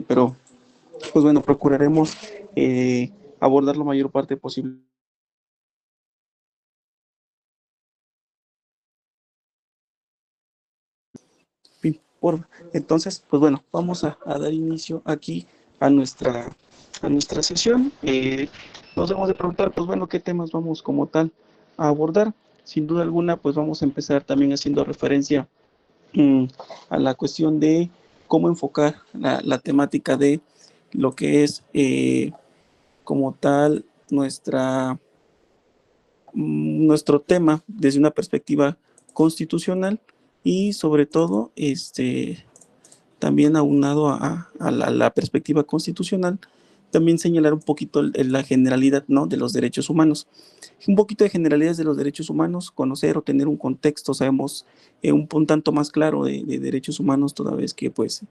pero pues bueno, procuraremos abordar la mayor parte posible. Entonces, pues bueno, vamos a dar inicio aquí a nuestra sesión. Nos debemos de preguntar, pues bueno, qué temas vamos como tal a abordar. Sin duda alguna, pues vamos a empezar también haciendo referencia mmm, a la cuestión de cómo enfocar la temática de lo que es como tal nuestro tema desde una perspectiva constitucional y sobre todo también aunado a la perspectiva constitucional, también señalar un poquito la generalidad, ¿no?, de los derechos humanos. Un poquito de generalidades de los derechos humanos, conocer o tener un contexto, sabemos, un tanto más claro de derechos humanos, toda vez que pues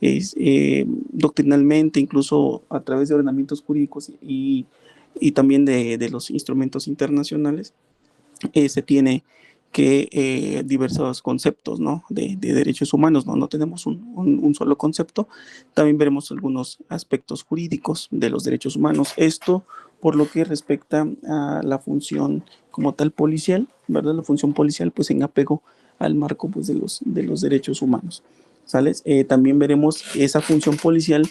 es doctrinalmente, incluso a través de ordenamientos jurídicos y también de los instrumentos internacionales, se tiene que diversos conceptos, ¿no?, de derechos humanos, ¿no? No tenemos un solo concepto. También veremos algunos aspectos jurídicos de los derechos humanos. Esto por lo que respecta a la función como tal policial, ¿verdad? La función policial, pues en apego al marco pues, de los derechos humanos. ¿Sales? También veremos esa función policial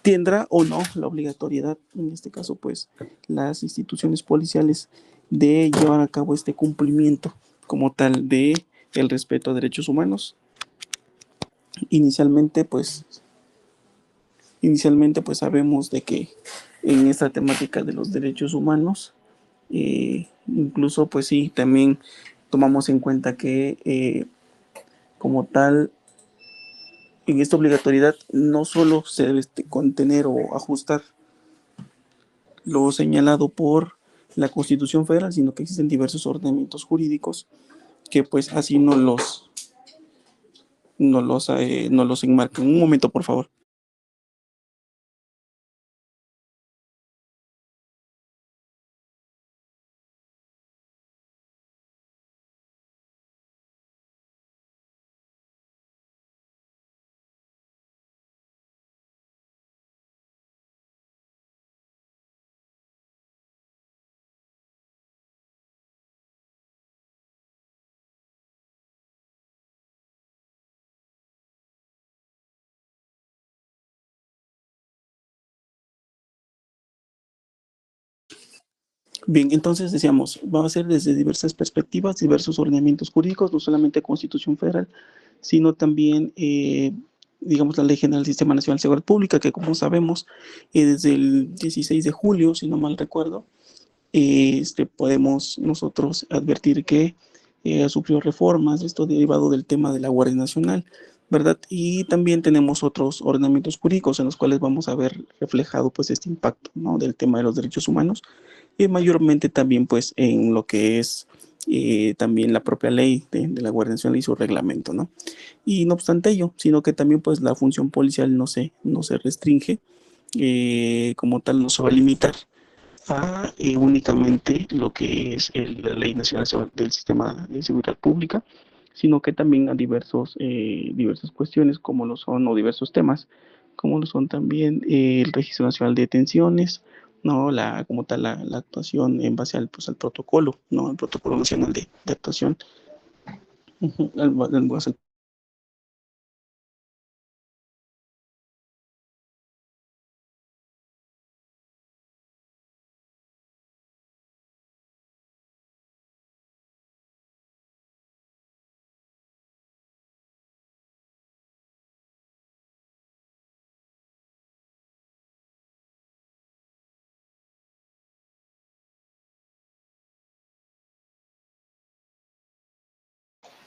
tendrá o no la obligatoriedad, en este caso, pues, las instituciones policiales de llevar a cabo este cumplimiento como tal de el respeto a derechos humanos. Inicialmente, pues, sabemos de que en esta temática de los derechos humanos, incluso, pues sí, también tomamos en cuenta que como tal, en esta obligatoriedad no solo se debe contener o ajustar lo señalado por la Constitución Federal, sino que existen diversos ordenamientos jurídicos que pues así no los enmarcan. Un momento, por favor. Bien, entonces decíamos, va a ser desde diversas perspectivas, diversos ordenamientos jurídicos, no solamente Constitución Federal, sino también, digamos, la Ley General del Sistema Nacional de Seguridad Pública, que como sabemos, desde el 16 de julio, si no mal recuerdo, podemos nosotros advertir que sufrió reformas, esto derivado del tema de la Guardia Nacional, ¿verdad? Y también tenemos otros ordenamientos jurídicos en los cuales vamos a ver reflejado pues este impacto, ¿no?, del tema de los derechos humanos y mayormente también pues en lo que es también la propia ley de la Guardia Nacional y su reglamento, ¿no? Y no obstante ello, sino que también pues la función policial no se restringe, como tal no se va a limitar a únicamente lo que es la Ley Nacional del Sistema de Seguridad Pública, sino que también a diversas cuestiones como lo son, o diversos temas, como lo son también el Registro Nacional de Detenciones, ¿no? Como tal, la actuación en base al protocolo, ¿no? El Protocolo Nacional de Actuación. Uh-huh,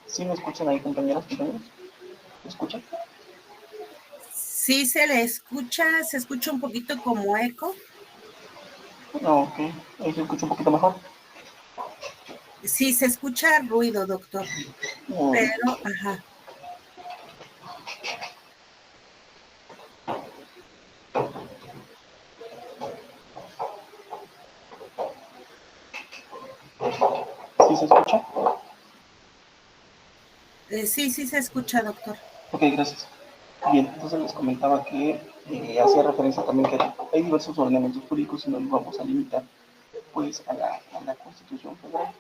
¿Sí me escuchan ahí, compañeras, compañeros? ¿Me escuchan? Sí se escucha un poquito como eco. No, ok, ahí se escucha un poquito mejor. Sí se escucha ruido, doctor, No, pero, ajá. ¿sí se escucha? Sí se escucha, doctor. Ok, gracias. Bien, entonces les comentaba que hacía referencia también que hay diversos ordenamientos jurídicos y no nos vamos a limitar pues a la Constitución Federal,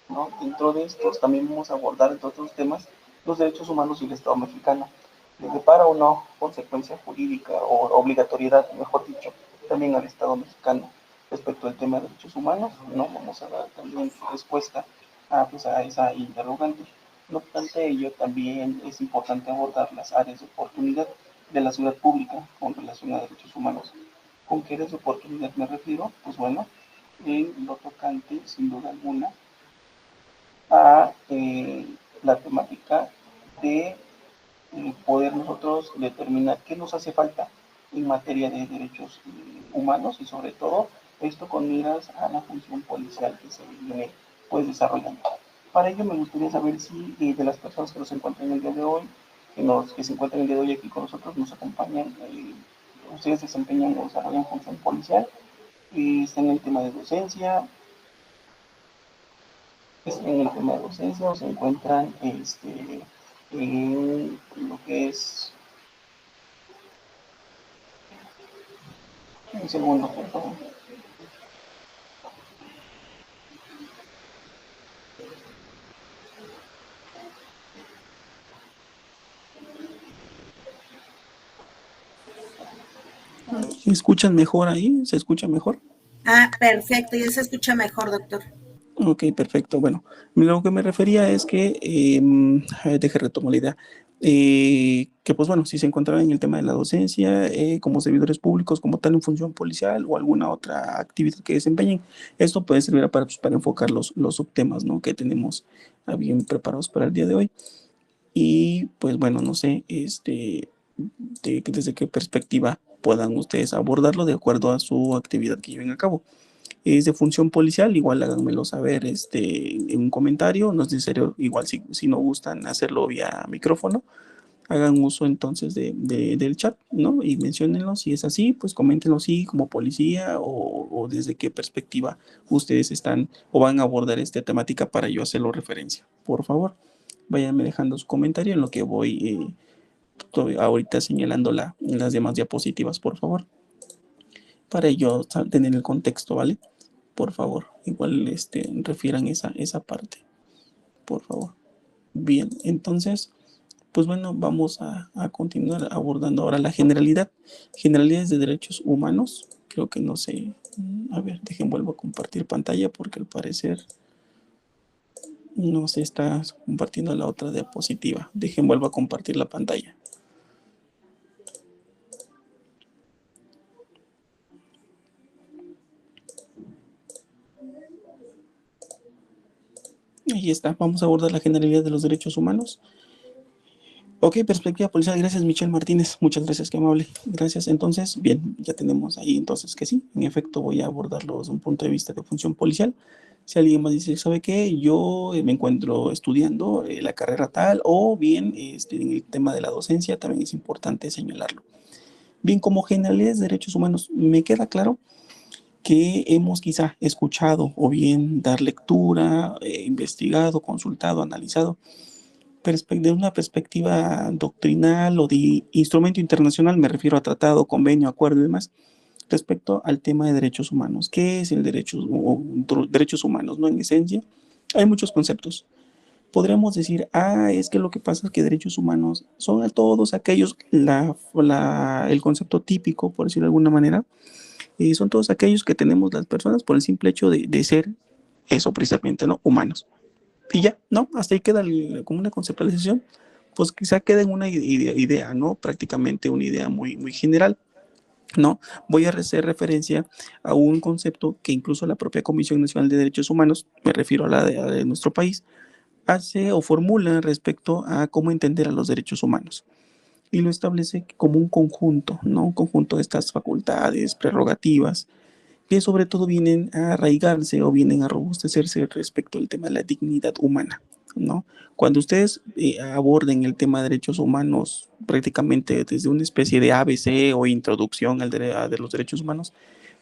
¿no? Dentro de estos también vamos a abordar, entre otros temas, los derechos humanos y el Estado mexicano. ¿Le depara o no consecuencia jurídica o obligatoriedad, mejor dicho, también al Estado mexicano respecto al tema de derechos humanos? No vamos a dar también respuesta pues, a esa interrogante. No obstante ello, también es importante abordar las áreas de oportunidad de la ciudad pública con relación a derechos humanos. ¿Con qué áreas de oportunidad me refiero? Pues bueno, en lo tocante, sin duda alguna, a la temática de poder nosotros determinar qué nos hace falta en materia de derechos humanos y sobre todo esto con miras a la función policial que se viene pues desarrollando. Para ello me gustaría saber si de las personas que nos encuentran el día de hoy, que se encuentran el día de hoy aquí con nosotros, nos acompañan, ustedes desempeñan o desarrollan función policial, están en el tema de docencia, en el tema de docencia o se encuentran en lo que es un segundo, por favor. ¿Me escuchan mejor ahí? ¿Se escucha mejor? Ah, perfecto, ya se escucha mejor, doctor. Ok, perfecto. Bueno, lo que me refería es que, deje retomo la idea, que pues bueno, si se encontraran en el tema de la docencia, como servidores públicos, como tal en función policial o alguna otra actividad que desempeñen, esto puede servir para, pues, para enfocar los subtemas, ¿no?, que tenemos bien preparados para el día de hoy. Y pues bueno, no sé, desde qué perspectiva puedan ustedes abordarlo de acuerdo a su actividad que lleven a cabo. Es de función policial, igual háganmelo saber en un comentario, no es necesario, igual si no gustan hacerlo vía micrófono, hagan uso entonces del chat, ¿no? Y menciónenlo, si es así, pues coméntenlo sí como policía o desde qué perspectiva ustedes están o van a abordar esta temática para yo hacerlo referencia. Por favor, váyanme dejando su comentario en lo que voy ahorita señalando las demás diapositivas, por favor, para yo tener el contexto, ¿vale? Por favor, igual refieran esa parte, por favor. Bien, entonces, pues bueno, vamos a continuar abordando ahora la generalidad. Generalidades de derechos humanos. Creo que no sé. A ver, dejen, vuelvo a compartir pantalla porque al parecer no se está compartiendo la otra diapositiva. Dejen, vuelvo a compartir la pantalla. Ahí está, vamos a abordar la generalidad de los derechos humanos. Ok, perspectiva policial, gracias Michelle Martínez, muchas gracias, qué amable, gracias. Entonces, bien, ya tenemos ahí entonces que sí, en efecto voy a abordarlo desde un punto de vista de función policial. Si alguien más dice, ¿sabe qué? Yo me encuentro estudiando la carrera tal o bien en el tema de la docencia, también es importante señalarlo. Bien, como generalidades de derechos humanos, me queda claro que hemos quizá escuchado o bien dar lectura, investigado, consultado, analizado de una perspectiva doctrinal o de instrumento internacional, me refiero a tratado, convenio, acuerdo y demás, respecto al tema de derechos humanos. ¿Qué es el derecho o derechos humanos? ¿No? En esencia, hay muchos conceptos. Podríamos decir, es que lo que pasa es que derechos humanos son a todos aquellos, el concepto típico, por decirlo de alguna manera, son todos aquellos que tenemos las personas por el simple hecho de ser eso precisamente, ¿no? Humanos. Y ya, ¿no? Hasta ahí queda como una conceptualización, pues quizá queda en una idea, ¿no? Prácticamente una idea muy general, ¿no? Voy a hacer referencia a un concepto que incluso la propia Comisión Nacional de Derechos Humanos, me refiero a la de nuestro país, hace o formula respecto a cómo entender a los derechos humanos. Y lo establece como un conjunto, ¿no? Un conjunto de estas facultades, prerrogativas, que sobre todo vienen a arraigarse o vienen a robustecerse respecto al tema de la dignidad humana, ¿no? Cuando ustedes aborden el tema de derechos humanos prácticamente desde una especie de ABC o introducción de los derechos humanos,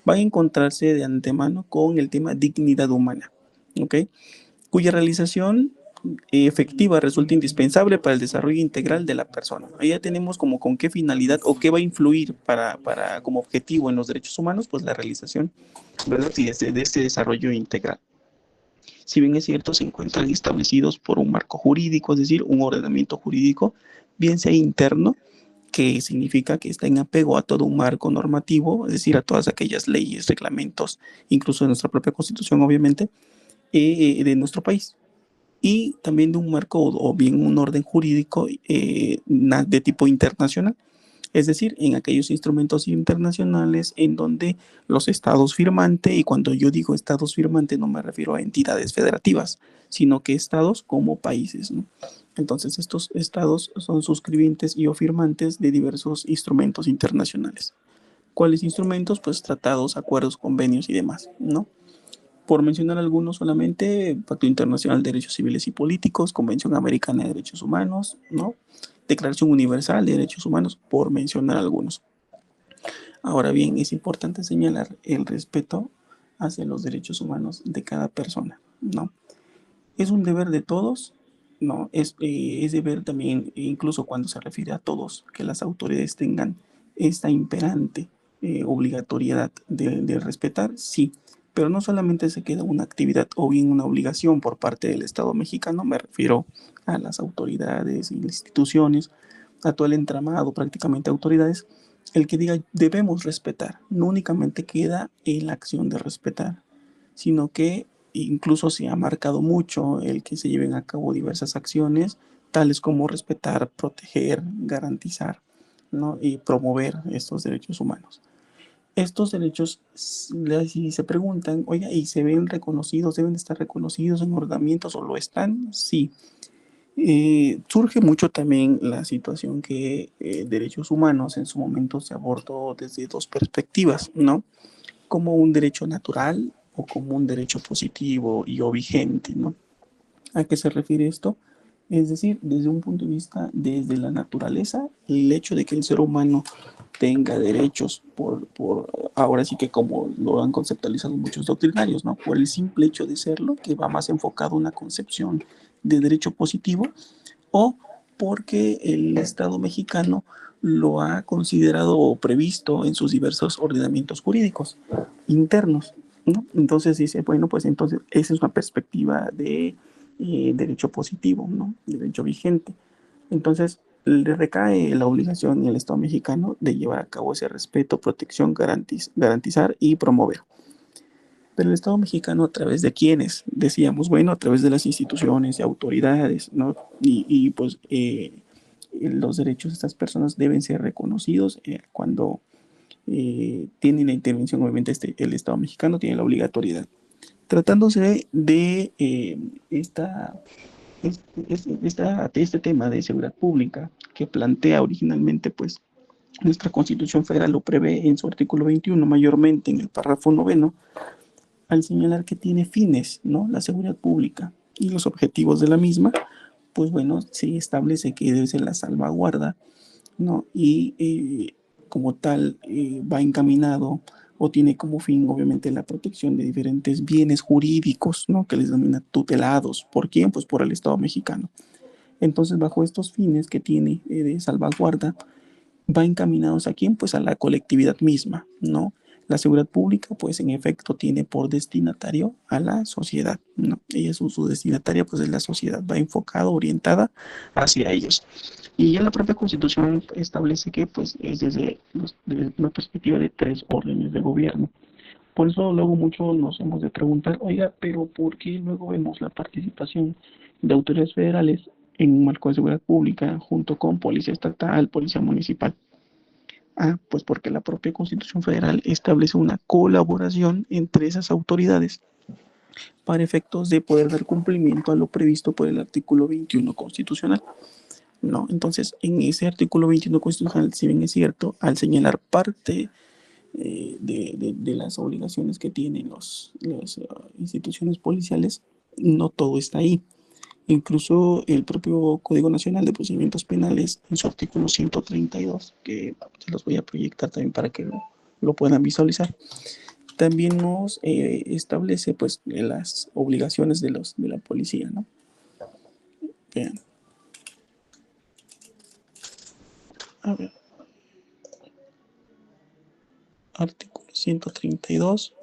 van a encontrarse de antemano con el tema dignidad humana, ¿ok? Cuya realización efectiva resulta indispensable para el desarrollo integral de la persona. Ahí ya tenemos como con qué finalidad o qué va a influir para como objetivo en los derechos humanos, pues la realización, ¿verdad? Sí, de este desarrollo integral. Si bien es cierto, se encuentran establecidos por un marco jurídico, es decir, un ordenamiento jurídico, bien sea interno, que significa que está en apego a todo un marco normativo, es decir, a todas aquellas leyes, reglamentos, incluso de nuestra propia constitución, obviamente, de nuestro país. Y también de un marco o bien un orden jurídico de tipo internacional, es decir, en aquellos instrumentos internacionales en donde los estados firmantes, y cuando yo digo estados firmantes no me refiero a entidades federativas, sino que estados como países, ¿no? Entonces estos estados son suscribientes y o firmantes de diversos instrumentos internacionales. ¿Cuáles instrumentos? Pues tratados, acuerdos, convenios y demás, ¿no? Por mencionar algunos solamente, Pacto Internacional de Derechos Civiles y Políticos, Convención Americana de Derechos Humanos, ¿no? Declaración Universal de Derechos Humanos, por mencionar algunos. Ahora bien, es importante señalar el respeto hacia los derechos humanos de cada persona, ¿no? Es un deber de todos, ¿no? Es deber también, incluso cuando se refiere a todos, que las autoridades tengan esta imperante obligatoriedad de respetar, sí, pero no solamente se queda una actividad o bien una obligación por parte del Estado mexicano, me refiero a las autoridades y instituciones, a todo el entramado prácticamente de autoridades, el que diga debemos respetar, no únicamente queda en la acción de respetar, sino que incluso se ha marcado mucho el que se lleven a cabo diversas acciones, tales como respetar, proteger, garantizar, ¿no? Y promover estos derechos humanos. Estos derechos, si se preguntan, oiga, ¿y se ven reconocidos, deben estar reconocidos en ordenamientos o lo están? Sí. Surge mucho también la situación que derechos humanos en su momento se abordó desde dos perspectivas, ¿no? Como un derecho natural o como un derecho positivo y o vigente, ¿no? ¿A qué se refiere esto? Es decir, desde un punto de vista, desde la naturaleza, el hecho de que el ser humano tenga derechos ahora sí que como lo han conceptualizado muchos doctrinarios, ¿no? Por el simple hecho de serlo, que va más enfocado a una concepción de derecho positivo, o porque el Estado mexicano lo ha considerado o previsto en sus diversos ordenamientos jurídicos internos, ¿no? Entonces dice, bueno, pues entonces esa es una perspectiva de derecho positivo, ¿no? Derecho vigente. Entonces le recae la obligación en el Estado mexicano de llevar a cabo ese respeto, protección, garantizar y promover. Pero el Estado mexicano, ¿a través de quiénes? Decíamos, bueno, a través de las instituciones y autoridades, ¿no? Y pues los derechos de estas personas deben ser reconocidos cuando tienen la intervención, obviamente el Estado mexicano tiene la obligatoriedad. Tratándose de este tema de seguridad pública que plantea originalmente, pues nuestra Constitución Federal lo prevé en su artículo 21, mayormente en el párrafo noveno, al señalar que tiene fines, ¿no? La seguridad pública y los objetivos de la misma, pues bueno, se establece que debe ser la salvaguarda, ¿no? Y como tal va encaminado o tiene como fin, obviamente, la protección de diferentes bienes jurídicos, ¿no? Que les denomina tutelados. ¿Por quién? Pues por el Estado mexicano. Entonces, bajo estos fines que tiene de salvaguarda, va encaminados a quién? Pues a la colectividad misma, ¿no? La seguridad pública, pues en efecto, tiene por destinatario a la sociedad, ¿no? Ella es su destinataria, pues es la sociedad, va enfocada, orientada hacia ellos. Y ya la propia Constitución establece que, pues, es desde una perspectiva de tres órdenes de gobierno. Por eso luego mucho nos hemos de preguntar, oiga, pero ¿por qué luego vemos la participación de autoridades federales en un marco de seguridad pública junto con policía estatal, policía municipal? Ah, pues porque la propia Constitución Federal establece una colaboración entre esas autoridades para efectos de poder dar cumplimiento a lo previsto por el artículo 21 constitucional, ¿no? Entonces, en ese artículo 21 constitucional, si bien es cierto, al señalar parte de las obligaciones que tienen las instituciones policiales, no todo está ahí. Incluso el propio Código Nacional de Procedimientos Penales, en su artículo 132, que se los voy a proyectar también para que lo puedan visualizar, también nos establece pues las obligaciones de la policía, ¿no? Vean. A ver. Artículo 132.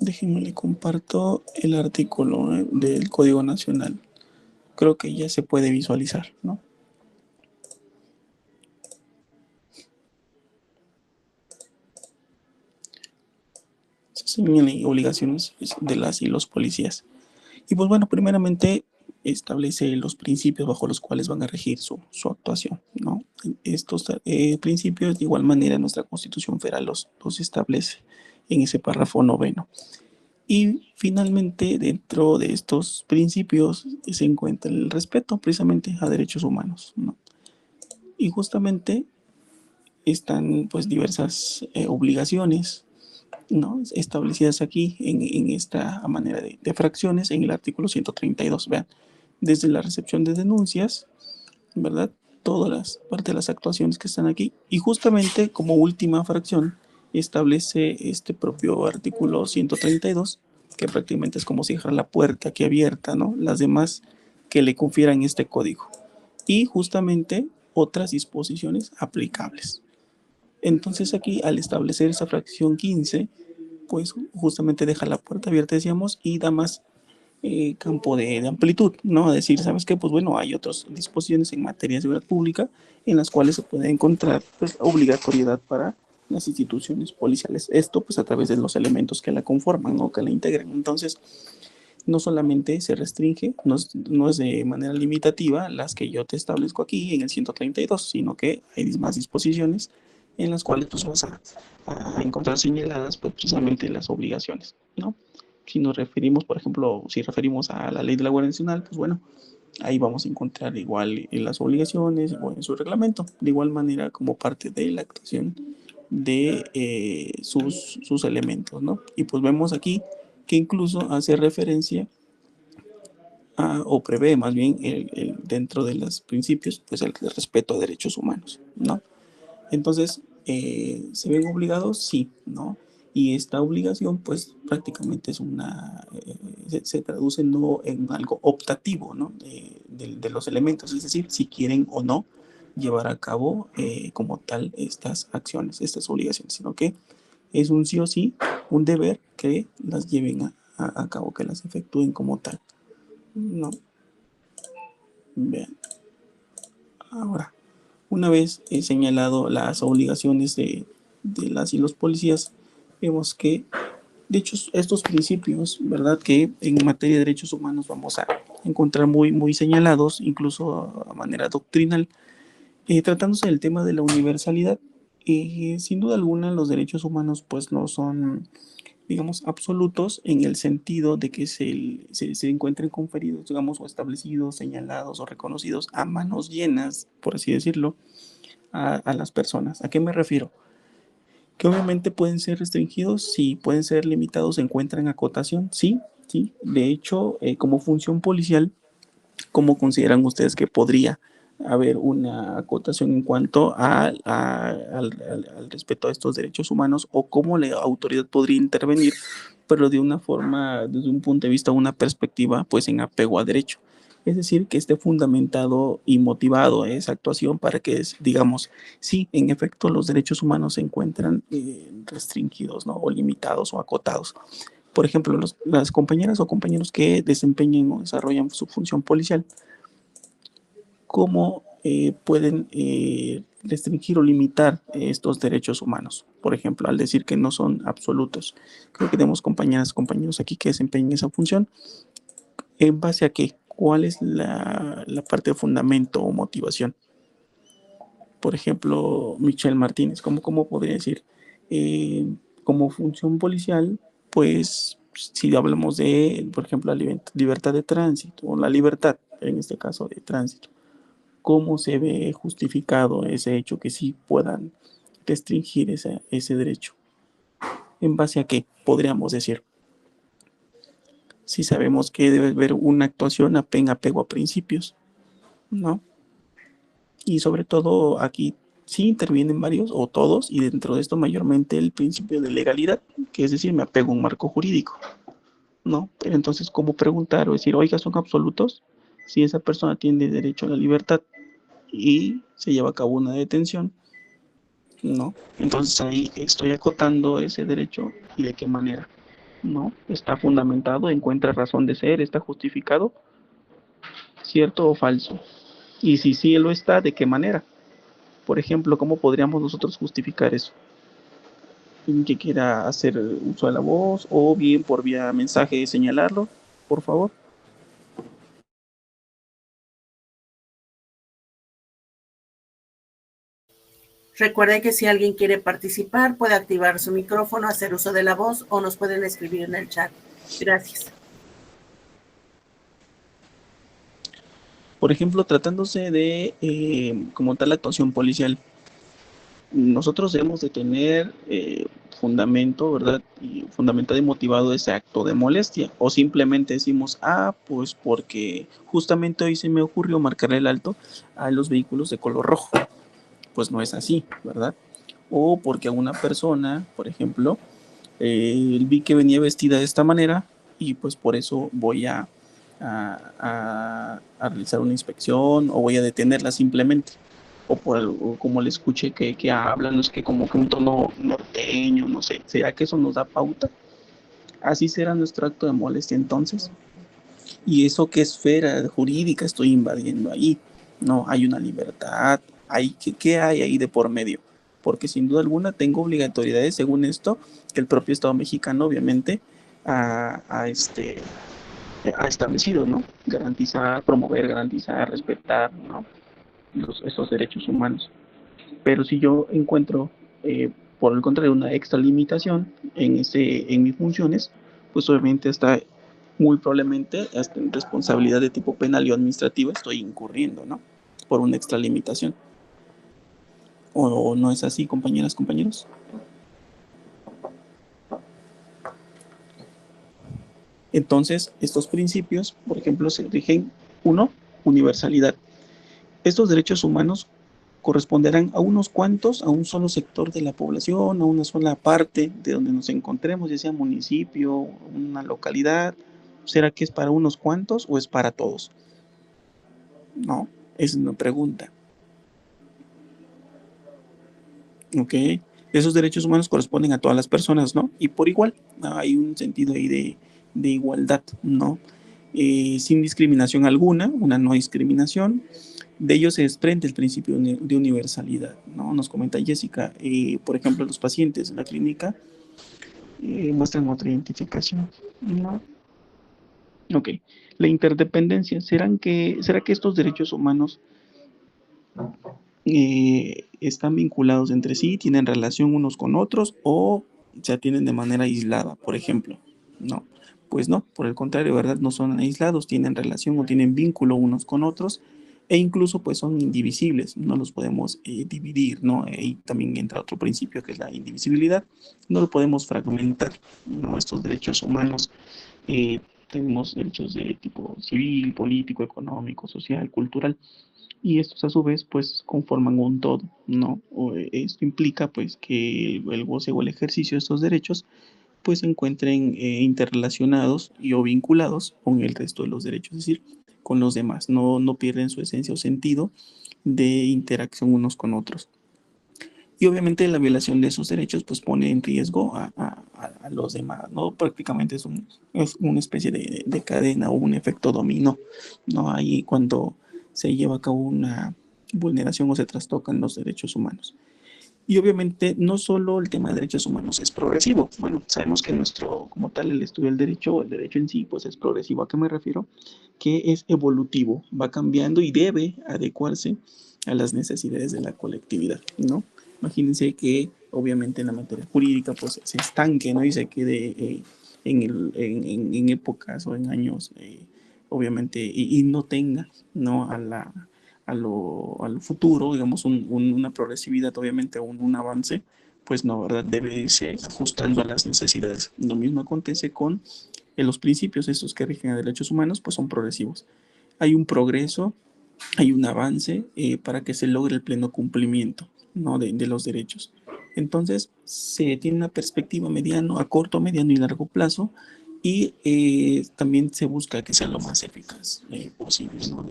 Déjenme le comparto el artículo del Código Nacional. Creo que ya se puede visualizar, ¿no? Se señalan obligaciones de las y los policías. Y pues bueno, primeramente establece los principios bajo los cuales van a regir su actuación, ¿no? Estos principios de igual manera nuestra Constitución Federal los establece en ese párrafo noveno. Y finalmente, dentro de estos principios se encuentra el respeto precisamente a derechos humanos, ¿no? Y justamente están pues diversas obligaciones, ¿no? Establecidas aquí en esta manera de fracciones en el artículo 132. Vean, desde la recepción de denuncias, ¿verdad? Todas las partes de las actuaciones que están aquí. Y justamente como última fracción establece este propio artículo 132, que prácticamente es como si dejara la puerta aquí abierta, ¿no? Las demás que le confieran este código. Y justamente otras disposiciones aplicables. Entonces aquí al establecer esa fracción 15, pues justamente deja la puerta abierta, decíamos, y da más campo de amplitud, ¿no? A decir, ¿sabes qué? Pues bueno, hay otras disposiciones en materia de seguridad pública en las cuales se puede encontrar pues, obligatoriedad para las instituciones policiales. Esto pues a través de los elementos que la conforman, ¿no? Que la integran. Entonces, no solamente se restringe, no es de manera limitativa las que yo te establezco aquí en el 132, sino que hay más disposiciones en las cuales pues, vas a encontrar señaladas pues, precisamente las obligaciones, ¿no? Si nos referimos, por ejemplo, si referimos a la ley de la Guardia Nacional, pues bueno, ahí vamos a encontrar igual en las obligaciones o en su reglamento, de igual manera como parte de la actuación de sus elementos, ¿no? Y pues vemos aquí que incluso hace referencia o prevé más bien dentro de los principios, pues el respeto a derechos humanos, ¿no? Entonces, ¿se ven obligados? Sí, ¿no? Y esta obligación, pues prácticamente es se traduce no en algo optativo, ¿no? De los elementos, es decir, si quieren o no llevar a cabo como tal estas acciones, estas obligaciones, sino que es un sí o sí, un deber que las lleven a cabo, que las efectúen como tal, ¿no? Vean, ahora, una vez he señalado las obligaciones de las y los policías, vemos que, de hecho, estos principios, ¿verdad? Que en materia de derechos humanos vamos a encontrar muy señalados, incluso a manera doctrinal, tratándose del tema de la universalidad. Sin duda alguna, los derechos humanos, pues, no son digamos, absolutos en el sentido de que se encuentren conferidos, digamos, o establecidos, señalados o reconocidos a manos llenas, por así decirlo, a las personas. ¿A qué me refiero? Que obviamente pueden ser restringidos, sí, pueden ser limitados, se encuentran acotación, sí, sí. De hecho, como función policial, ¿cómo consideran ustedes que podría haber una acotación en cuanto al respeto a estos derechos humanos o cómo la autoridad podría intervenir, pero de una forma, desde un punto de vista, una perspectiva, pues en apego a derecho? Es decir, que esté fundamentado y motivado esa actuación para que, digamos, sí, en efecto, los derechos humanos se encuentran restringidos, ¿no? O limitados o acotados. Por ejemplo, las compañeras o compañeros que desempeñen o desarrollan su función policial, ¿cómo pueden restringir o limitar estos derechos humanos? Por ejemplo, al decir que no son absolutos. Creo que tenemos compañeras, compañeros aquí que desempeñan esa función. ¿En base a qué? ¿Cuál es la parte de fundamento o motivación? Por ejemplo, Michelle Martínez, ¿cómo podría decir? Eh, como función policial, pues si hablamos de, por ejemplo, la libertad de tránsito o la libertad, en este caso, de tránsito, ¿cómo se ve justificado ese hecho que sí puedan restringir ese derecho? ¿En base a qué? Podríamos decir. Si sabemos que debe haber una actuación apego a principios, ¿no? Y sobre todo aquí Sí intervienen varios o todos, y dentro de esto mayormente el principio de legalidad, que es decir, me apego a un marco jurídico, ¿no? Pero entonces, ¿cómo preguntar o decir, oiga, son absolutos? Si esa persona tiene derecho a la libertad y se lleva a cabo una detención, ¿no? Entonces ahí estoy acotando ese derecho y de qué manera, ¿no? Está fundamentado, encuentra razón de ser, está justificado, cierto o falso. Y si sí lo está, ¿de qué manera? Por ejemplo, ¿cómo podríamos nosotros justificar eso? Que quiera hacer uso de la voz o bien por vía mensaje señalarlo, por favor. Recuerde que si alguien quiere participar, puede activar su micrófono, hacer uso de la voz o nos pueden escribir en el chat. Gracias. Por ejemplo, tratándose de como tal actuación policial, nosotros debemos de tener fundamento, ¿verdad? Y fundamentado y motivado ese acto de molestia. O simplemente decimos, pues porque justamente hoy se me ocurrió marcar el alto a los vehículos de color rojo. Pues no es así, ¿verdad? O porque a una persona, por ejemplo, vi que venía vestida de esta manera y pues por eso voy a realizar una inspección o voy a detenerla simplemente. O como le escuché que hablan, es que como que un tono norteño, no sé, ¿será que eso nos da pauta? Así será nuestro acto de molestia entonces. ¿Y eso qué esfera jurídica estoy invadiendo ahí? No, hay una libertad, ¿qué hay ahí de por medio? Porque sin duda alguna tengo obligatoriedades, según esto, que el propio Estado mexicano, obviamente, ha, ha, este, ha establecido, ¿no? Garantizar, promover, garantizar, respetar, ¿no? Esos derechos humanos. Pero si yo encuentro, por el contrario, una extralimitación en mis funciones, pues obviamente está muy probablemente hasta en responsabilidad de tipo penal y administrativa estoy incurriendo, ¿no? Por una extralimitación. ¿O no es así, compañeras, compañeros? Entonces, estos principios, por ejemplo, se rigen, uno, universalidad. Estos derechos humanos corresponderán a unos cuantos, a un solo sector de la población, a una sola parte de donde nos encontremos, ya sea municipio, una localidad. ¿Será que es para unos cuantos o es para todos? No, es una pregunta. ¿Ok? Esos derechos humanos corresponden a todas las personas, ¿no? Y por igual, hay un sentido ahí de igualdad, ¿no? Sin discriminación alguna, una no discriminación. De ello se desprende el principio de universalidad, ¿no? Nos comenta Jessica, por ejemplo, los pacientes en la clínica muestran otra identificación, ¿no? Ok, la interdependencia, ¿será que estos derechos humanos están vinculados entre sí, tienen relación unos con otros o se atienden de manera aislada, por ejemplo? No, pues no, por el contrario, ¿verdad? No son aislados, tienen relación o tienen vínculo unos con otros e incluso pues son indivisibles, no los podemos dividir, ¿no? Ahí también entra otro principio que es la indivisibilidad, no lo podemos fragmentar, ¿no? Estos derechos humanos tenemos derechos de tipo civil, político, económico, social, cultural, y estos a su vez pues conforman un todo, ¿no? Esto implica pues que el goce o el ejercicio de estos derechos pues se encuentren interrelacionados y o vinculados con el resto de los derechos, es decir, con los demás, no pierden su esencia o sentido de interacción unos con otros. Y obviamente la violación de esos derechos pues pone en riesgo a los demás, ¿no? Prácticamente es una especie de cadena o un efecto dominó, ¿no? Ahí cuando se lleva a cabo una vulneración o se trastocan los derechos humanos. Y obviamente no solo el tema de derechos humanos es progresivo. Bueno, sabemos que nuestro, como tal, el estudio del derecho, el derecho en sí, pues es progresivo. ¿A qué me refiero? Que es evolutivo, va cambiando y debe adecuarse a las necesidades de la colectividad, ¿no? Imagínense que obviamente en la materia jurídica pues se estanque, ¿no? Y se quede en épocas o en años, obviamente, y no tenga, ¿no? Al futuro, digamos, una progresividad, obviamente, un avance, pues no, ¿verdad? Debe irse ajustando a las necesidades. Lo mismo acontece con los principios estos que rigen a derechos humanos, pues son progresivos. Hay un progreso, hay un avance para que se logre el pleno cumplimiento, ¿no? De los derechos. Entonces, se tiene una perspectiva mediano, a corto, mediano y largo plazo, y también se busca que sea lo más eficaz posible, ¿no?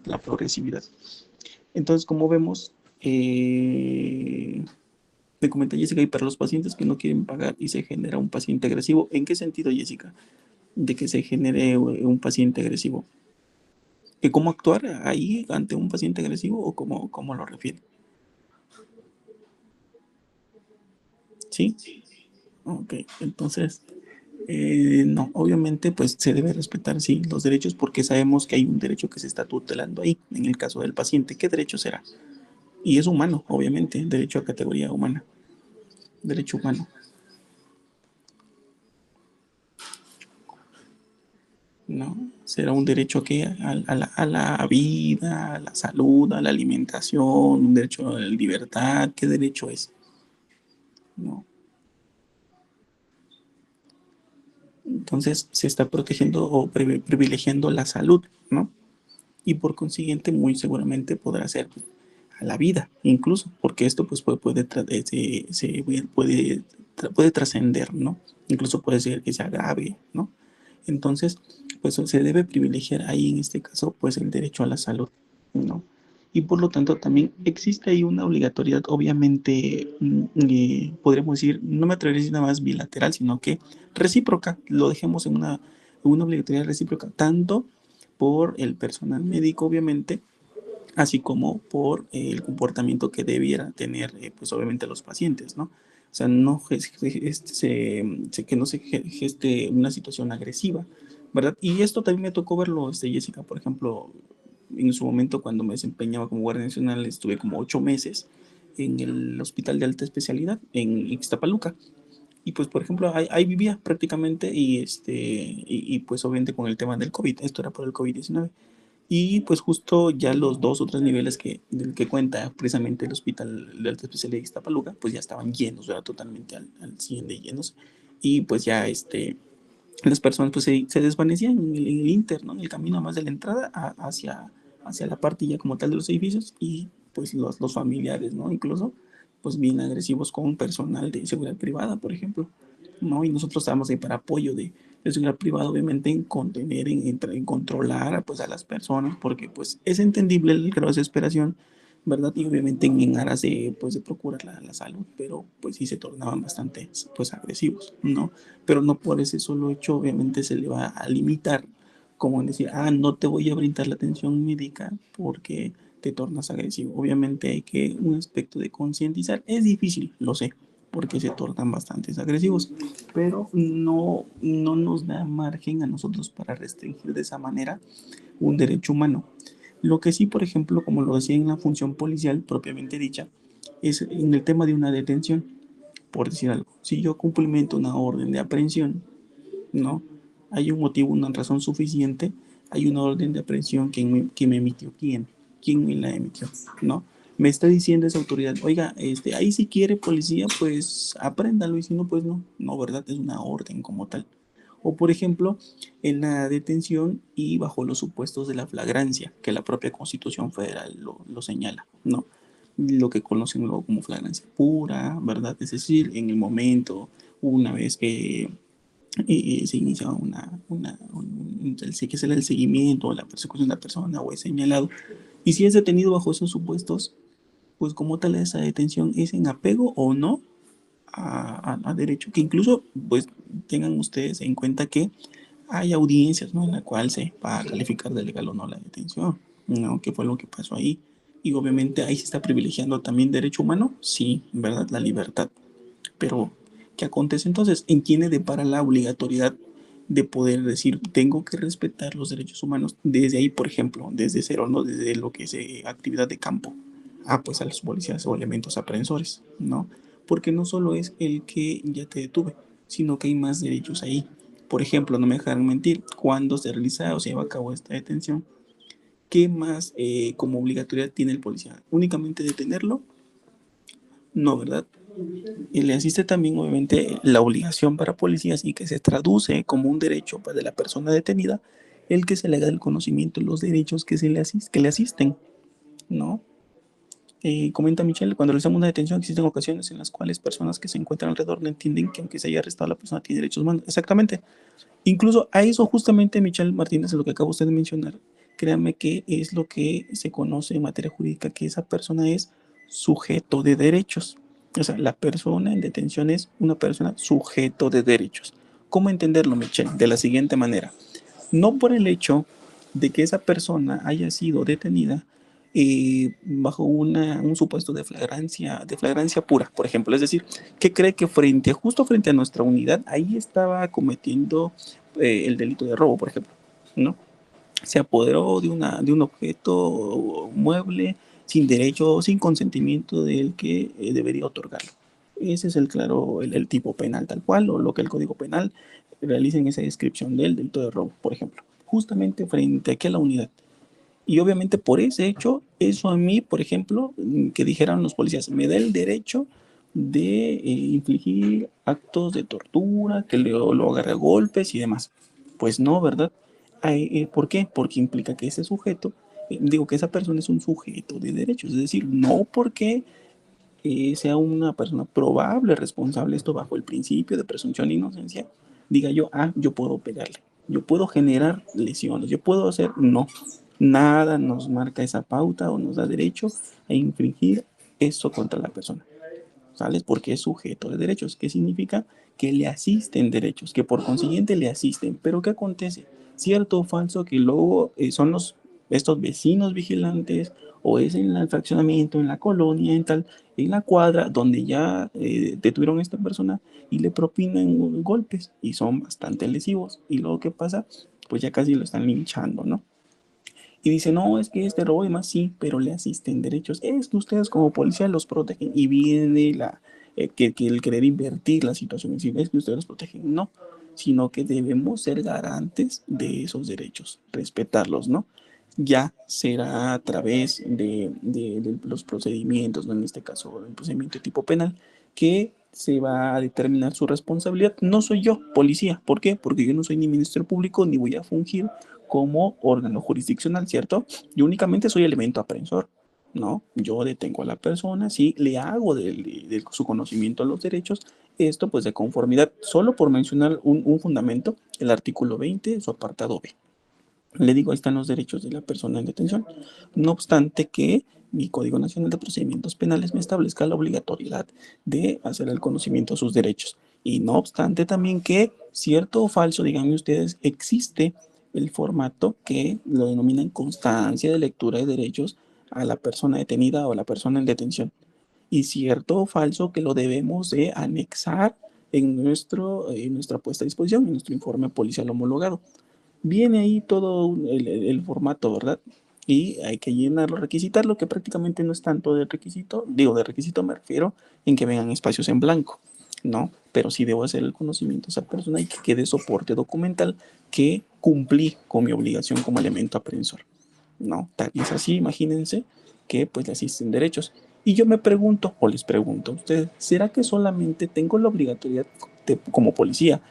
La progresividad. Entonces, como vemos, me comenta Jessica, y para los pacientes que no quieren pagar y se genera un paciente agresivo, ¿en qué sentido, Jessica? De que se genere un paciente agresivo. ¿Cómo actuar ahí ante un paciente agresivo o cómo lo refiere? ¿Sí? Ok, entonces, no, obviamente pues se debe respetar, sí, los derechos porque sabemos que hay un derecho que se está tutelando ahí, en el caso del paciente. ¿Qué derecho será? Y es humano, obviamente, derecho a categoría humana, derecho humano, ¿no? Será un derecho que a la vida, a la salud, a la alimentación, un derecho a la libertad. ¿Qué derecho es? ¿No? Entonces se está protegiendo o privilegiando la salud, ¿no? Y por consiguiente muy seguramente podrá ser a la vida, incluso, porque esto pues puede trascender, ¿no? Incluso puede ser que sea grave, ¿no? Entonces, pues se debe privilegiar ahí en este caso pues el derecho a la salud, ¿no? Y por lo tanto también existe ahí una obligatoriedad, obviamente, podríamos decir, no me atrevería a decir nada más bilateral, sino que recíproca, lo dejemos en una obligatoriedad recíproca, tanto por el personal médico, obviamente, así como por el comportamiento que debiera tener, pues obviamente los pacientes, ¿no? O sea, no que no se geste una situación agresiva, ¿verdad? Y esto también me tocó verlo, Jessica, por ejemplo, en su momento cuando me desempeñaba como guardia nacional, estuve como 8 meses en el hospital de alta especialidad en Ixtapaluca. Y pues, por ejemplo, ahí vivía prácticamente pues obviamente con el tema del COVID, esto era por el COVID-19. Y pues justo ya los 2 o 3 niveles del que cuenta precisamente el hospital de alta especialidad de Iztapaluca, pues ya estaban llenos, era totalmente al 100 de llenos. Y pues ya las personas pues se desvanecían en el inter, ¿no? En el camino más de la entrada hacia la parte ya como tal de los edificios y pues los familiares, ¿no? Incluso pues bien agresivos con personal de seguridad privada, por ejemplo, ¿no? Y nosotros estábamos ahí para apoyo de seguridad privada, obviamente en contener, en controlar pues a las personas, porque pues es entendible el grado de desesperación, ¿verdad? Y obviamente en aras pues, de procurar la salud, pero pues sí se tornaban bastante pues agresivos, ¿no? Pero no por ese solo hecho obviamente se le va a limitar, como en decir, no te voy a brindar la atención médica porque te tornas agresivo. Obviamente hay que un aspecto de concientizar, es difícil, lo sé, porque se tornan bastante agresivos, pero no nos da margen a nosotros para restringir de esa manera un derecho humano. Lo que sí, por ejemplo, como lo decía en la función policial propiamente dicha, es en el tema de una detención, por decir algo. Si yo cumplimento una orden de aprehensión, ¿no? Hay un motivo, una razón suficiente, hay una orden de aprehensión que me emitió, ¿quién me la emitió? ¿No? Me está diciendo esa autoridad, oiga, ahí si quiere policía, pues apréndalo, y si no, pues no, no, ¿verdad? Es una orden como tal. O por ejemplo, en la detención y bajo los supuestos de la flagrancia, que la propia Constitución Federal lo señala, ¿no? Lo que conocen luego como flagrancia pura, ¿verdad? Es decir, en el momento, una vez que se inicia que será el seguimiento o la persecución de la persona o es señalado. Y si es detenido bajo esos supuestos, pues como tal esa detención es en apego o no a derecho, que incluso pues tengan ustedes en cuenta que hay audiencias, ¿no? En la cual se va a calificar de legal o no la detención, ¿no? ¿Qué fue lo que pasó ahí? Y obviamente ahí se está privilegiando también derecho humano, sí, ¿verdad? La libertad. Pero, ¿qué acontece entonces? ¿En quién le depara la obligatoriedad de poder decir, tengo que respetar los derechos humanos desde ahí, por ejemplo, desde cero, no desde lo que es actividad de campo, pues a los policías o elementos aprensores, ¿no? Porque no solo es el que ya te detuve, sino que hay más derechos ahí. Por ejemplo, no me dejarán mentir, cuando se realiza o se lleva a cabo esta detención, ¿qué más como obligatoriedad tiene el policía? ¿Únicamente detenerlo? No, ¿verdad? Y le asiste también, obviamente, la obligación para policías y que se traduce como un derecho para la persona detenida, el que se le haga el conocimiento de los derechos que le asisten, ¿no? Comenta Michelle, cuando realizamos una detención existen ocasiones en las cuales personas que se encuentran alrededor no entienden que aunque se haya arrestado la persona tiene derechos humanos. Exactamente. Incluso a eso justamente Michelle Martínez, lo que acaba usted de mencionar, créanme que es lo que se conoce en materia jurídica, que esa persona es sujeto de derechos. O sea, la persona en detención es una persona sujeto de derechos. ¿Cómo entenderlo, Michelle? De la siguiente manera. No por el hecho de que esa persona haya sido detenida bajo un supuesto de flagrancia pura, por ejemplo. Es decir, que cree que justo frente a nuestra unidad, ahí estaba cometiendo el delito de robo, por ejemplo, ¿no? Se apoderó de un objeto mueble sin derecho, sin consentimiento del que debería otorgarlo. Ese es el tipo penal tal cual, o lo que el Código Penal realiza en esa descripción del delito de robo, por ejemplo, justamente frente aquí a la unidad. Y obviamente por ese hecho, eso a mí, por ejemplo, que dijeran los policías, me da el derecho de infligir actos de tortura, que lo agarre a golpes y demás. Pues no, ¿verdad? ¿Por qué? Porque implica que ese sujeto, digo que esa persona es un sujeto de derechos, es decir, no porque sea una persona probable, responsable, esto bajo el principio de presunción de inocencia, diga yo, yo puedo pegarle, yo puedo generar lesiones, yo puedo hacer, no, nada nos marca esa pauta o nos da derecho a infringir eso contra la persona, ¿sales? Porque es sujeto de derechos. ¿Qué significa? Que le asisten derechos, que por consiguiente le asisten. Pero ¿qué acontece? Cierto o falso que luego son estos vecinos vigilantes o es en el fraccionamiento, en la colonia, en la cuadra, donde ya detuvieron a esta persona y le propinan golpes y son bastante lesivos. Y luego, ¿qué pasa? Pues ya casi lo están linchando, ¿no? Y dice, no, es que este robo y más sí, pero le asisten derechos. Es que ustedes como policía los protegen y viene que el querer invertir la situación, es decir, es que ustedes los protegen. No, sino que debemos ser garantes de esos derechos, respetarlos, ¿no? Ya será a través de los procedimientos, ¿no? En este caso, el procedimiento tipo penal, que se va a determinar su responsabilidad. No soy yo, policía. ¿Por qué? Porque yo no soy ni ministro público ni voy a fungir como órgano jurisdiccional, ¿cierto? Yo únicamente soy elemento aprensor, ¿no? Yo detengo a la persona, sí, le hago de su conocimiento a los derechos, esto pues de conformidad, solo por mencionar un fundamento, el artículo 20, su apartado B. Le digo, ahí están los derechos de la persona en detención. No obstante que mi Código Nacional de Procedimientos Penales me establezca la obligatoriedad de hacer el conocimiento de sus derechos. Y no obstante también que, cierto o falso, díganme ustedes, existe el formato que lo denominan constancia de lectura de derechos a la persona detenida o a la persona en detención. Y cierto o falso que lo debemos de anexar en nuestra puesta a disposición, en nuestro informe policial homologado. Viene ahí todo el formato, ¿verdad? Y hay que llenarlo, requisitarlo, que prácticamente no es tanto de requisito, digo, de requisito me refiero en que vengan espacios en blanco, ¿no? Pero sí debo hacer el conocimiento a esa persona y que quede soporte documental que cumplí con mi obligación como elemento aprensor, ¿no? Tal es así, imagínense que pues le asisten derechos. Y yo me pregunto, o les pregunto a ustedes, ¿será que solamente tengo la obligatoriedad como policía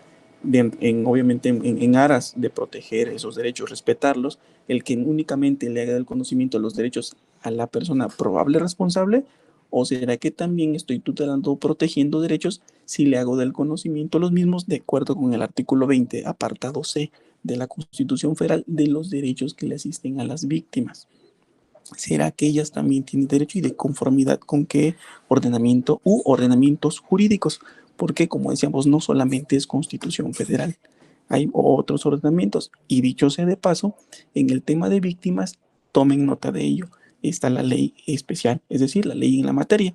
obviamente en aras de proteger esos derechos, respetarlos, el que únicamente le haga el conocimiento de los derechos a la persona probable responsable? ¿O será que también estoy tutelando, protegiendo derechos si le hago del conocimiento los mismos de acuerdo con el artículo 20, apartado C de la Constitución Federal, de los derechos que le asisten a las víctimas? ¿Será que ellas también tienen derecho y de conformidad con qué ordenamiento u ordenamientos jurídicos? Porque, como decíamos, no solamente es Constitución Federal, hay otros ordenamientos. Y dicho sea de paso, en el tema de víctimas, tomen nota de ello. Está la ley especial, es decir, la ley en la materia,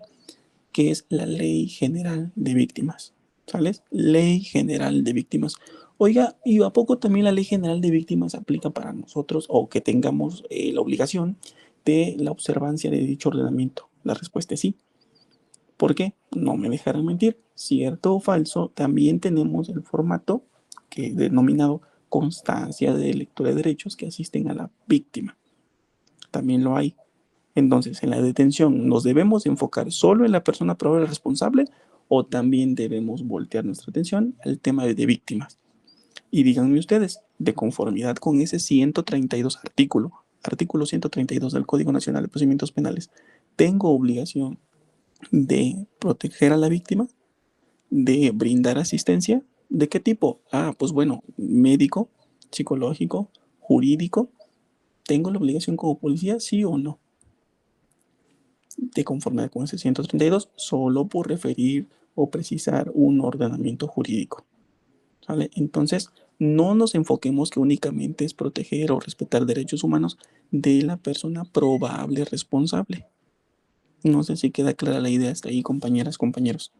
que es la Ley General de Víctimas. ¿Sales? Ley General de Víctimas. Oiga, ¿y a poco también la Ley General de Víctimas aplica para nosotros o que tengamos la obligación de la observancia de dicho ordenamiento? La respuesta es sí. ¿Por qué? No me dejarán mentir. Cierto o falso, también tenemos el formato que es denominado constancia de lectura de derechos que asisten a la víctima. También lo hay. Entonces, en la detención, ¿nos debemos enfocar solo en la persona probable responsable o también debemos voltear nuestra atención al tema de víctimas? Y díganme ustedes, de conformidad con ese 132 artículo 132 del Código Nacional de Procedimientos Penales, tengo obligación de proteger a la víctima, de brindar asistencia. ¿De qué tipo? Pues bueno, médico, psicológico, jurídico. ¿Tengo la obligación como policía, sí o no? De conformidad con ese 132, solo por referir o precisar un ordenamiento jurídico. ¿Vale? Entonces, no nos enfoquemos que únicamente es proteger o respetar derechos humanos de la persona probable responsable. No sé si queda clara la idea hasta ahí, compañeras, compañeros.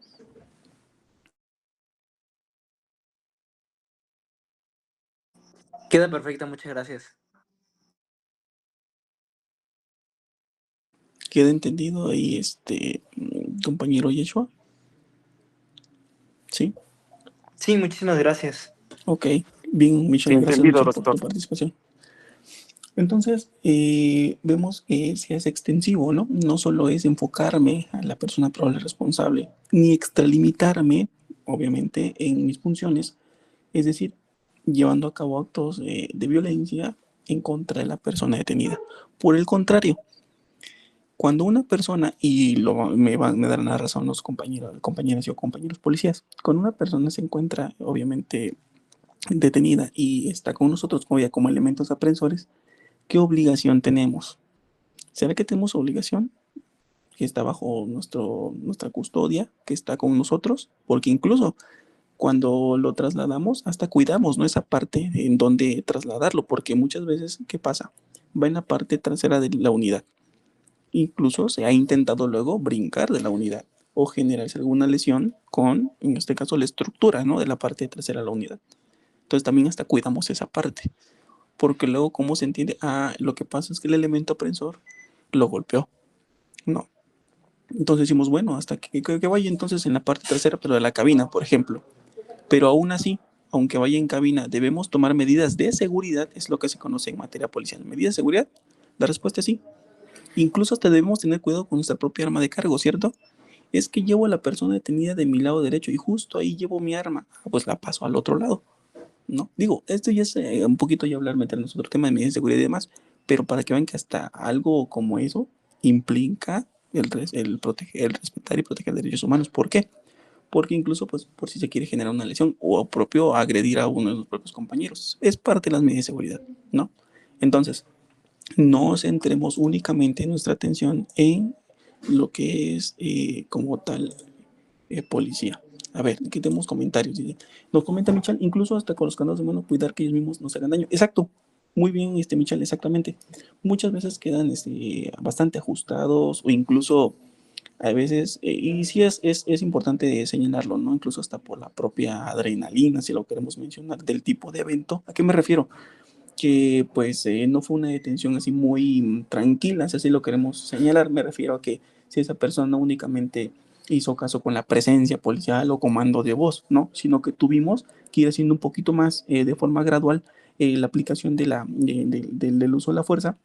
Queda perfecta, muchas gracias. ¿Queda entendido ahí, compañero Yeshua? ¿Sí? Sí, muchísimas gracias. Ok. Bien, Michelle, gracias Entendido, Michelle por tu doctor. participación. Entonces, vemos que se hace extensivo, ¿no? No solo es enfocarme a la persona probable responsable, ni extralimitarme, obviamente, en mis funciones, es decir, llevando a cabo actos de violencia en contra de la persona detenida. Por el contrario, cuando una persona, y me darán la razón los compañeros, compañeras y o compañeros policías, cuando una persona se encuentra, obviamente, detenida y está con nosotros como elementos aprensores, ¿qué obligación tenemos? ¿Será que tenemos obligación? Que está bajo nuestra custodia, que está con nosotros, porque incluso cuando lo trasladamos, hasta cuidamos, ¿no? Esa parte en donde trasladarlo, porque muchas veces, ¿qué pasa? Va en la parte trasera de la unidad. Incluso se ha intentado luego brincar de la unidad o generarse alguna lesión con, en este caso, la estructura, ¿no? De la parte trasera de la unidad. Entonces también hasta cuidamos esa parte, porque luego, ¿cómo se entiende? Lo que pasa es que el elemento aprensor lo golpeó. No. Entonces decimos, bueno, hasta que vaya entonces en la parte trasera, pero de la cabina, por ejemplo. Pero aún así, aunque vaya en cabina, debemos tomar medidas de seguridad, es lo que se conoce en materia policial. ¿Medidas de seguridad? La respuesta es sí. Incluso hasta debemos tener cuidado con nuestra propia arma de cargo, ¿cierto? Es que llevo a la persona detenida de mi lado derecho y justo ahí llevo mi arma, pues la paso al otro lado, ¿no? Digo, esto ya es un poquito ya hablar, meternos en otro tema de medidas de seguridad y demás, pero para que vean que hasta algo como eso implica el respetar y proteger derechos humanos. ¿Por qué? Porque incluso pues por si se quiere generar una lesión o propio agredir a uno de los propios compañeros. Es parte de las medidas de seguridad, ¿no? Entonces, no centremos únicamente nuestra atención en lo que es como tal policía. A ver, aquí tenemos comentarios. Dice, nos comenta Michal, incluso hasta con los candados de mano, cuidar que ellos mismos no se hagan daño. Exacto, muy bien, Michal, exactamente. Muchas veces quedan bastante ajustados o incluso a veces, y sí es importante señalarlo, ¿no? Incluso hasta por la propia adrenalina, si lo queremos mencionar, del tipo de evento. ¿A qué me refiero? Que pues no fue una detención así muy tranquila, si así lo queremos señalar. Me refiero a que si esa persona únicamente hizo caso con la presencia policial o comando de voz, ¿no? Sino que tuvimos que ir haciendo un poquito más de forma gradual la aplicación del uso de la fuerza.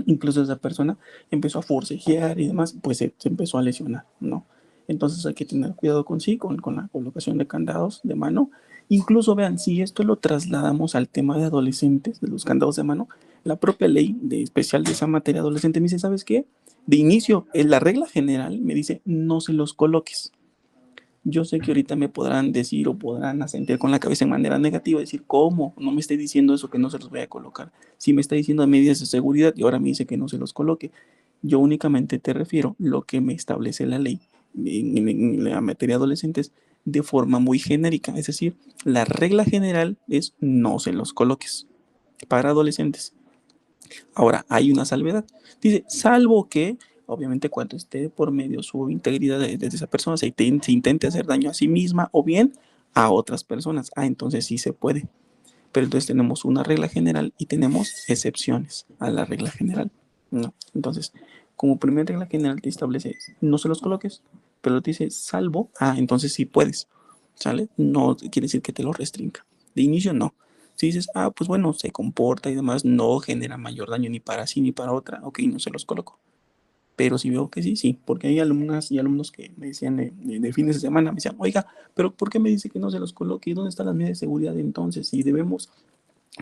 Incluso esa persona empezó a forcejear y demás, pues se empezó a lesionar, ¿no? Entonces hay que tener cuidado con sí, con la colocación de candados de mano. Incluso vean, si esto lo trasladamos al tema de adolescentes, de los candados de mano, la propia ley de especial de esa materia adolescente me dice, ¿sabes qué? De inicio, en la regla general me dice, no se los coloques. Yo sé que ahorita me podrán decir o podrán asentir con la cabeza en manera negativa, decir, ¿cómo? No me esté diciendo eso que no se los voy a colocar. Si me está diciendo medidas de seguridad y ahora me dice que no se los coloque, yo únicamente te refiero lo que me establece la ley en la materia de adolescentes de forma muy genérica. Es decir, la regla general es no se los coloques para adolescentes. Ahora, hay una salvedad. Dice, salvo que, obviamente, cuando esté por medio su integridad de esa persona, se intente hacer daño a sí misma o bien a otras personas. Entonces sí se puede. Pero entonces tenemos una regla general y tenemos excepciones a la regla general, ¿no? Entonces, como primera regla general te establece, no se los coloques, pero te dice, salvo, entonces sí puedes, ¿sale? No quiere decir que te lo restrinja. De inicio no. Si dices, pues bueno, se comporta y demás, no genera mayor daño ni para sí ni para otra, ok, no se los coloco. Pero si veo que sí, sí, porque hay alumnas y alumnos que me decían de fines de semana, me decían, oiga, pero ¿por qué me dice que no se los coloque? ¿Y dónde están las medidas de seguridad entonces? Si debemos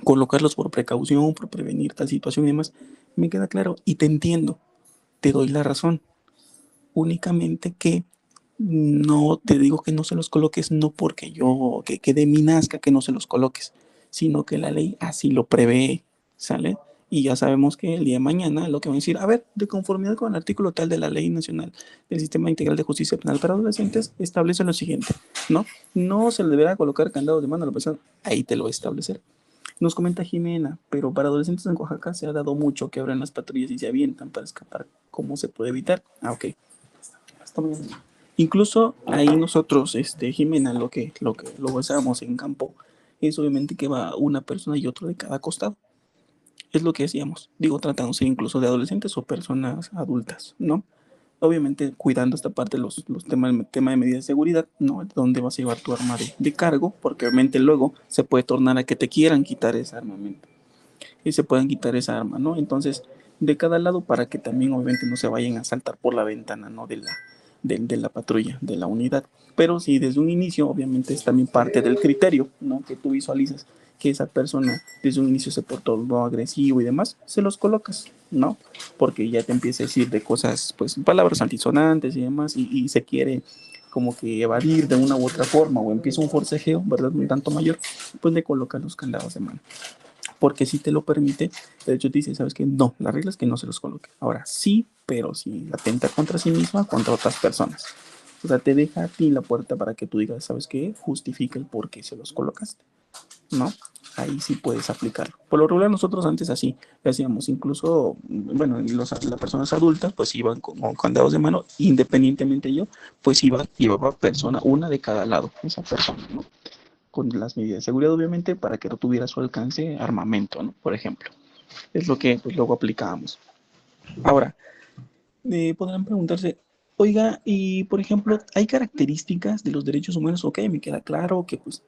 colocarlos por precaución, por prevenir tal situación y demás, me queda claro y te entiendo, te doy la razón, únicamente que no te digo que no se los coloques, no porque que de mí nazca que no se los coloques, sino que la ley así lo prevé, ¿sale? Y ya sabemos que el día de mañana lo que van a decir, a ver, de conformidad con el artículo tal de la Ley Nacional del Sistema Integral de Justicia Penal para Adolescentes, establece lo siguiente, ¿no? No se le deberá colocar candados de mano a la persona, ahí te lo va a establecer. Nos comenta Jimena, pero para adolescentes en Oaxaca se ha dado mucho que abran las patrullas y se avientan para escapar. ¿Cómo se puede evitar? Ah, ok. Hasta mañana. Incluso ahí nosotros, Jimena, lo usábamos en campo, es obviamente que va una persona y otro de cada costado. Es lo que hacíamos. Digo, tratándose incluso de adolescentes o personas adultas, ¿no? Obviamente cuidando esta parte, los temas, el tema de medidas de seguridad, ¿no? ¿Dónde vas a llevar tu arma de cargo? Porque obviamente luego se puede tornar a que te quieran quitar ese armamento y se puedan quitar esa arma, ¿no? Entonces, de cada lado para que también obviamente no se vayan a saltar por la ventana, ¿no? De la patrulla, de la unidad. Pero si desde un inicio, obviamente es también parte del criterio, ¿no? Que tú visualizas que esa persona desde un inicio se portó no agresivo y demás, se los colocas, ¿no? Porque ya te empieza a decir de cosas, pues, palabras altisonantes y demás, y se quiere como que evadir de una u otra forma, o empieza un forcejeo, ¿verdad? Un tanto mayor, pues le colocas los candados de mano. Porque si te lo permite, de hecho te dice, ¿sabes qué? No, la regla es que no se los coloque. Ahora sí, pero si atenta contra sí misma, contra otras personas. O sea, te deja a ti la puerta para que tú digas, ¿sabes qué? Justifica el por qué se los colocaste, ¿no? Ahí sí puedes aplicarlo. Por lo regular nosotros antes así hacíamos, incluso, bueno, las personas adultas pues iban con candados de mano, independientemente yo, pues llevaba persona, una de cada lado, esa persona, ¿no? Con las medidas de seguridad, obviamente, para que no tuviera a su alcance armamento, ¿no? Por ejemplo. Es lo que pues, luego aplicábamos. Ahora, podrán preguntarse, oiga, y por ejemplo, ¿hay características de los derechos humanos? Ok, me queda claro que pues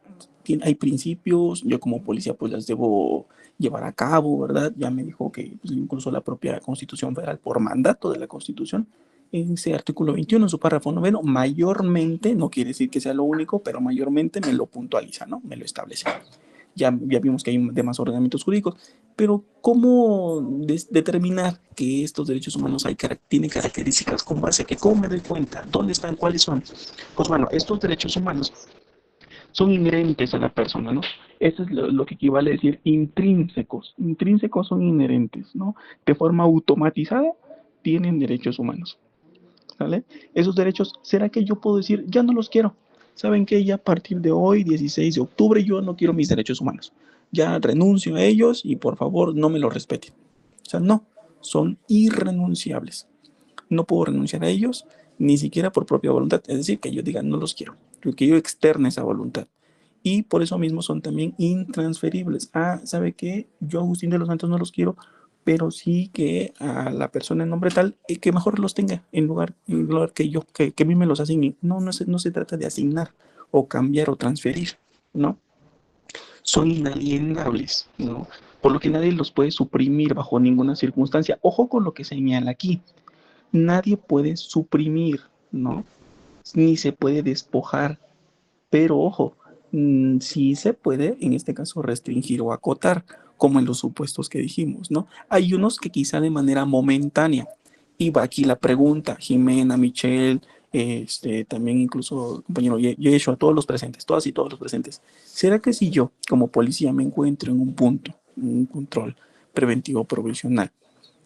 hay principios, yo como policía pues las debo llevar a cabo, ¿verdad? Ya me dijo que pues, incluso la propia Constitución Federal, por mandato de la Constitución, en ese artículo 21, en su párrafo noveno, mayormente, no quiere decir que sea lo único, pero mayormente me lo puntualiza, ¿no? Me lo establece. Ya vimos que hay demás ordenamientos jurídicos, pero ¿cómo determinar que estos derechos humanos tienen características con base a que cómo me doy cuenta? ¿Dónde están? ¿Cuáles son? Pues bueno, estos derechos humanos son inherentes a la persona, ¿no? Eso es lo que equivale a decir intrínsecos. Intrínsecos son inherentes, ¿no? De forma automatizada tienen derechos humanos, ¿vale? Esos derechos, ¿será que yo puedo decir, ya no los quiero? ¿Saben qué? Ya a partir de hoy, 16 de octubre, yo no quiero mis derechos humanos. Ya renuncio a ellos y por favor no me los respeten. O sea, no, son irrenunciables. No puedo renunciar a ellos, ni siquiera por propia voluntad. Es decir, que yo diga, no los quiero, que yo externe esa voluntad. Y por eso mismo son también intransferibles. Ah, ¿sabe qué? Yo, Agustín de los Santos, no los quiero, pero sí que a la persona en nombre tal, que mejor los tenga en lugar que yo, que a mí me los asigne. No, no se trata de asignar o cambiar o transferir, ¿no? Son inalienables, ¿no? Por lo que nadie los puede suprimir bajo ninguna circunstancia. Ojo con lo que señala aquí. Nadie puede suprimir, ¿no? Ni se puede despojar, pero ojo, sí se puede, en este caso, restringir o acotar, como en los supuestos que dijimos, ¿no? Hay unos que quizá de manera momentánea, y va aquí la pregunta, Jimena, Michelle, también incluso compañero Yeshua, todos los presentes, todas y todos los presentes, ¿será que si yo, como policía, me encuentro en un punto, en un control preventivo provisional,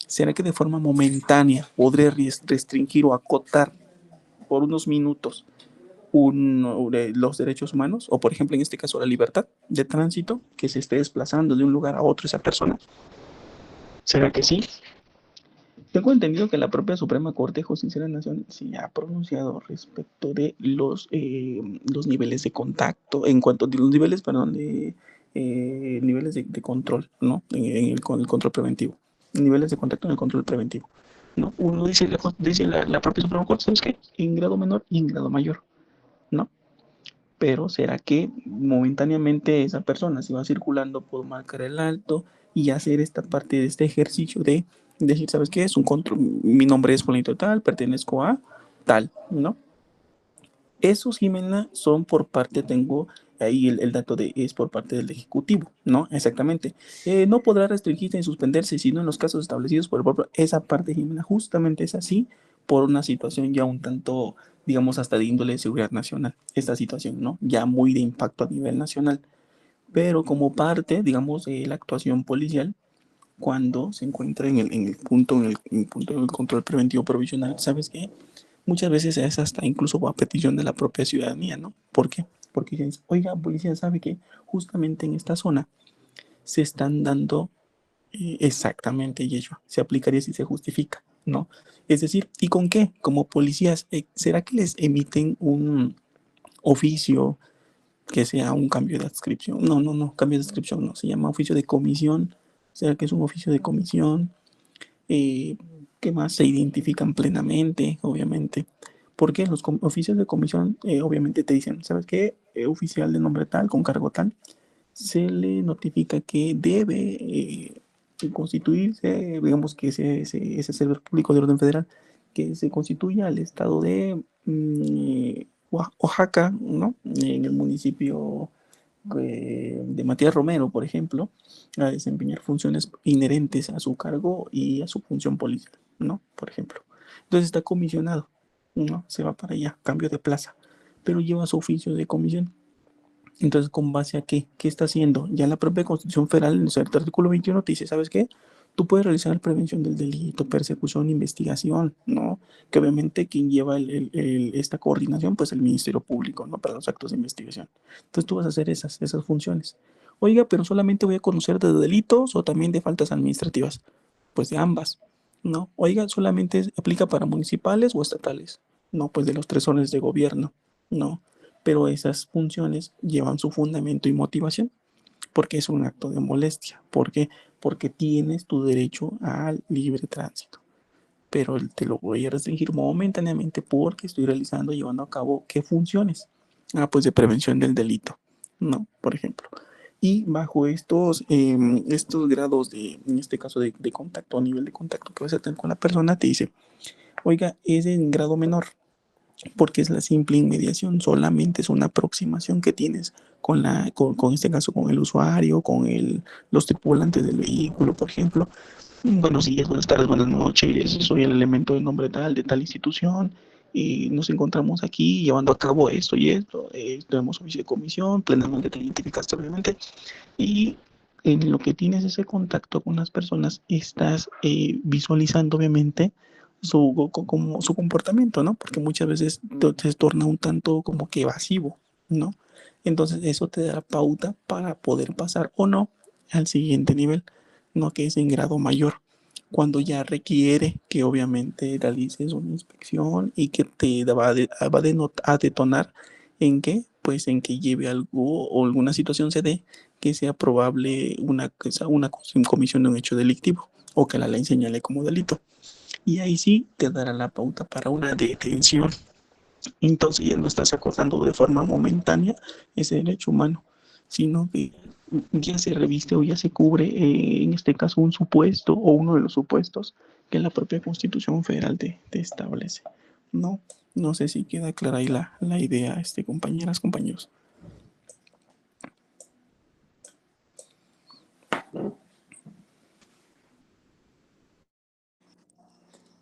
será que de forma momentánea podré restringir o acotar por unos minutos los derechos humanos, o por ejemplo en este caso la libertad de tránsito, que se esté desplazando de un lugar a otro esa persona? ¿Será que sí? Tengo entendido que la propia Suprema Corte de Justicia de la Nación se ha pronunciado respecto de los niveles de contacto, en cuanto a los niveles, perdón, de niveles de control, ¿no? El control preventivo. Niveles de contacto en el control preventivo, ¿no? Uno dice la propia Suprema Corte, ¿sabes qué? En grado menor y en grado mayor, ¿no? Pero ¿será que momentáneamente esa persona se va circulando por marcar el alto y hacer esta parte de este ejercicio de decir, ¿sabes qué? Es un control, mi nombre es Juanito tal, pertenezco a tal, ¿no? Esos, Jimena, son por parte, tengo ahí el dato es por parte del Ejecutivo, ¿no? Exactamente. No podrá restringirse ni suspenderse, sino en los casos establecidos por el propio. Esa parte, Jimena, justamente es así, por una situación ya un tanto, digamos, hasta de índole de seguridad nacional, esta situación, ¿no? Ya muy de impacto a nivel nacional, pero como parte, digamos, de la actuación policial, cuando se encuentra en el punto del control preventivo provisional, ¿sabes qué? Muchas veces es hasta incluso a petición de la propia ciudadanía, ¿no? ¿Por qué? Porque dicen, oiga, policía, ¿sabe que justamente en esta zona se están dando exactamente, y ello se aplicaría si se justifica, ¿no? Es decir, ¿y con qué? Como policías, ¿será que les emiten un oficio que sea un cambio de adscripción? No, no, no, cambio de adscripción no, se llama oficio de comisión. ¿Será que es un oficio de comisión? Eh, ¿Qué más? Se identifican plenamente, obviamente. Porque los oficios de comisión, obviamente te dicen, ¿sabes qué? Oficial de nombre tal, con cargo tal, se le notifica que debe constituirse, digamos que ese servidor público de orden federal, que se constituya al estado de Oaxaca, ¿no? En el municipio de Matías Romero, por ejemplo, a desempeñar funciones inherentes a su cargo y a su función policial, ¿no? Por ejemplo. Entonces está comisionado, ¿no? Se va para allá, cambio de plaza, pero lleva su oficio de comisión. Entonces, ¿con base a qué? ¿Qué está haciendo? Ya la propia Constitución Federal, en el artículo 21, te dice, ¿sabes qué? Tú puedes realizar prevención del delito, persecución, investigación, ¿no? Que obviamente quien lleva esta coordinación, pues el Ministerio Público, ¿no? Para los actos de investigación. Entonces tú vas a hacer esas funciones. Oiga, pero solamente voy a conocer de delitos o también de faltas administrativas. Pues de ambas, ¿no? Oiga, solamente aplica para municipales o estatales. No, pues de los tres órdenes de gobierno, ¿no? Pero esas funciones llevan su fundamento y motivación, porque es un acto de molestia. ¿Por qué? Porque tienes tu derecho al libre tránsito, pero te lo voy a restringir momentáneamente porque estoy realizando, llevando a cabo, ¿qué funciones? Pues de prevención del delito, ¿no? Por ejemplo. Y bajo estos grados en este caso de contacto, a nivel de contacto que vas a tener con la persona, te dice, oiga, es en grado menor, porque es la simple inmediación, solamente es una aproximación que tienes con este caso, con el usuario, los tripulantes del vehículo, por ejemplo. Buenos días, buenas tardes, buenas noches, soy el elemento de nombre tal, de tal institución, y nos encontramos aquí llevando a cabo esto y esto, tenemos oficio de comisión, plenamente te identificaste obviamente, y en lo que tienes ese contacto con las personas, estás visualizando obviamente su comportamiento, ¿no? Porque muchas veces se torna un tanto como que evasivo, ¿no? Entonces eso te da pauta para poder pasar o no al siguiente nivel, ¿no? Que es en grado mayor, cuando ya requiere que obviamente realices una inspección y que te va a detonar en qué, pues en que lleve algo o alguna situación se dé que sea probable una comisión de un hecho delictivo o que la ley señale como delito. Y ahí sí te dará la pauta para una detención. Entonces ya no estás acotando de forma momentánea ese derecho humano, sino que ya se reviste o ya se cubre, en este caso, un supuesto o uno de los supuestos que la propia Constitución Federal te establece. No, no sé si queda clara ahí la idea, compañeras, compañeros.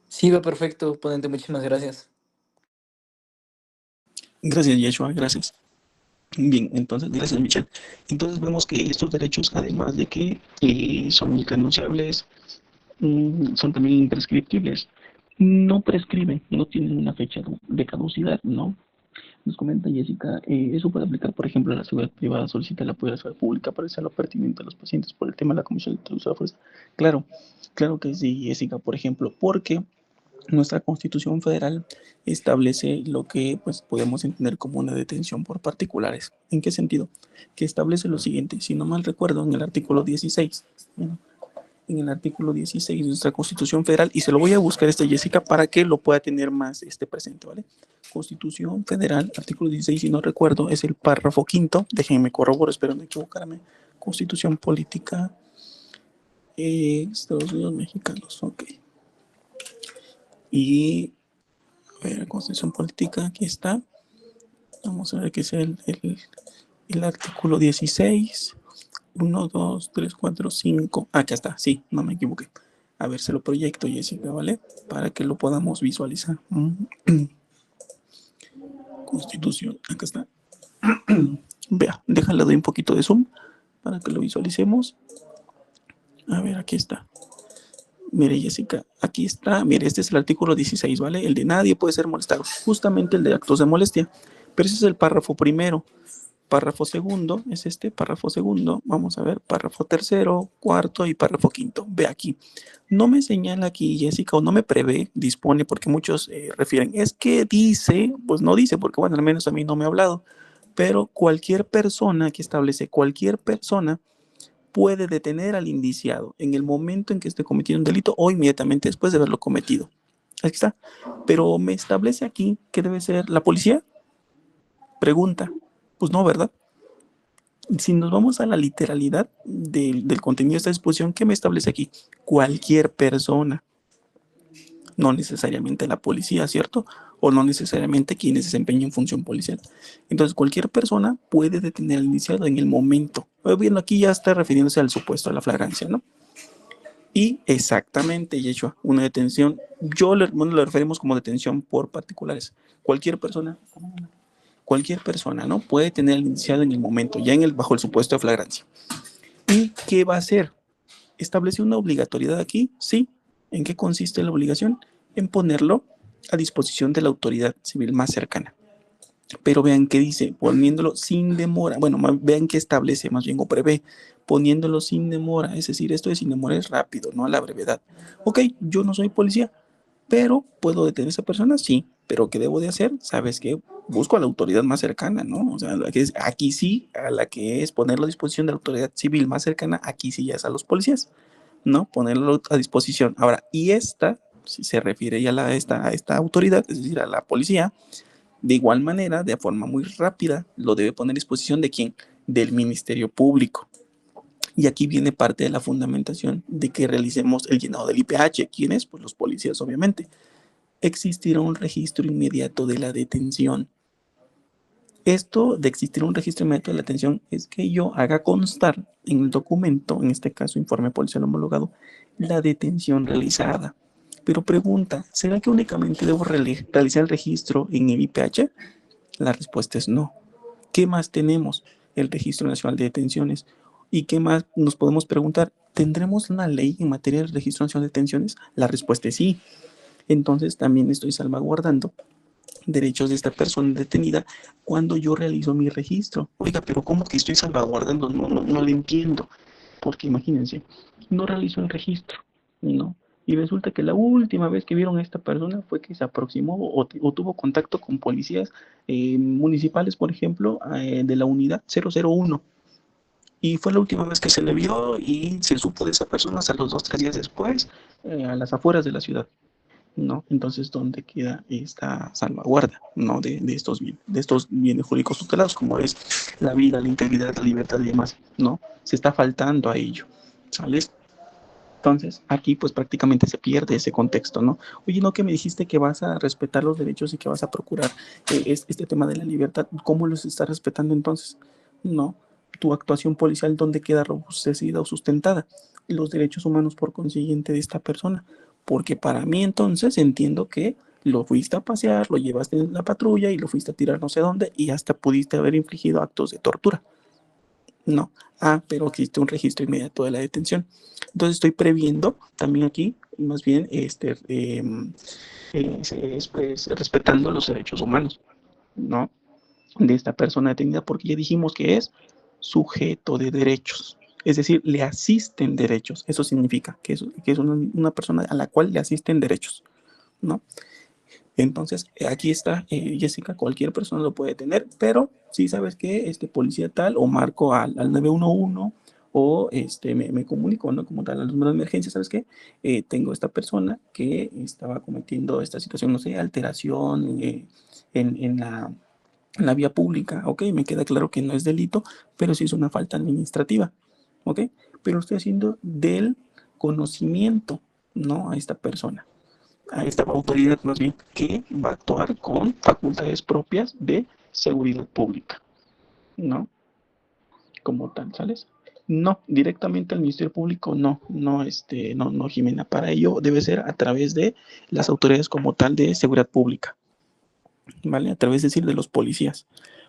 Sí, va perfecto, ponente, muchísimas gracias. Gracias, Yeshua, gracias. Bien, entonces, gracias, Michelle. Entonces vemos que estos derechos, además de que son irrenunciables, son también imprescriptibles. No prescriben, no tienen una fecha de caducidad, ¿no? Nos comenta Jessica, eso puede aplicar, por ejemplo, a la seguridad privada, solicita el apoyo de la seguridad pública para hacer lo pertinente a los pacientes por el tema de la comisión de uso de fuerza. Claro, claro que sí, Jessica, por ejemplo, porque nuestra Constitución Federal establece lo que pues podemos entender como una detención por particulares. ¿En qué sentido? Que establece lo siguiente, si no mal recuerdo, en el artículo 16, en el artículo 16 de nuestra Constitución Federal, y se lo voy a buscar Jessica para que lo pueda tener más presente, ¿vale? Constitución Federal, artículo 16, si no recuerdo, es el párrafo quinto, déjenme corroborar, espero no equivocarme. Constitución Política, Estados Unidos Mexicanos, ok. Y, a ver, Constitución Política, aquí está. Vamos a ver qué es el artículo 16. 1, 2, 3, 4, 5. Acá está, sí, no me equivoqué. A ver, se lo proyecto, Jessica, ¿vale? Para que lo podamos visualizar. Constitución, acá está. Vea, déjale, doy un poquito de zoom para que lo visualicemos. A ver, aquí está. Mire, Jessica, aquí está. Mire, este es el artículo 16, ¿vale? El de nadie puede ser molestado. Justamente el de actos de molestia. Pero ese es el párrafo primero. Párrafo segundo es este, párrafo segundo. Vamos a ver, párrafo tercero, cuarto y párrafo quinto. Ve aquí. No me señala aquí, Jessica, o no me prevé, dispone, porque muchos refieren. Es que dice, pues no dice, porque bueno, al menos a mí no me ha hablado. Pero cualquier persona que establece, cualquier persona puede detener al indiciado en el momento en que esté cometiendo un delito o inmediatamente después de haberlo cometido. Aquí está. Pero me establece aquí que debe ser la policía. Pregunta. Pues no, ¿verdad? Si nos vamos a la literalidad del contenido de esta disposición, ¿qué me establece aquí? Cualquier persona. No necesariamente la policía, ¿cierto? O no necesariamente quien desempeña función policial. Entonces, cualquier persona puede detener al indiciado en el momento. Bueno, aquí ya está refiriéndose al supuesto, a la flagrancia, ¿no? Y exactamente, Yeshua, una detención, bueno, lo referimos como detención por particulares. Cualquier persona, ¿no? Puede tener al indiciado en el momento, ya bajo el supuesto de flagrancia. ¿Y qué va a hacer? ¿Establece una obligatoriedad aquí? Sí. ¿En qué consiste la obligación? En ponerlo a disposición de la autoridad civil más cercana. Pero vean qué dice, poniéndolo sin demora. Bueno, vean qué establece, más bien, o prevé, poniéndolo sin demora. Es decir, esto de sin demora es rápido, no a la brevedad. Ok, yo no soy policía, pero ¿puedo detener a esa persona? Sí. ¿Pero qué debo de hacer? ¿Sabes qué? Busco a la autoridad más cercana, ¿no? O sea, aquí sí, a la que es ponerlo a disposición de la autoridad civil más cercana, aquí sí ya es a los policías, ¿no? Ponerlo a disposición. Ahora, y esta, si se refiere ya a esta autoridad, es decir, a la policía, de igual manera, de forma muy rápida, lo debe poner a disposición de quién? Del Ministerio Público. Y aquí viene parte de la fundamentación de que realicemos el llenado del IPH. ¿Quiénes? Pues los policías, obviamente. Existirá un registro inmediato de la detención. Esto de existir un registro inmediato de la detención es que yo haga constar en el documento, en este caso informe policial homologado, la detención realizada. Pero pregunta, ¿será que únicamente debo realizar el registro en el IPH? La respuesta es no. ¿Qué más tenemos? El Registro Nacional de Detenciones. ¿Y qué más nos podemos preguntar? ¿Tendremos una ley en materia del Registro Nacional de Detenciones? La respuesta es sí. Entonces también estoy salvaguardando derechos de esta persona detenida cuando yo realizo mi registro. Oiga, pero ¿cómo que estoy salvaguardando? No lo entiendo. Porque imagínense, no realizo el registro, ¿no? Y resulta que la última vez que vieron a esta persona fue que se aproximó o tuvo contacto con policías municipales, por ejemplo, de la unidad 001. Y fue la última vez que se le vio y se supo de esa persona hasta los 2 o 3 días después, a las afueras de la ciudad, ¿no? Entonces, ¿dónde queda esta salvaguarda, ¿no? De estos bienes jurídicos tutelados, como es la vida, la integridad, la libertad y demás, ¿no? Se está faltando a ello, ¿sale? Entonces, aquí pues prácticamente se pierde ese contexto, ¿no? Oye, ¿no que me dijiste que vas a respetar los derechos y que vas a procurar este tema de la libertad? ¿Cómo los estás respetando entonces? No, tu actuación policial, ¿dónde queda robustecida o sustentada? Los derechos humanos por consiguiente de esta persona. Porque para mí entonces entiendo que lo fuiste a pasear, lo llevaste en la patrulla y lo fuiste a tirar no sé dónde y hasta pudiste haber infligido actos de tortura. No. Ah, pero existe un registro inmediato de la detención. Entonces estoy previendo también aquí, más bien, pues, respetando los derechos humanos, ¿no? De esta persona detenida, porque ya dijimos que es sujeto de derechos. Es decir, le asisten derechos. Eso significa que es una persona a la cual le asisten derechos, ¿no? Entonces, aquí está, Jessica, cualquier persona lo puede tener, pero si sabes que policía tal, o marco al 911, o me comunico, ¿no? Como tal, al número de emergencia, ¿sabes qué? Tengo esta persona que estaba cometiendo esta situación, no sé, alteración en la vía pública, ¿ok? Me queda claro que no es delito, pero sí es una falta administrativa, ¿ok? Pero lo estoy haciendo del conocimiento, ¿no? A esta persona, a esta autoridad más bien, que va a actuar con facultades propias de seguridad pública, ¿no? Como tal, ¿sales? No, directamente al Ministerio Público, no, no, Jimena. Para ello debe ser a través de las autoridades como tal de seguridad pública, ¿vale? A través, es decir, de los policías.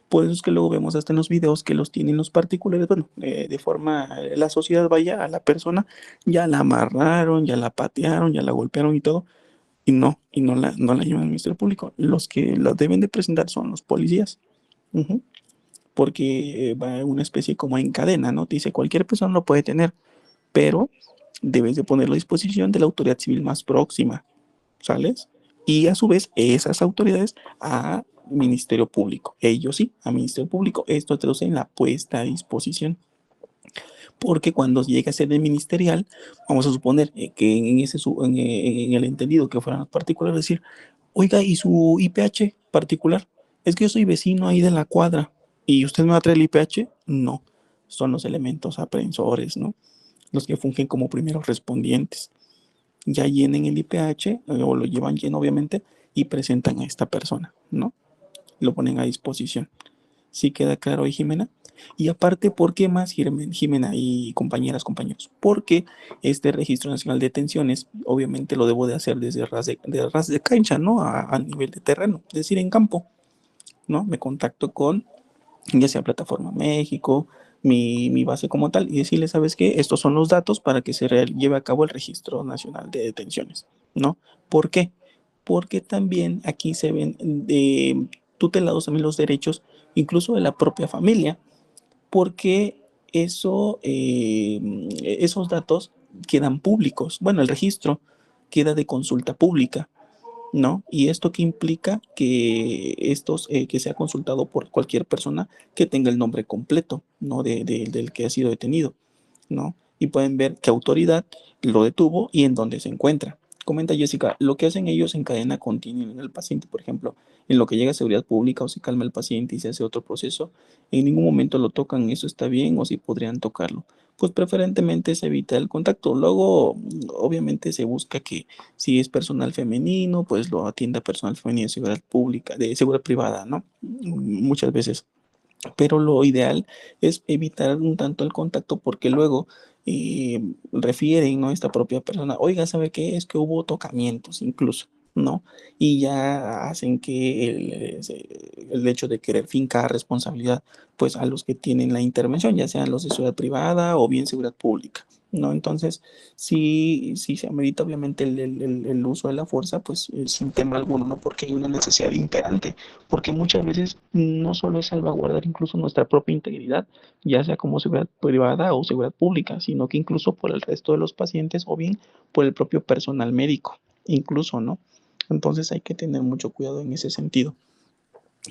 Por eso es que luego vemos hasta en los videos que los tienen los particulares, bueno, de forma, la sociedad vaya a la persona, ya la amarraron, ya la patearon, ya la golpearon y todo, y no la llevan al Ministerio Público. Los que la deben de presentar son los policías. Ujú. Porque va una especie como en cadena, ¿no? Dice, cualquier persona lo puede tener, pero debes de ponerlo a disposición de la autoridad civil más próxima, ¿sales? Y a su vez, esas autoridades a Ministerio Público. Ellos sí, a Ministerio Público. Esto traduce en la puesta a disposición. Porque cuando llega a ser de ministerial, vamos a suponer que en el entendido que fueran los particulares, decir, oiga, ¿y su IPH particular? Es que yo soy vecino ahí de la cuadra. ¿Y usted me va a traer el IPH? No. Son los elementos aprensores, ¿no? Los que fungen como primeros respondientes. Ya llenen el IPH, o lo llevan lleno, obviamente, y presentan a esta persona, ¿no? Lo ponen a disposición. ¿Sí queda claro ahí, Jimena? Y aparte, ¿por qué más, Jimena y compañeras, compañeros? Porque este Registro Nacional de Detenciones, obviamente lo debo de hacer desde ras de cancha, ¿no? A nivel de terreno, es decir, en campo, ¿no? Me contacto con, ya sea Plataforma México, mi base como tal, y decirle, ¿sabes qué? Estos son los datos para que se lleve a cabo el Registro Nacional de Detenciones, ¿no? ¿Por qué? Porque también aquí se ven tutelados también los derechos, incluso de la propia familia, porque esos datos quedan públicos. Bueno, el registro queda de consulta pública, ¿no? Y esto que implica que sea consultado por cualquier persona que tenga el nombre completo, ¿no? Del que ha sido detenido, ¿no? Y pueden ver qué autoridad lo detuvo y en dónde se encuentra. Comenta Jessica, lo que hacen ellos en cadena continua en el paciente, por ejemplo, en lo que llega a seguridad pública o se calma el paciente y se hace otro proceso, en ningún momento lo tocan, eso está bien o si podrían tocarlo. Pues preferentemente se evita el contacto. Luego, obviamente se busca que si es personal femenino, pues lo atienda personal femenino de seguridad pública, de seguridad privada, ¿no? Muchas veces. Pero lo ideal es evitar un tanto el contacto porque luego refieren, ¿no? Esta propia persona, oiga, ¿sabe qué? Es que hubo tocamientos incluso, ¿no? Y ya hacen que el hecho de querer fincar responsabilidad, pues a los que tienen la intervención, ya sean los de seguridad privada o bien seguridad pública, ¿no? Entonces, si se amerita obviamente el uso de la fuerza, pues sin tema alguno, ¿no? Porque hay una necesidad imperante, porque muchas veces no solo es salvaguardar incluso nuestra propia integridad, ya sea como seguridad privada o seguridad pública, sino que incluso por el resto de los pacientes o bien por el propio personal médico, incluso, ¿no? Entonces hay que tener mucho cuidado en ese sentido.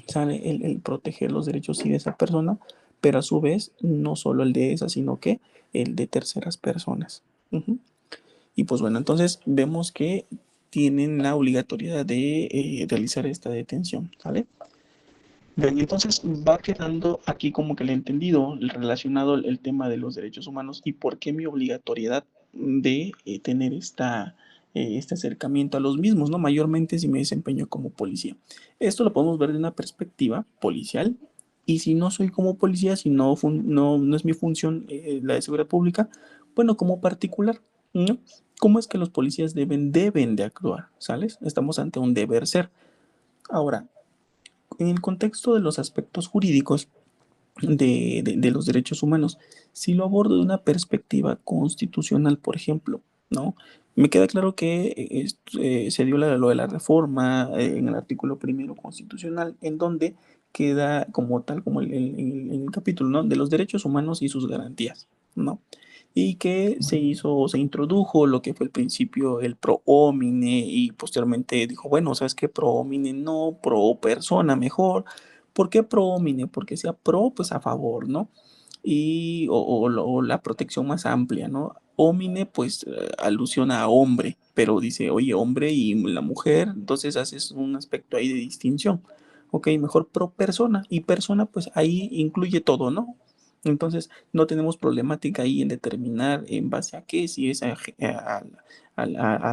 Sale el proteger los derechos sí de esa persona, pero a su vez no solo el de esa, sino que el de terceras personas. Ujú. Y pues bueno, entonces vemos que tienen la obligatoriedad de realizar esta detención, ¿sale? Bien, entonces va quedando aquí como que el entendido relacionado el tema de los derechos humanos y por qué mi obligatoriedad de tener este acercamiento a los mismos, ¿no? Mayormente si me desempeño como policía. Esto lo podemos ver de una perspectiva policial y si no soy como policía, si no es mi función la de seguridad pública, bueno, como particular, ¿no? ¿Cómo es que los policías deben de actuar? ¿Sales? Estamos ante un deber ser. Ahora, en el contexto de los aspectos jurídicos de los derechos humanos, si lo abordo de una perspectiva constitucional, por ejemplo, ¿no? Me queda claro que se dio lo de la reforma en el artículo primero constitucional, en donde queda como tal, como en el capítulo, ¿no? De los derechos humanos y sus garantías, ¿no? Y que se introdujo lo que fue el principio, el pro homine, y posteriormente dijo, bueno, ¿sabes qué? Pro homine no, pro persona mejor. ¿Por qué pro homine? Porque sea pro, pues a favor, ¿no? O la protección más amplia, ¿no? Homine, pues alusiona a hombre, pero dice, oye, hombre y la mujer, entonces haces un aspecto ahí de distinción. Ok, mejor pro persona, y persona, pues ahí incluye todo, ¿no? Entonces, no tenemos problemática ahí en determinar en base a qué, si es a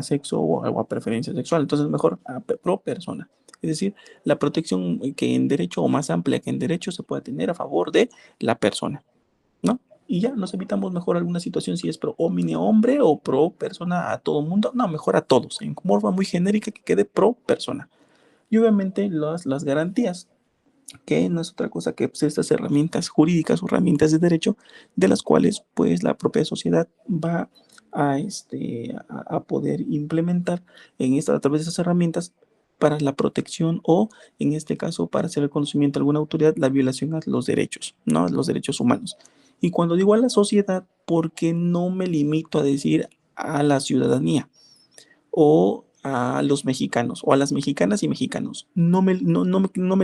sexo o a preferencia sexual. Entonces, mejor pro persona. Es decir, la protección que en derecho o más amplia que en derecho se pueda tener a favor de la persona, ¿no? y ya nos evitamos mejor alguna situación si es pro homine hombre o pro persona a todo mundo. No, mejor a todos, en forma muy genérica que quede pro persona. Y obviamente las garantías, que no es otra cosa que pues, estas herramientas jurídicas o herramientas de derecho de las cuales pues la propia sociedad va a poder implementar a través de esas herramientas para la protección o en este caso para hacer el conocimiento de alguna autoridad la violación a los derechos, ¿no? Los derechos humanos. Y cuando digo a la sociedad, porque no me limito a decir a la ciudadanía o a los mexicanos o a las mexicanas y mexicanos. No me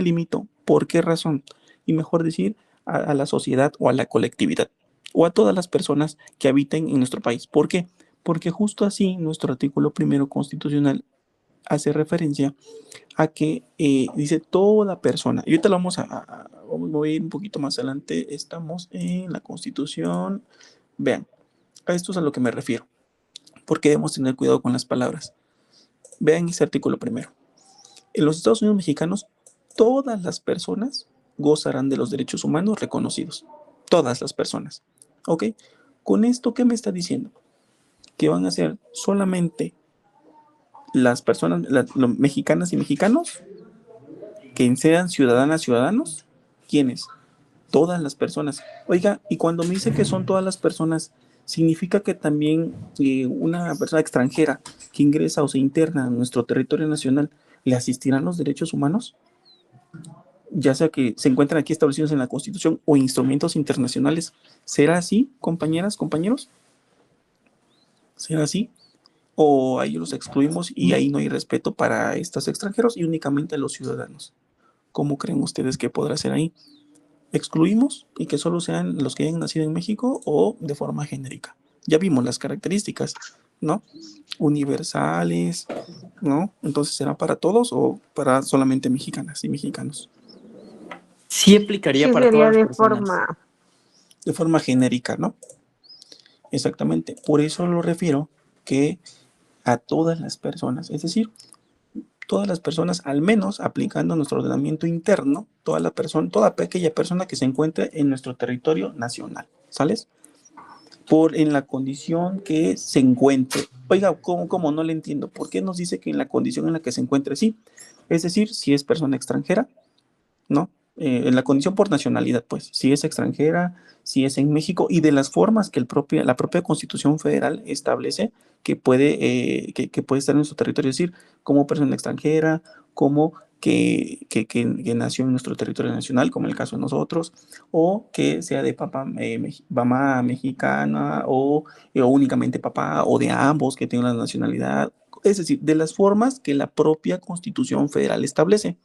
limito. ¿Por qué razón? Y mejor decir a la sociedad o a la colectividad o a todas las personas que habiten en nuestro país. ¿Por qué? Porque justo así nuestro artículo primero constitucional hace referencia a que dice toda persona. Y ahorita lo voy a ir un poquito más adelante. Estamos en la Constitución. Vean, a esto es a lo que me refiero. Porque debemos tener cuidado con las palabras. Vean ese artículo primero. En los Estados Unidos mexicanos, todas las personas gozarán de los derechos humanos reconocidos. Todas las personas. ¿Ok? Con esto, ¿qué me está diciendo? Que van a ser solamente las personas, los mexicanas y mexicanos, que sean ciudadanas, ciudadanos. ¿Quiénes? Todas las personas. Oiga, y cuando me dice que son todas las personas, significa que también una persona extranjera que ingresa o se interna en nuestro territorio nacional, ¿le asistirán los derechos humanos? Ya sea que se encuentran aquí establecidos en la Constitución o instrumentos internacionales. ¿Será así, compañeras, compañeros? ¿Será así? ¿O ahí los excluimos y ahí no hay respeto para estos extranjeros y únicamente a los ciudadanos? ¿Cómo creen ustedes que podrá ser ahí? ¿Excluimos y que solo sean los que hayan nacido en México o de forma genérica? Ya vimos las características, ¿no? Universales, ¿no? Entonces, ¿será para todos o para solamente mexicanas y mexicanos? Sí aplicaría Sí, para sería todas las de personas. forma. De forma genérica, ¿no? Exactamente. Por eso lo refiero que a todas las personas, es decir, todas las personas, al menos aplicando nuestro ordenamiento interno, toda aquella persona que se encuentre en nuestro territorio nacional, ¿sales? En la condición que se encuentre. Oiga, ¿cómo? No le entiendo. ¿Por qué nos dice que en la condición en la que se encuentre sí? Es decir, si es persona extranjera, ¿no? En la condición por nacionalidad, pues, si es extranjera, si es en México, y de las formas que la propia Constitución Federal establece que puede estar en su territorio, es decir, como persona extranjera, como que nació en nuestro territorio nacional, como en el caso de nosotros, o que sea de mamá mexicana, o únicamente papá, o de ambos que tengan la nacionalidad, es decir, de las formas que la propia Constitución Federal establece.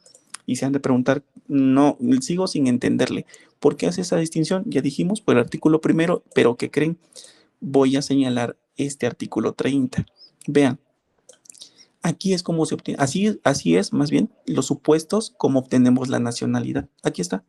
Y se han de preguntar, no, sigo sin entenderle. ¿Por qué hace esa distinción? Ya dijimos, por el artículo primero, pero ¿qué creen? Voy a señalar este artículo 30. Vean, aquí es como se obtiene, así es más bien los supuestos como obtenemos la nacionalidad. Aquí está.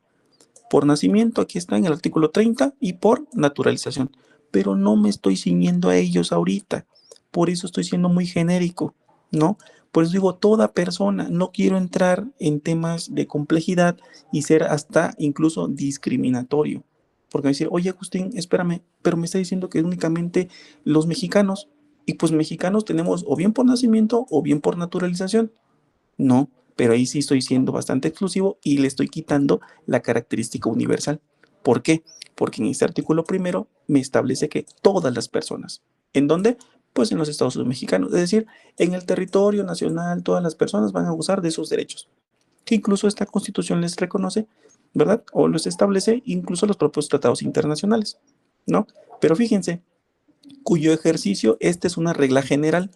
Por nacimiento, aquí está en el artículo 30 y por naturalización. Pero no me estoy ciñendo a ellos ahorita. Por eso estoy siendo muy genérico, ¿no? Por eso digo toda persona. No quiero entrar en temas de complejidad y ser hasta incluso discriminatorio. Porque me decir, oye Agustín, espérame, pero me está diciendo que únicamente los mexicanos. Y pues mexicanos tenemos o bien por nacimiento o bien por naturalización. No, pero ahí sí estoy siendo bastante exclusivo y le estoy quitando la característica universal. ¿Por qué? Porque en este artículo primero me establece que todas las personas. ¿En dónde? Pues en los Estados Unidos mexicanos. Es decir, en el territorio nacional todas las personas van a gozar de esos derechos, que incluso esta Constitución les reconoce, ¿verdad? O los establece incluso los propios tratados internacionales, ¿no? Pero fíjense, cuyo ejercicio, esta es una regla general.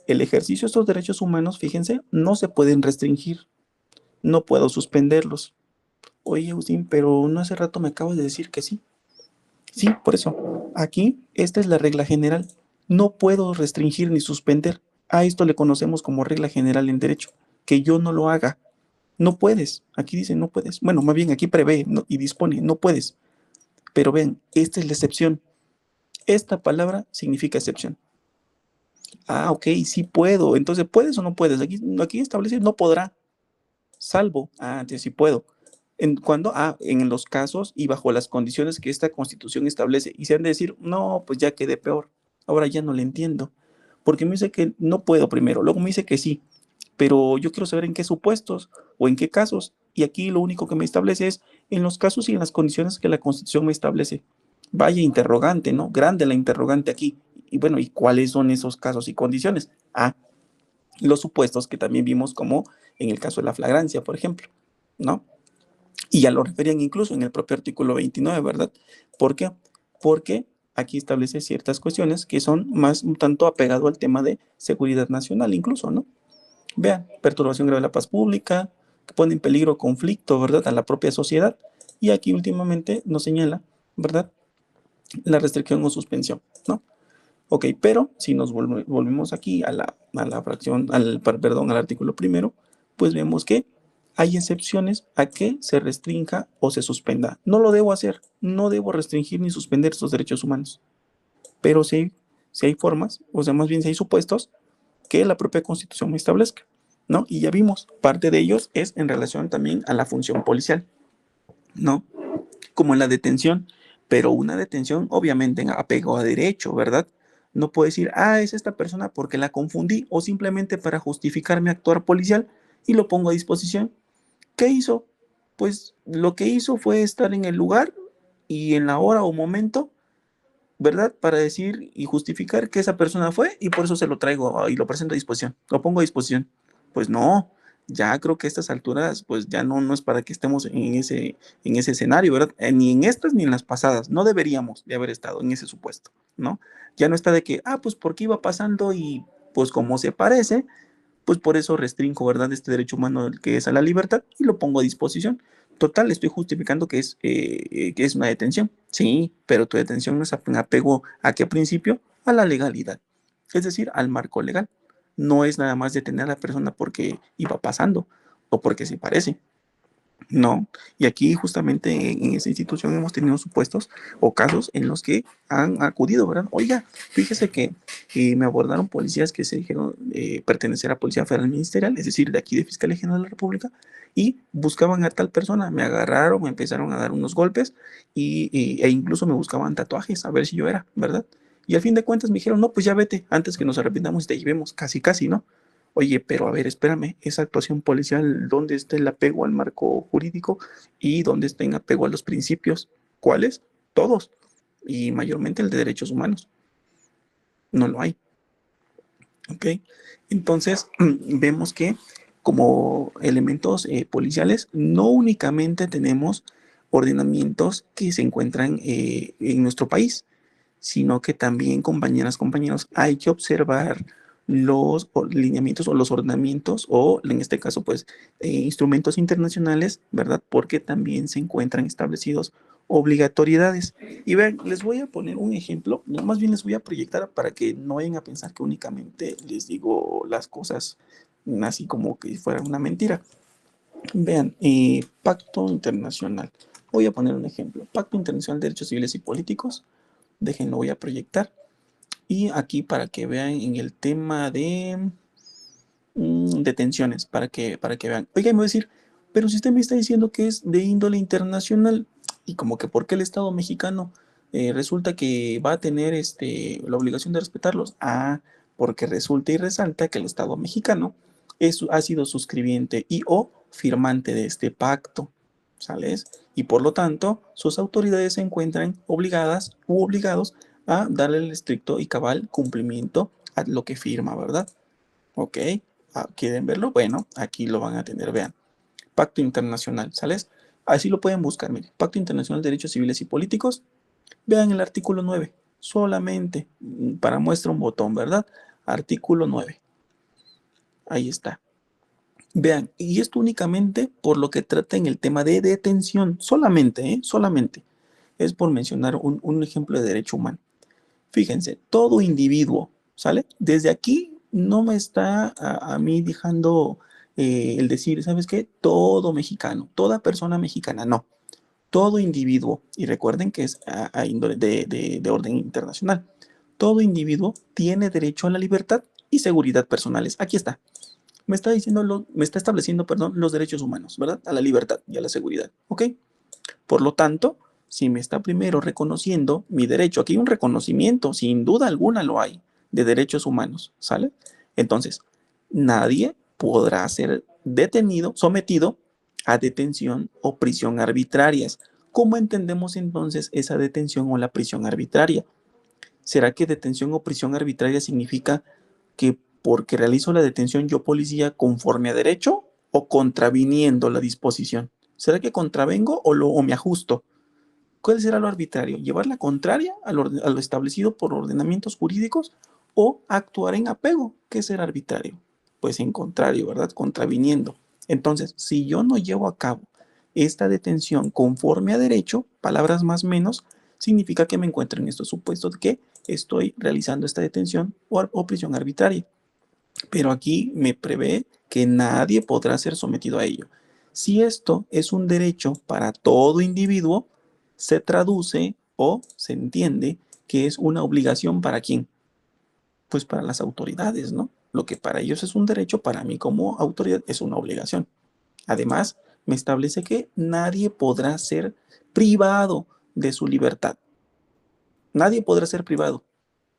El ejercicio de estos derechos humanos, fíjense, no se pueden restringir, no puedo suspenderlos. Oye, Agustín, pero no hace rato me acabas de decir que sí. Sí, por eso, aquí esta es la regla general. No puedo restringir ni suspender. A esto le conocemos como regla general en derecho. Que yo no lo haga. No puedes. Aquí dice no puedes. Bueno, más bien aquí prevé y dispone, no puedes. Pero ven, esta es la excepción. Esta palabra significa excepción. Ah, ok, sí puedo. Entonces, ¿puedes o no puedes? Aquí establece no podrá, salvo. Ah, entonces sí puedo. En los casos y bajo las condiciones que esta Constitución establece. Y se han de decir, no, pues ya quedé peor. Ahora ya no le entiendo. Porque me dice que no puedo primero, luego me dice que sí, pero yo quiero saber en qué supuestos o en qué casos. Y aquí lo único que me establece es en los casos y en las condiciones que la Constitución me establece. Vaya interrogante, ¿no? Grande la interrogante aquí. Y bueno, ¿y cuáles son esos casos y condiciones? Los supuestos que también vimos como en el caso de la flagrancia, por ejemplo, ¿no? Y ya lo referían incluso en el propio artículo 29, ¿verdad? ¿Por qué? Porque aquí establece ciertas cuestiones que son más un tanto apegado al tema de seguridad nacional incluso, ¿no? Vean, perturbación grave de la paz pública, que pone en peligro conflicto, ¿verdad? A la propia sociedad. Y aquí últimamente nos señala, ¿verdad? La restricción o suspensión, ¿no? Ok, pero si nos volvemos aquí a la fracción, perdón, al artículo primero, pues vemos que hay excepciones a que se restrinja o se suspenda. No lo debo hacer, no debo restringir ni suspender estos derechos humanos, pero si hay formas, o sea, más bien si hay supuestos que la propia Constitución me establezca, ¿no? Y ya vimos, parte de ellos es en relación también a la función policial, ¿no? Como en la detención, pero una detención obviamente en apego a derecho, ¿verdad? No puedo decir, es esta persona porque la confundí o simplemente para justificar mi actuar policial y lo pongo a disposición. ¿Qué hizo? Pues lo que hizo fue estar en el lugar y en la hora o momento, ¿verdad? Para decir y justificar que esa persona fue y por eso se lo traigo y lo presento a disposición, lo pongo a disposición. Pues no, ya creo que a estas alturas, pues ya no es para que estemos en ese escenario, ¿verdad? Ni en estas ni en las pasadas, no deberíamos de haber estado en ese supuesto, ¿no? Ya no está de que, pues porque iba pasando y pues como se parece, pues por eso restringo, ¿verdad? Este derecho humano que es a la libertad y lo pongo a disposición. Total, estoy justificando que es una detención. Sí, pero tu detención no es en apego a qué principio, a la legalidad, es decir, al marco legal. No es nada más detener a la persona porque iba pasando o porque se parece. No, y aquí justamente en esa institución hemos tenido supuestos o casos en los que han acudido, ¿verdad? Oiga, fíjese que me abordaron policías que se dijeron pertenecer a Policía Federal Ministerial, es decir, de aquí de Fiscalía General de la República, y buscaban a tal persona, me agarraron, me empezaron a dar unos golpes e incluso me buscaban tatuajes a ver si yo era, ¿verdad? Y al fin de cuentas me dijeron, no, pues ya vete, antes que nos arrepintamos y te llevemos, casi, casi, ¿no? Oye, pero a ver, espérame, esa actuación policial, ¿dónde está el apego al marco jurídico y dónde está en apego a los principios? ¿Cuáles? Todos. Y mayormente el de derechos humanos. No lo hay. ¿Ok? Entonces, vemos que como elementos policiales, no únicamente tenemos ordenamientos que se encuentran en nuestro país, sino que también, compañeras, compañeros, hay que observar los lineamientos o los ordenamientos o en este caso pues instrumentos internacionales, ¿verdad? Porque también se encuentran establecidos obligatoriedades. Y vean, les voy a poner un ejemplo, no, más bien les voy a proyectar para que no vayan a pensar que únicamente les digo las cosas así como que fuera una mentira. Vean, Pacto Internacional. Voy a poner un ejemplo. Pacto Internacional de Derechos Civiles y Políticos. Déjenlo, voy a proyectar. Y aquí para que vean en el tema de detenciones, para que vean. Oiga, me voy a decir, pero si usted me está diciendo que es de índole internacional, y como que ¿por qué el Estado mexicano resulta que va a tener la obligación de respetarlos? Porque resulta y resalta que el Estado mexicano ha sido suscribiente y o firmante de este pacto, ¿sales? Y por lo tanto, sus autoridades se encuentran obligadas u obligados a darle el estricto y cabal cumplimiento a lo que firma, ¿verdad? Ok, ¿quieren verlo? Bueno, aquí lo van a tener, vean. Pacto Internacional, ¿sales? Así lo pueden buscar, miren. Pacto Internacional de Derechos Civiles y Políticos. Vean el artículo 9. Solamente para muestra un botón, ¿verdad? Artículo 9. Ahí está. Vean, y esto únicamente por lo que trata en el tema de detención. Solamente, solamente. Es por mencionar un ejemplo de derecho humano. Fíjense, todo individuo, ¿sale? Desde aquí no me está a mí dejando el decir, ¿sabes qué? Todo mexicano, toda persona mexicana, no. Todo individuo, y recuerden que es a índole de orden internacional, todo individuo tiene derecho a la libertad y seguridad personales. Aquí está. me está diciendo, me está estableciendo, perdón, los derechos humanos, ¿verdad? A la libertad y a la seguridad, ¿ok? Por lo tanto, si me está primero reconociendo mi derecho, aquí hay un reconocimiento, sin duda alguna lo hay, de derechos humanos, ¿sale? Entonces, nadie podrá ser detenido, sometido a detención o prisión arbitrarias. ¿Cómo entendemos entonces esa detención o la prisión arbitraria? ¿Será que detención o prisión arbitraria significa que porque realizo la detención yo policía conforme a derecho o contraviniendo la disposición? ¿Será que contravengo o me ajusto? ¿Cuál será lo arbitrario? ¿Llevar la contraria a lo establecido por ordenamientos jurídicos o actuar en apego? ¿Qué será arbitrario? Pues en contrario, ¿verdad? Contraviniendo. Entonces, si yo no llevo a cabo esta detención conforme a derecho, palabras más menos, significa que me encuentro en estos supuestos de que estoy realizando esta detención o prisión arbitraria. Pero aquí me prevé que nadie podrá ser sometido a ello. Si esto es un derecho para todo individuo, se traduce o se entiende que es una obligación para quién, pues para las autoridades, ¿no? Lo que para ellos es un derecho, para mí como autoridad es una obligación. Además, me establece que nadie podrá ser privado de su libertad. Nadie podrá ser privado.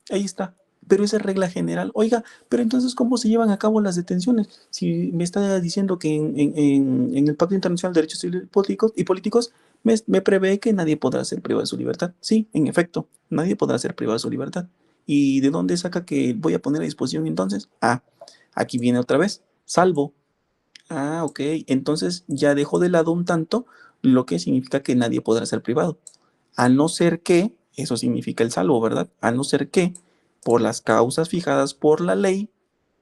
Ahí está. Pero esa es regla general. Oiga, pero entonces, ¿cómo se llevan a cabo las detenciones? Si me está diciendo que en el Pacto Internacional de Derechos Civiles y Políticos me prevé que nadie podrá ser privado de su libertad. Sí, en efecto, nadie podrá ser privado de su libertad. ¿Y de dónde saca que voy a poner a disposición entonces? Ah, aquí viene otra vez. Salvo. Ah, ok. Entonces ya dejo de lado un tanto lo que significa que nadie podrá ser privado. A no ser que, eso significa el salvo, ¿verdad? A no ser que, por las causas fijadas por la ley,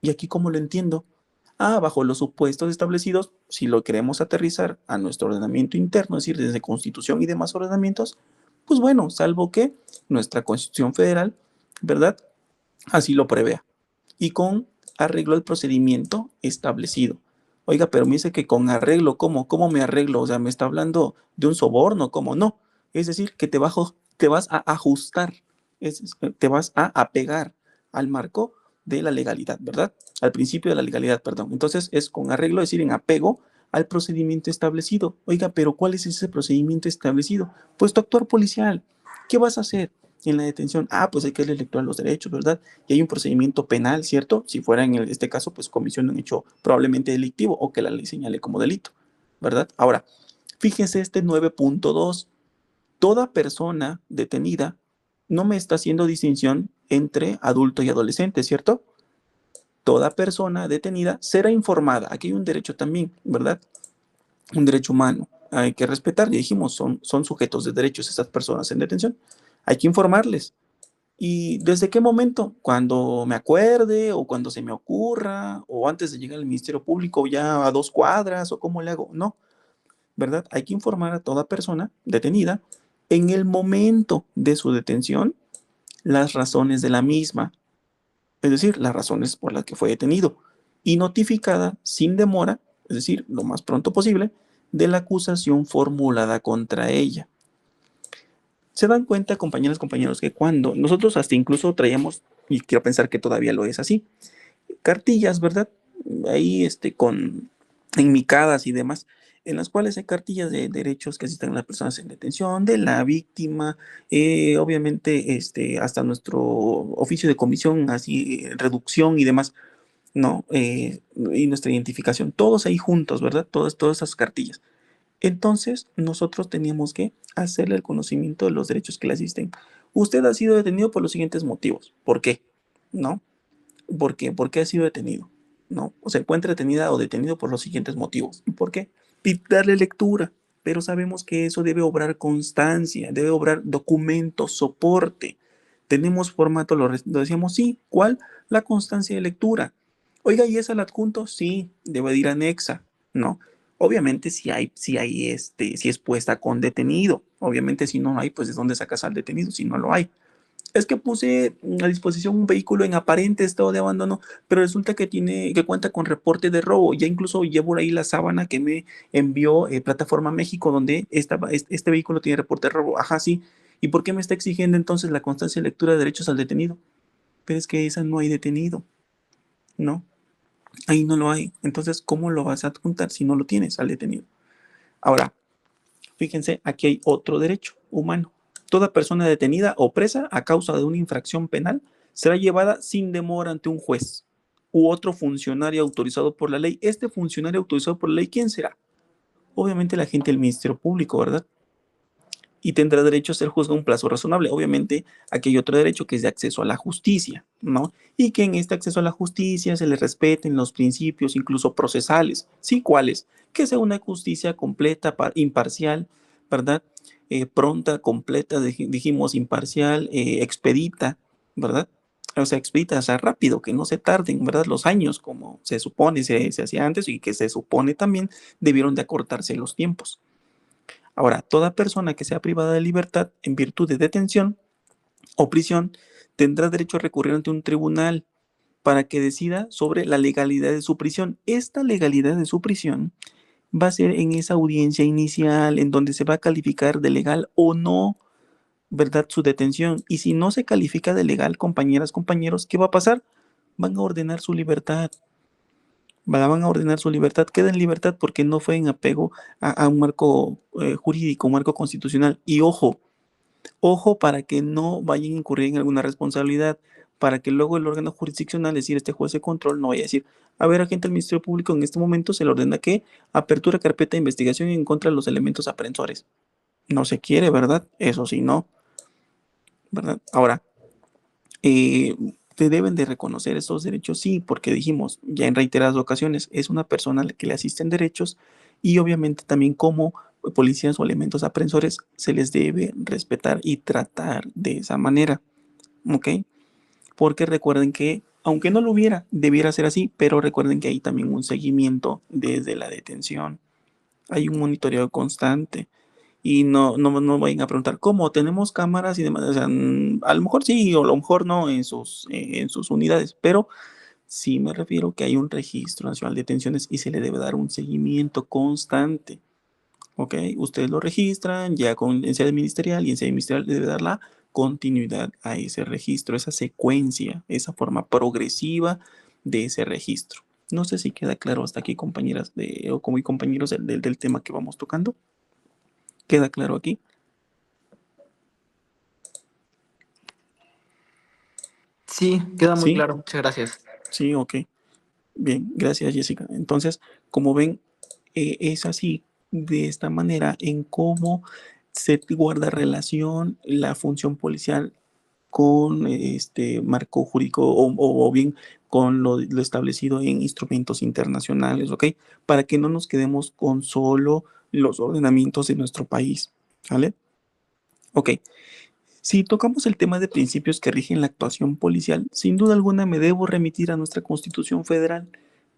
y aquí cómo lo entiendo, bajo los supuestos establecidos, si lo queremos aterrizar a nuestro ordenamiento interno, es decir, desde Constitución y demás ordenamientos, pues bueno, salvo que nuestra Constitución Federal, ¿verdad? Así lo prevea. Y con arreglo al procedimiento establecido. Oiga, pero me dice que con arreglo, ¿cómo? ¿Cómo me arreglo? O sea, ¿me está hablando de un soborno? ¿Cómo no? Es decir, que te vas a ajustar, te vas a apegar al marco de la legalidad, ¿verdad? Al principio de la legalidad, perdón. Entonces es con arreglo, es decir, en apego al procedimiento establecido. Oiga, pero ¿cuál es ese procedimiento establecido? Pues tu actuar policial. ¿Qué vas a hacer en la detención? Pues hay que darle lectura a los derechos, ¿verdad? Y hay un procedimiento penal, ¿cierto? Si fuera en este caso, pues comisión de un hecho probablemente delictivo o que la ley señale como delito, ¿verdad? Ahora, fíjense este 9.2. Toda persona detenida no me está haciendo distinción entre adulto y adolescente, ¿cierto? Toda persona detenida será informada. Aquí hay un derecho también, ¿verdad? Un derecho humano. Hay que respetar, ya dijimos, son sujetos de derechos estas personas en detención. Hay que informarles. ¿Y desde qué momento? Cuando me acuerde o cuando se me ocurra o antes de llegar al Ministerio Público ya a 2 cuadras o cómo le hago. No, ¿verdad? Hay que informar a toda persona detenida en el momento de su detención las razones de la misma, es decir, las razones por las que fue detenido y notificada sin demora, es decir, lo más pronto posible, de la acusación formulada contra ella. Se dan cuenta, compañeras, compañeros, que cuando nosotros hasta incluso traíamos, y quiero pensar que todavía lo es así, cartillas, ¿verdad? Ahí enmicadas y demás, en las cuales hay cartillas de derechos que asistan a las personas en detención, de la víctima, obviamente hasta nuestro oficio de comisión, así, reducción y demás, ¿no? Y nuestra identificación, todos ahí juntos, ¿verdad? Todas esas cartillas. Entonces, nosotros teníamos que hacerle el conocimiento de los derechos que le asisten. Usted ha sido detenido por los siguientes motivos. ¿Por qué? ¿No? ¿Por qué? ¿Por qué ha sido detenido? ¿No? O se encuentra detenida o detenido por los siguientes motivos. ¿Y por qué? Y darle lectura. Pero sabemos que eso debe obrar constancia, debe obrar documento, soporte. Tenemos formato, lo decíamos, sí. ¿Cuál? La constancia de lectura. Oiga, ¿y esa la adjunto? Sí, debe de ir anexa, ¿no? Obviamente si es puesta con detenido. Obviamente si no hay, pues ¿de dónde sacas al detenido si no lo hay? Es que puse a disposición un vehículo en aparente estado de abandono, pero resulta que cuenta con reporte de robo. Ya incluso llevo ahí la sábana que me envió Plataforma México, donde este vehículo tiene reporte de robo. Ajá, sí. ¿Y por qué me está exigiendo entonces la constancia de lectura de derechos al detenido? Pero es que esa no hay detenido, ¿no? Ahí no lo hay. Entonces, ¿cómo lo vas a adjuntar si no lo tienes al detenido? Ahora, fíjense, aquí hay otro derecho humano. Toda persona detenida o presa a causa de una infracción penal será llevada sin demora ante un juez u otro funcionario autorizado por la ley. Este funcionario autorizado por la ley, ¿quién será? Obviamente la gente del Ministerio Público, ¿verdad? Y tendrá derecho a ser juzgado en un plazo razonable. Obviamente, aquí hay otro derecho que es de acceso a la justicia, ¿no? Y que en este acceso a la justicia se le respeten los principios, incluso procesales. ¿Sí? ¿Cuáles? Que sea una justicia completa, imparcial, ¿verdad? Pronta, completa, dijimos imparcial, expedita, ¿verdad? O sea, expedita, o sea, rápido, que no se tarden, ¿verdad? Los años, como se supone, se hacía antes y que se supone también debieron de acortarse los tiempos. Ahora, toda persona que sea privada de libertad en virtud de detención o prisión tendrá derecho a recurrir ante un tribunal para que decida sobre la legalidad de su prisión. Esta legalidad de su prisión va a ser en esa audiencia inicial en donde se va a calificar de legal o no, ¿verdad? Su detención. Y si no se califica de legal, compañeras, compañeros, ¿qué va a pasar? Van a ordenar su libertad. Van a ordenar su libertad, queda en libertad porque no fue en apego a un marco jurídico, un marco constitucional. Y ojo para que no vayan a incurrir en alguna responsabilidad, para que luego el órgano jurisdiccional, es decir, este juez de control, no vaya a decir, a ver, agente del Ministerio Público, en este momento se le ordena que apertura carpeta de investigación en contra de los elementos aprensores. No se quiere, ¿verdad? Eso sí, no, ¿verdad? Ahora, te deben de reconocer estos derechos, sí, porque dijimos ya en reiteradas ocasiones, es una persona a la que le asisten derechos y obviamente también como policías o elementos aprensores se les debe respetar y tratar de esa manera, ¿ok? Porque recuerden que, aunque no lo hubiera, debiera ser así, pero recuerden que hay también un seguimiento desde la detención, hay un monitoreo constante. Y no vayan a preguntar, ¿cómo? ¿Tenemos cámaras y demás? O sea, a lo mejor sí, o a lo mejor no en sus unidades, pero sí me refiero que hay un registro nacional de detenciones y se le debe dar un seguimiento constante. ¿Ok? Ustedes lo registran ya en sede ministerial y en sede ministerial le debe dar la continuidad a ese registro, esa secuencia, esa forma progresiva de ese registro. No sé si queda claro hasta aquí, compañeras o como compañeros del tema que vamos tocando. ¿Queda claro aquí? Sí, queda muy Sí, claro. Muchas gracias. sí, ok. Bien, gracias Jessica. Entonces, como ven, es así, de esta manera, en cómo se guarda relación la función policial con este marco jurídico o bien con lo establecido en instrumentos internacionales, ¿ok? Para que no nos quedemos con solo los ordenamientos de nuestro país, ¿vale? Ok. Si tocamos el tema de principios que rigen la actuación policial, sin duda alguna me debo remitir a nuestra Constitución Federal.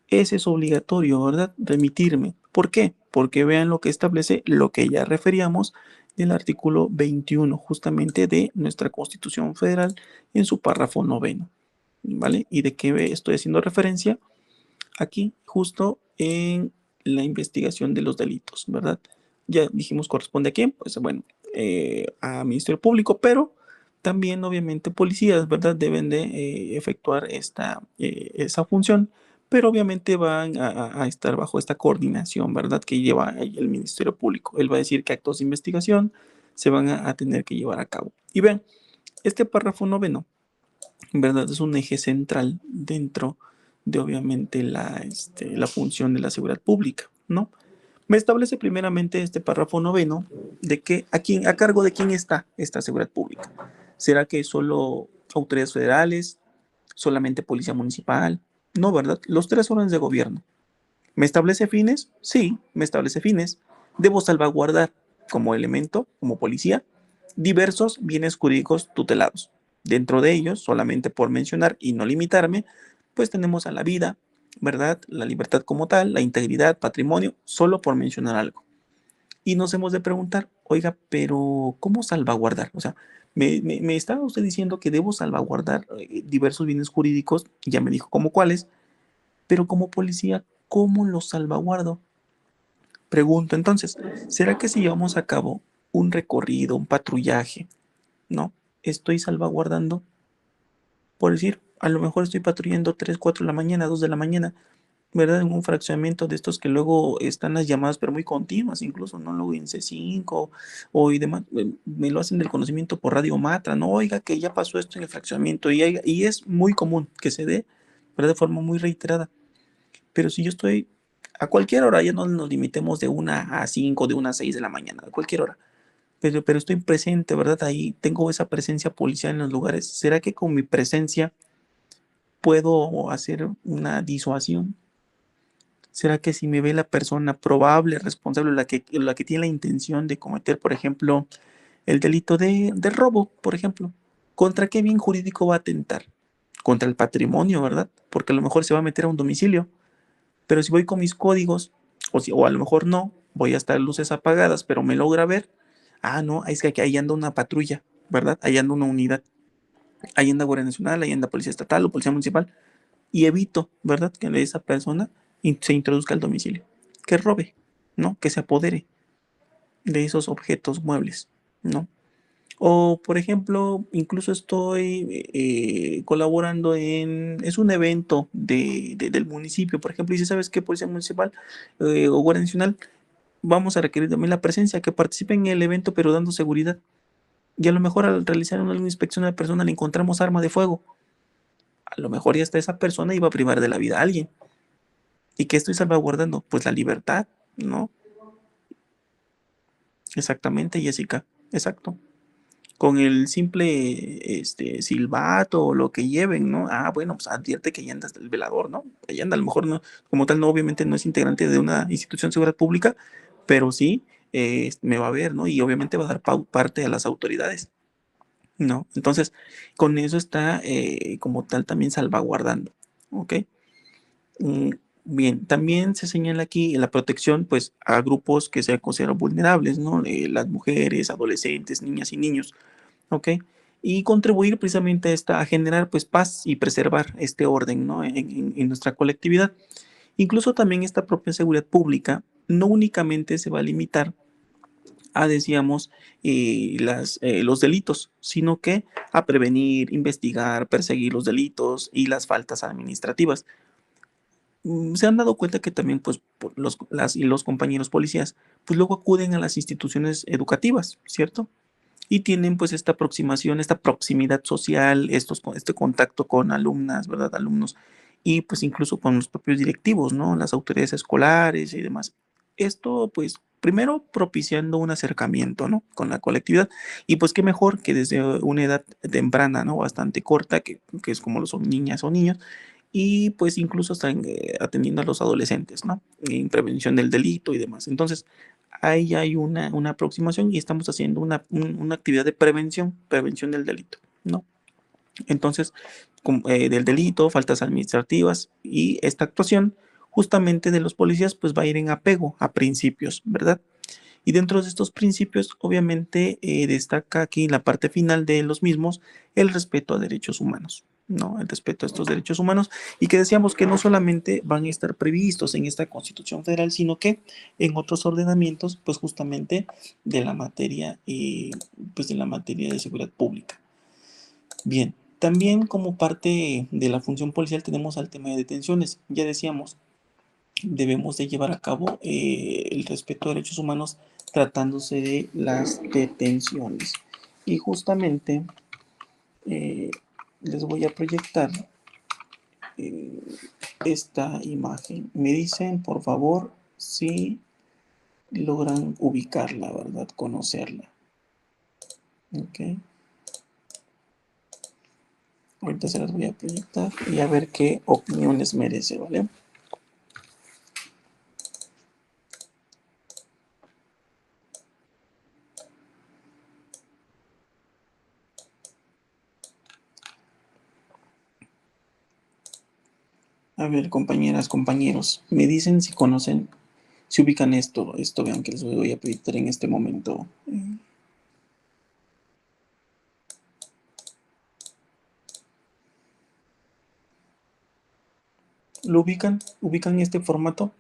Ese es obligatorio, ¿verdad? Remitirme. ¿Por qué? Porque vean lo que establece lo que ya referíamos del artículo 21, justamente de nuestra Constitución Federal en su párrafo noveno, ¿vale? ¿Y de qué estoy haciendo referencia? Aquí, justo en la investigación de los delitos, ¿verdad? Ya dijimos corresponde a quién, pues bueno, a Ministerio Público, pero también obviamente policías, ¿verdad? Deben de efectuar esa función, pero obviamente van a estar bajo esta coordinación, ¿verdad? Que lleva el Ministerio Público. Él va a decir que actos de investigación se van a tener que llevar a cabo. Y vean, este párrafo noveno, ¿verdad? Es un eje central dentro de obviamente la función de la seguridad pública, ¿no? Me establece primeramente este párrafo noveno de que a cargo de quién está esta seguridad pública. ¿Será que solo autoridades federales, solamente policía municipal? No, ¿verdad? Los tres órdenes de gobierno. ¿Me establece fines? Sí, me establece fines. Debo salvaguardar como elemento, como policía, diversos bienes jurídicos tutelados. Dentro de ellos, solamente por mencionar y no limitarme, pues tenemos a la vida, ¿verdad? La libertad como tal, la integridad, patrimonio, solo por mencionar algo. Y nos hemos de preguntar, oiga, pero ¿cómo salvaguardar? O sea, me estaba usted diciendo que debo salvaguardar diversos bienes jurídicos, ya me dijo cómo cuáles, pero como policía, ¿cómo los salvaguardo? Pregunto entonces, ¿será que si llevamos a cabo un recorrido, un patrullaje, ¿no? Estoy salvaguardando, por decir, a lo mejor estoy patrullando 3, 4 de la mañana, 2 de la mañana, ¿verdad? En un fraccionamiento de estos que luego están las llamadas, pero muy continuas, incluso, ¿no? Luego en C5 o y demás, me lo hacen del conocimiento por Radio Matra, ¿no? Oiga, que ya pasó esto en el fraccionamiento y es muy común que se dé, pero de forma muy reiterada. Pero si yo estoy a cualquier hora, ya no nos limitemos de 1 a 5, de 1 a 6 de la mañana, a cualquier hora, pero estoy presente, ¿verdad? Ahí tengo esa presencia policial en los lugares. ¿Será que con mi presencia puedo hacer una disuasión? ¿Será que si me ve la persona probable, responsable, la que tiene la intención de cometer, por ejemplo, el delito de robo, por ejemplo, contra qué bien jurídico va a atentar? Contra el patrimonio, ¿verdad? Porque a lo mejor se va a meter a un domicilio, pero si voy con mis códigos, o a lo mejor no, voy a estar luces apagadas, pero me logra ver. Ah, no, es que aquí ahí anda una patrulla, ¿verdad? Ahí anda una unidad, ahí anda Guardia Nacional, ahí anda Policía Estatal o Policía Municipal, y evito, ¿verdad? Que esa persona se introduzca al domicilio, que robe, ¿no? Que se apodere de esos objetos muebles, ¿no? O, por ejemplo, incluso estoy colaborando es un evento del municipio, por ejemplo, y dice, ¿sabes qué? Policía Municipal o Guardia Nacional, vamos a requerir también la presencia, que participe en el evento, pero dando seguridad. Y a lo mejor al realizar una inspección a la persona le encontramos arma de fuego. A lo mejor ya está esa persona y va a privar de la vida a alguien. ¿Y qué estoy salvaguardando? Pues la libertad, ¿no? Exactamente, Jessica. Exacto. Con el simple silbato o lo que lleven, ¿no? Ah, bueno, pues advierte que ahí anda el velador, ¿no? Ahí anda, a lo mejor no, como tal, no, obviamente no es integrante de una institución de seguridad pública, pero sí me va a ver, ¿no? Y obviamente va a dar parte a las autoridades, ¿no? Entonces, con eso está como tal también salvaguardando, ¿ok? Mm, Bien, también se señala aquí la protección pues a grupos que se consideran vulnerables, ¿no? Las mujeres, adolescentes, niñas y niños, ¿ok? Y contribuir precisamente a generar pues paz y preservar este orden, ¿no? En nuestra colectividad. Incluso también esta propia seguridad pública no únicamente se va a limitar a, decíamos, los delitos, sino que a prevenir, investigar, perseguir los delitos y las faltas administrativas. Se han dado cuenta que también pues y los compañeros policías pues luego acuden a las instituciones educativas, ¿cierto? Y tienen pues esta aproximación, esta proximidad social, este contacto con alumnas, ¿verdad? Alumnos y pues incluso con los propios directivos, ¿no? Las autoridades escolares y demás. Esto pues primero propiciando un acercamiento, ¿no? Con la colectividad y pues qué mejor que desde una edad temprana, ¿no? Bastante corta, que es como lo son niñas o niños, y pues incluso están atendiendo a los adolescentes, ¿no? En prevención del delito y demás. Entonces, ahí hay una aproximación y estamos haciendo una actividad de prevención del delito, ¿no? Entonces, del delito, faltas administrativas y esta actuación justamente de los policías, pues va a ir en apego a principios, ¿verdad? Y dentro de estos principios, obviamente, destaca aquí en la parte final de los mismos el respeto a derechos humanos, ¿no? El respeto a estos derechos humanos y que decíamos que no solamente van a estar previstos en esta Constitución Federal, sino que en otros ordenamientos, pues justamente de la materia, pues de la materia de seguridad pública. Bien, también como parte de la función policial tenemos al tema de detenciones. Ya decíamos, debemos de llevar a cabo el respeto a derechos humanos tratándose de las detenciones. Y justamente eh, les voy a proyectar eh, esta imagen. Me dicen, por favor, si logran ubicarla, ¿verdad? Conocerla. Ok. Ahorita se las voy a proyectar y a ver qué opiniones merece, ¿vale? A ver, compañeras, compañeros, me dicen si conocen, si ubican esto, vean que les voy a proyectar en este momento. ¿Lo ubican? ¿Ubican este formato?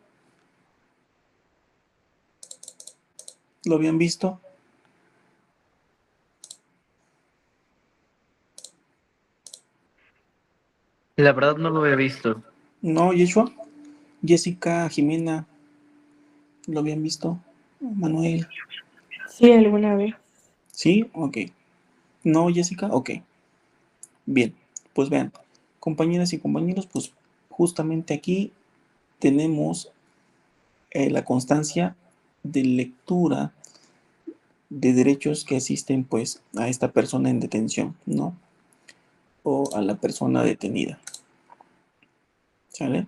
¿Lo habían visto? La verdad no lo he visto. ¿No, Yeshua? Jessica, Jimena, ¿lo habían visto? Manuel. Sí, alguna vez. ¿Sí? Ok. ¿No, Jessica? Ok. Bien, pues vean, compañeras y compañeros, pues justamente aquí tenemos la constancia de lectura de derechos que asisten pues a esta persona en detención, ¿no? O a la persona detenida. ¿Sale?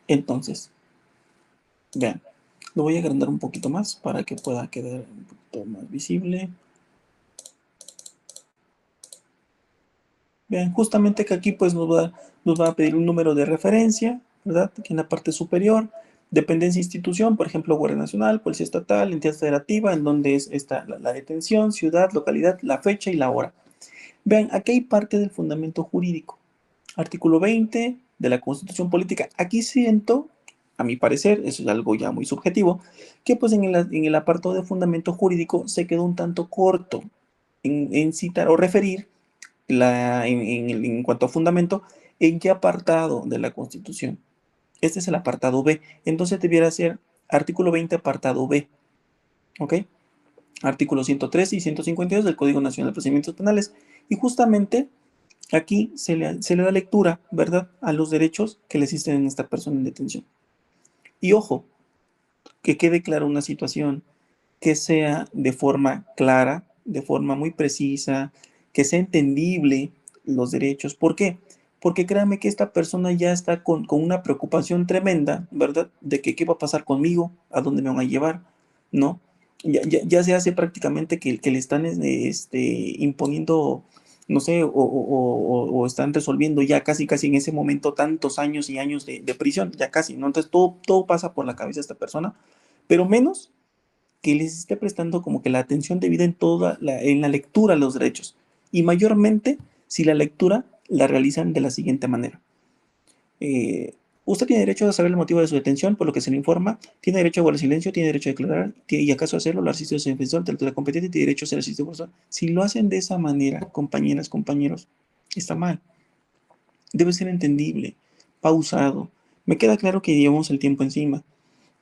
Entonces, vean, lo voy a agrandar un poquito más para que pueda quedar un poquito más visible. Vean, justamente que aquí pues nos va a pedir un número de referencia, ¿verdad? Aquí en la parte superior, dependencia institución, por ejemplo, Guardia Nacional, Policía Estatal, entidad federativa, en donde está la detención, ciudad, localidad, la fecha y la hora. Vean, aquí hay parte del fundamento jurídico. Artículo 20 de la Constitución Política. Aquí siento, a mi parecer, eso es algo ya muy subjetivo, que pues en el apartado de fundamento jurídico se quedó un tanto corto en citar o referir en cuanto a fundamento, ¿en qué apartado de la Constitución? Este es el apartado B. Entonces debiera ser artículo 20, apartado B. ¿Ok? Artículos 113 y 152 del Código Nacional de Procedimientos Penales. Y justamente aquí se le da lectura, ¿verdad?, a los derechos que le existen en esta persona en detención. Y ojo, que quede clara una situación, que sea de forma clara, de forma muy precisa, que sea entendible los derechos. ¿Por qué? Porque créanme que esta persona ya está con una preocupación tremenda, ¿verdad? De que qué va a pasar conmigo, a dónde me van a llevar, ¿no? Ya se hace prácticamente que le están imponiendo, no sé, o están resolviendo ya casi en ese momento tantos años y años de prisión, ya casi, ¿no? Entonces todo pasa por la cabeza de esta persona, pero menos que les esté prestando como que la atención debida en la lectura de los derechos. Y mayormente si la lectura la realizan de la siguiente manera. Usted tiene derecho a saber el motivo de su detención, por lo que se le informa, tiene derecho a guardar silencio, tiene derecho a declarar, y acaso hacerlo, lo asistido a su defensor, de la competente, tiene derecho a ser asistido por su... Si lo hacen de esa manera, compañeras, compañeros, está mal. Debe ser entendible, pausado. Me queda claro que llevamos el tiempo encima,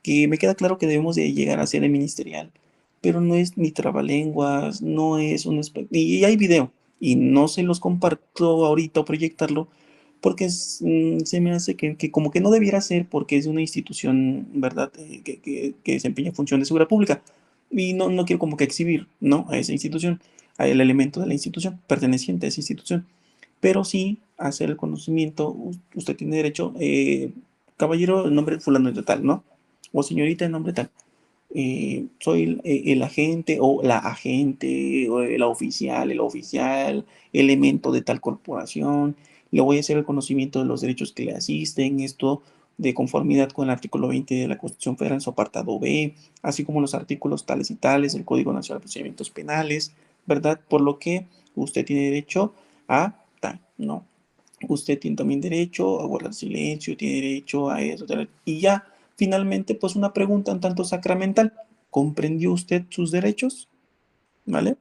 que me queda claro que debemos de llegar a ser el ministerial, pero no es ni trabalenguas, no es un... Y hay video, y no se los comparto ahorita o proyectarlo, porque se me hace que como que no debiera ser, porque es una institución, ¿verdad?, que desempeña función de seguridad pública, y no quiero como que exhibir, ¿no?, a esa institución, al elemento de la institución, perteneciente a esa institución, pero sí hacer el conocimiento. Usted tiene derecho, caballero, el nombre fulano de tal, ¿no? O señorita, el nombre tal. Soy el agente o la agente, o el oficial, elemento de tal corporación. Le voy a hacer el conocimiento de los derechos que le asisten, esto de conformidad con el artículo 20 de la Constitución Federal en su apartado B, así como los artículos tales y tales del Código Nacional de Procedimientos Penales, ¿verdad? Por lo que usted tiene derecho a tal, ¿no? Usted tiene también derecho a guardar silencio, tiene derecho a eso, y ya, finalmente, pues una pregunta un tanto sacramental. ¿Comprendió usted sus derechos? ¿Vale?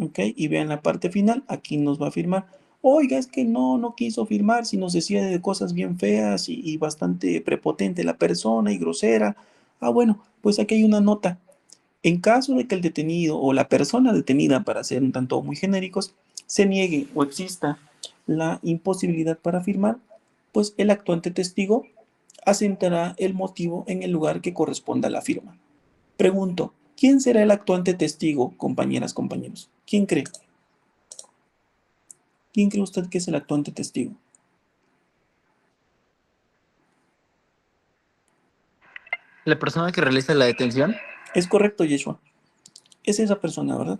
Ok, y vean la parte final, aquí nos va a firmar. Oiga, es que no quiso firmar, si nos decía de cosas bien feas y bastante prepotente la persona y grosera. Ah, bueno, pues aquí hay una nota. En caso de que el detenido o la persona detenida, para ser un tanto muy genéricos, se niegue o exista la imposibilidad para firmar, pues el actuante testigo asentará el motivo en el lugar que corresponda a la firma. Pregunto, ¿quién será el actuante testigo, compañeras, compañeros? ¿Quién cree? ¿Quién cree usted que es el actuante testigo? La persona que realiza la detención. Es correcto, Yeshua. Es esa persona, ¿verdad?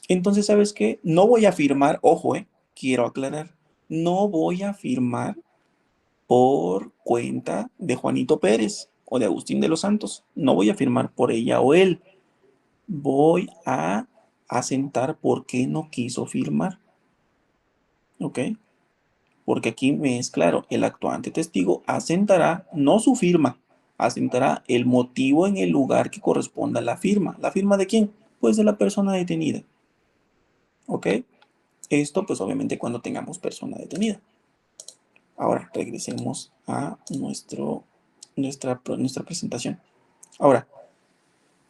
Entonces, ¿sabes qué? No voy a firmar, ojo, quiero aclarar, no voy a firmar por cuenta de Juanito Pérez o de Agustín de los Santos. No voy a firmar por ella o él. Voy a asentar por qué no quiso firmar. ¿Ok? Porque aquí me es claro, el actuante testigo asentará no su firma, asentará el motivo en el lugar que corresponda a la firma. ¿La firma de quién? Pues de la persona detenida. ¿Ok? Esto pues obviamente cuando tengamos persona detenida. Ahora, regresemos a nuestra presentación. Ahora,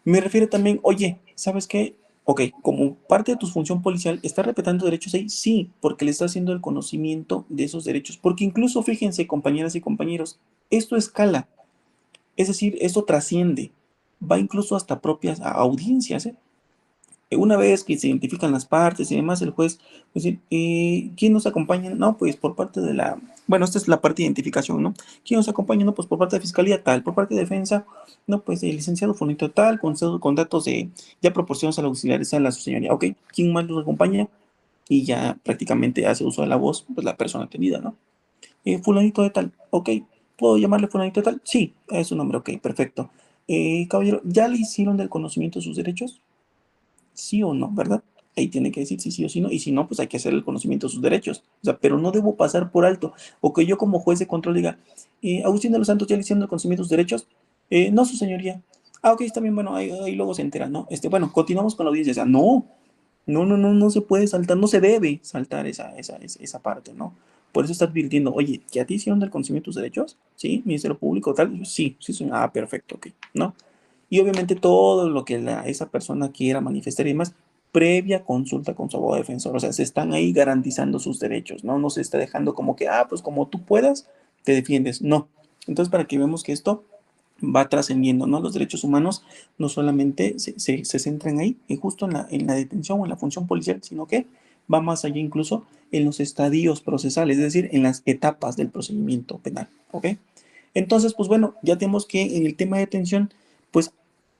me refiero también, oye, ¿sabes qué? Ok, como parte de tu función policial, ¿estás respetando derechos ahí? Sí, porque le está haciendo el conocimiento de esos derechos. Porque incluso, fíjense, compañeras y compañeros, esto escala. Es decir, esto trasciende. Va incluso hasta propias audiencias, ¿eh? Una vez que se identifican las partes y demás, el juez, pues, ¿quién nos acompaña? No, pues por parte de la, bueno, esta es la parte de identificación, ¿no? ¿Quién nos acompaña? No, pues por parte de Fiscalía tal, por parte de Defensa, no, pues el licenciado Fulanito tal, con datos ya proporcionados al auxiliares a la su señoría, ok, ¿quién más nos acompaña? Y ya prácticamente hace uso de la voz, pues la persona atendida, ¿no? Fulanito de tal, ok, ¿puedo llamarle Fulanito de tal? Sí, es su nombre, ok, perfecto. Caballero, ¿ya le hicieron del conocimiento de sus derechos? Sí o no, ¿verdad? Ahí tiene que decir si sí o si no, y si no, pues hay que hacer el conocimiento de sus derechos. O sea, pero no debo pasar por alto, o que yo como juez de control diga, Agustín de los Santos, ¿ya le hicieron el conocimiento de sus derechos? No, su señoría. Ah, ok, está bien, bueno, ahí luego se entera, ¿no? Bueno, continuamos con la audiencia. O sea, no se puede saltar, no se debe saltar esa parte, ¿no? Por eso está advirtiendo, oye, ¿ya te hicieron del conocimiento de tus derechos? ¿Sí? ¿Ministerio Público, tal? Sí, sí, señor. Ah, perfecto, ok, ¿no? Y obviamente todo lo que esa persona quiera manifestar y demás, previa consulta con su abogado defensor. O sea, se están ahí garantizando sus derechos, ¿no? No se está dejando como que, pues como tú puedas, te defiendes. No. Entonces, para que vemos que esto va trascendiendo, ¿no? Los derechos humanos no solamente se centran ahí, justo en la detención o en la función policial, sino que va más allá incluso en los estadios procesales, es decir, en las etapas del procedimiento penal, ¿ok? Entonces, pues bueno, ya tenemos que en el tema de detención, pues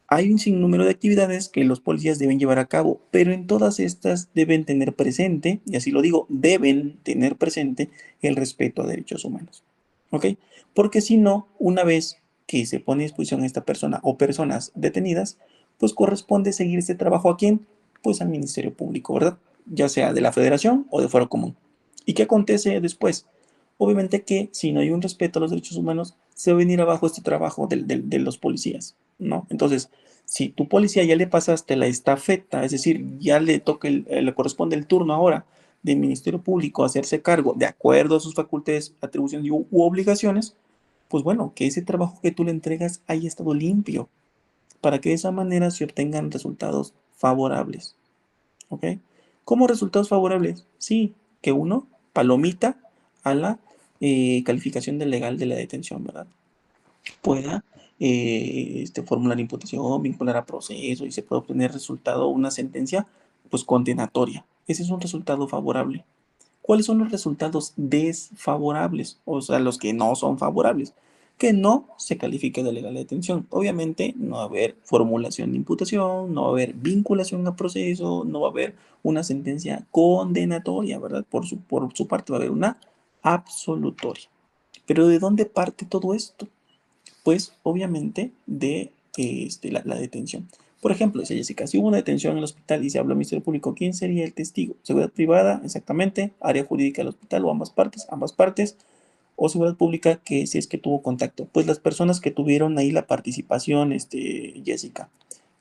hay un sinnúmero de actividades que los policías deben llevar a cabo, pero en todas estas deben tener presente, y así lo digo, deben tener presente el respeto a derechos humanos. ¿Ok? Porque si no, una vez que se pone a disposición esta persona o personas detenidas, pues corresponde seguir este trabajo a quién? Pues al Ministerio Público, ¿verdad? Ya sea de la Federación o de Fuero Común. ¿Y qué acontece después? Obviamente que si no hay un respeto a los derechos humanos, se va a venir abajo este trabajo de los policías, ¿no? Entonces, si tu policía ya le pasaste la estafeta, es decir, ya le toca le corresponde el turno ahora del Ministerio Público a hacerse cargo de acuerdo a sus facultades, atribuciones u obligaciones, pues bueno, que ese trabajo que tú le entregas haya estado limpio, para que de esa manera se obtengan resultados favorables, ¿ok? ¿Cómo resultados favorables? Sí, que uno palomita a la calificación del legal de la detención, ¿verdad? Pueda formular imputación, vincular a proceso y se puede obtener resultado, una sentencia, pues condenatoria. Ese es un resultado favorable. ¿Cuáles son los resultados desfavorables? O sea, los que no son favorables. Que no se califique de legal de detención. Obviamente no va a haber formulación de imputación, no va a haber vinculación a proceso, no va a haber una sentencia condenatoria, ¿verdad? Por su parte va a haber una absolutoria. Pero ¿de dónde parte todo esto? Pues obviamente de la detención. Por ejemplo, dice Jessica, si hubo una detención en el hospital y se habló al Ministerio Público, ¿quién sería el testigo? ¿Seguridad privada? Exactamente. ¿Área jurídica del hospital o ambas partes? Ambas partes. ¿O seguridad pública que si es que tuvo contacto? Pues las personas que tuvieron ahí la participación, Jessica.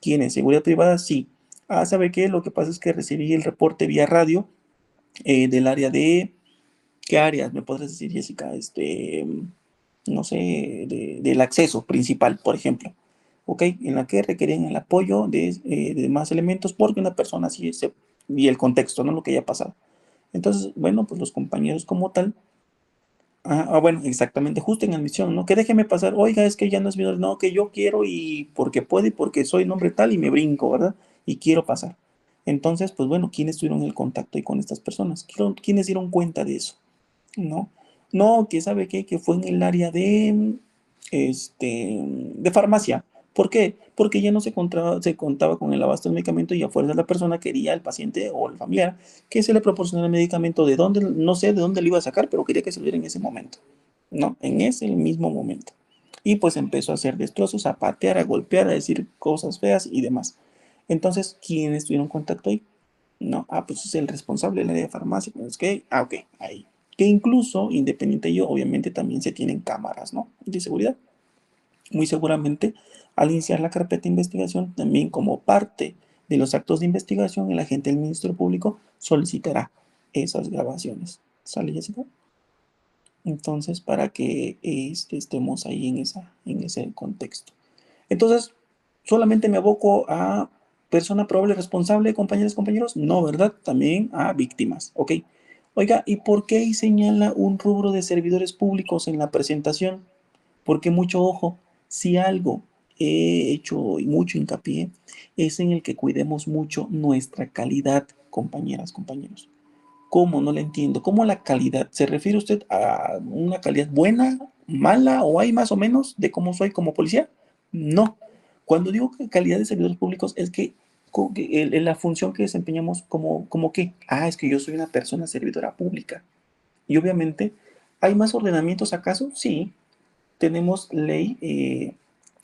¿Quiénes? ¿Seguridad privada? Sí. Ah, ¿sabe qué? Lo que pasa es que recibí el reporte vía radio del área de... ¿Qué áreas? ¿Me podrás decir, Jessica? No sé, del acceso principal, por ejemplo, ¿ok? En la que requerían el apoyo de más elementos porque una persona así y el contexto, ¿no? Lo que haya pasado. Entonces, bueno, pues los compañeros como tal, bueno, exactamente, justo en admisión, ¿no? Que déjeme pasar, oiga, es que ya no es mi hora, no, que yo quiero y porque puedo y porque soy nombre tal y me brinco, ¿verdad? Y quiero pasar. Entonces, pues bueno, ¿quiénes tuvieron el contacto ahí con estas personas? ¿Quiénes dieron cuenta de eso? ¿No? No, que sabe qué, que fue en el área de farmacia. ¿Por qué? Porque ya no se contaba con el abasto del medicamento y a fuerza la persona quería, el paciente o el familiar, que se le proporcionara el medicamento de dónde, no sé de dónde lo iba a sacar, pero quería que se lo diera en ese momento, ¿no? En ese mismo momento. Y pues empezó a hacer destrozos, a patear, a golpear, a decir cosas feas y demás. Entonces, ¿quiénes tuvieron contacto ahí? No, pues es el responsable del área de farmacia. Pues, ¿qué? Ok, ahí. Que incluso, independiente de ello, obviamente también se tienen cámaras, ¿no? De seguridad. Muy seguramente, al iniciar la carpeta de investigación, también como parte de los actos de investigación, el agente del Ministerio Público solicitará esas grabaciones. ¿Sale, Jessica? Entonces, para que estemos ahí en ese contexto. Entonces, solamente me aboco a persona probable responsable, compañeras, compañeros. No, ¿verdad? También a víctimas. Ok. Oiga, ¿y por qué ahí señala un rubro de servidores públicos en la presentación? Porque mucho ojo, si algo he hecho y mucho hincapié, es en el que cuidemos mucho nuestra calidad, compañeras, compañeros. ¿Cómo? No le entiendo. ¿Cómo la calidad? ¿Se refiere usted a una calidad buena, mala o hay más o menos de cómo soy como policía? No. Cuando digo que calidad de servidores públicos es que la función que desempeñamos como qué. Ah, es que yo soy una persona servidora pública. Y obviamente, ¿hay más ordenamientos acaso? Sí. Tenemos ley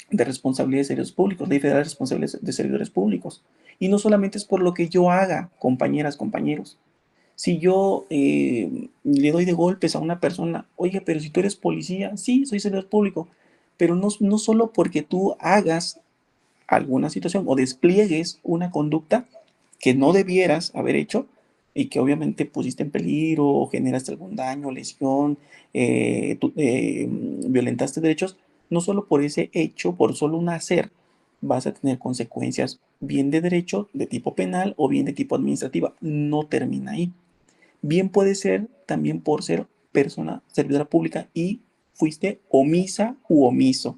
de responsabilidad de servidores públicos, ley federal de responsabilidad de servidores públicos. Y no solamente es por lo que yo haga, compañeras, compañeros. Si yo le doy de golpes a una persona, oye, pero si tú eres policía, sí, soy servidor público, pero no solo porque tú hagas alguna situación o despliegues una conducta que no debieras haber hecho y que obviamente pusiste en peligro o generaste algún daño, lesión, violentaste derechos, no solo por ese hecho, por solo un hacer, vas a tener consecuencias bien de derecho, de tipo penal o bien de tipo administrativa. No termina ahí. Bien puede ser también por ser persona servidora pública y fuiste omisa u omiso.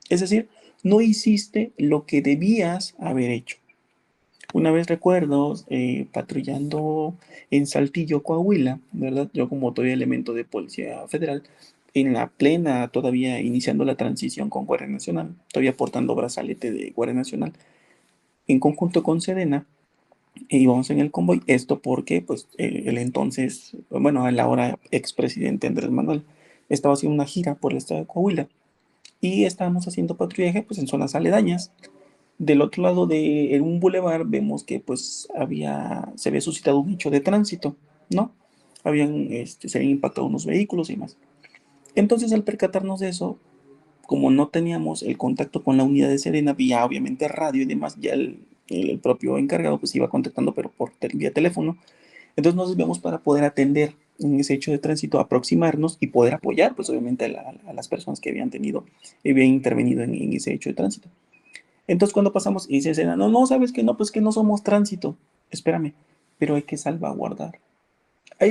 Es decir, no hiciste lo que debías haber hecho. Una vez recuerdo patrullando en Saltillo, Coahuila, ¿verdad? Yo como todavía elemento de Policía Federal, en la plena, todavía iniciando la transición con Guardia Nacional, todavía portando brazalete de Guardia Nacional, en conjunto con Sedena, e íbamos en el convoy. Esto porque, pues, el entonces, bueno, el ahora expresidente Andrés Manuel estaba haciendo una gira por el estado de Coahuila y estábamos haciendo patrullaje, pues, en zonas aledañas. Del otro lado de en un bulevar vemos que, pues, se había suscitado un hecho de tránsito, ¿no? Se habían impactado unos vehículos y más. Entonces, al percatarnos de eso, como no teníamos el contacto con la unidad de Sedena, vía obviamente radio y demás, ya el propio encargado pues iba contactando, pero vía teléfono. Entonces nos desviamos para poder atender en ese hecho de tránsito, aproximarnos y poder apoyar pues obviamente a las personas que habían intervenido en ese hecho de tránsito. Entonces cuando pasamos y dice Sedena, no, no, sabes que no, pues que no somos tránsito. Espérame, pero hay que salvaguardar.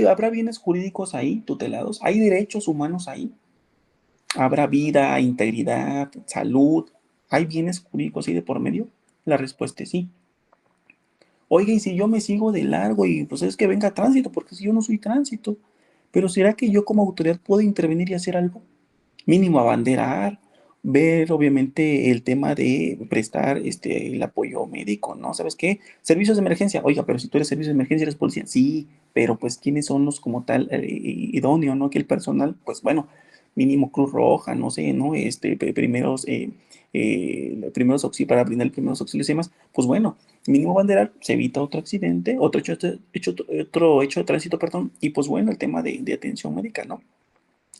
¿Habrá bienes jurídicos ahí tutelados? ¿Hay derechos humanos ahí? ¿Habrá vida, integridad, salud? ¿Hay bienes jurídicos ahí de por medio? La respuesta es sí. Oiga, y si yo me sigo de largo y pues es que venga tránsito, porque si yo no soy tránsito, pero ¿será que yo como autoridad puedo intervenir y hacer algo? Mínimo abanderar, ver obviamente el tema de prestar el apoyo médico, ¿no? ¿Sabes qué? Servicios de emergencia. Oiga, pero si tú eres servicio de emergencia, eres policía. Sí, pero pues ¿quiénes son los como tal idóneos, ¿no? Que el personal, pues bueno, mínimo Cruz Roja, no sé, ¿no? Primeros auxilios, para brindar primeros auxilios y demás. Pues bueno, mínimo abanderar, se evita otro accidente, otro hecho de tránsito, perdón, y pues bueno, el tema de atención médica, ¿no?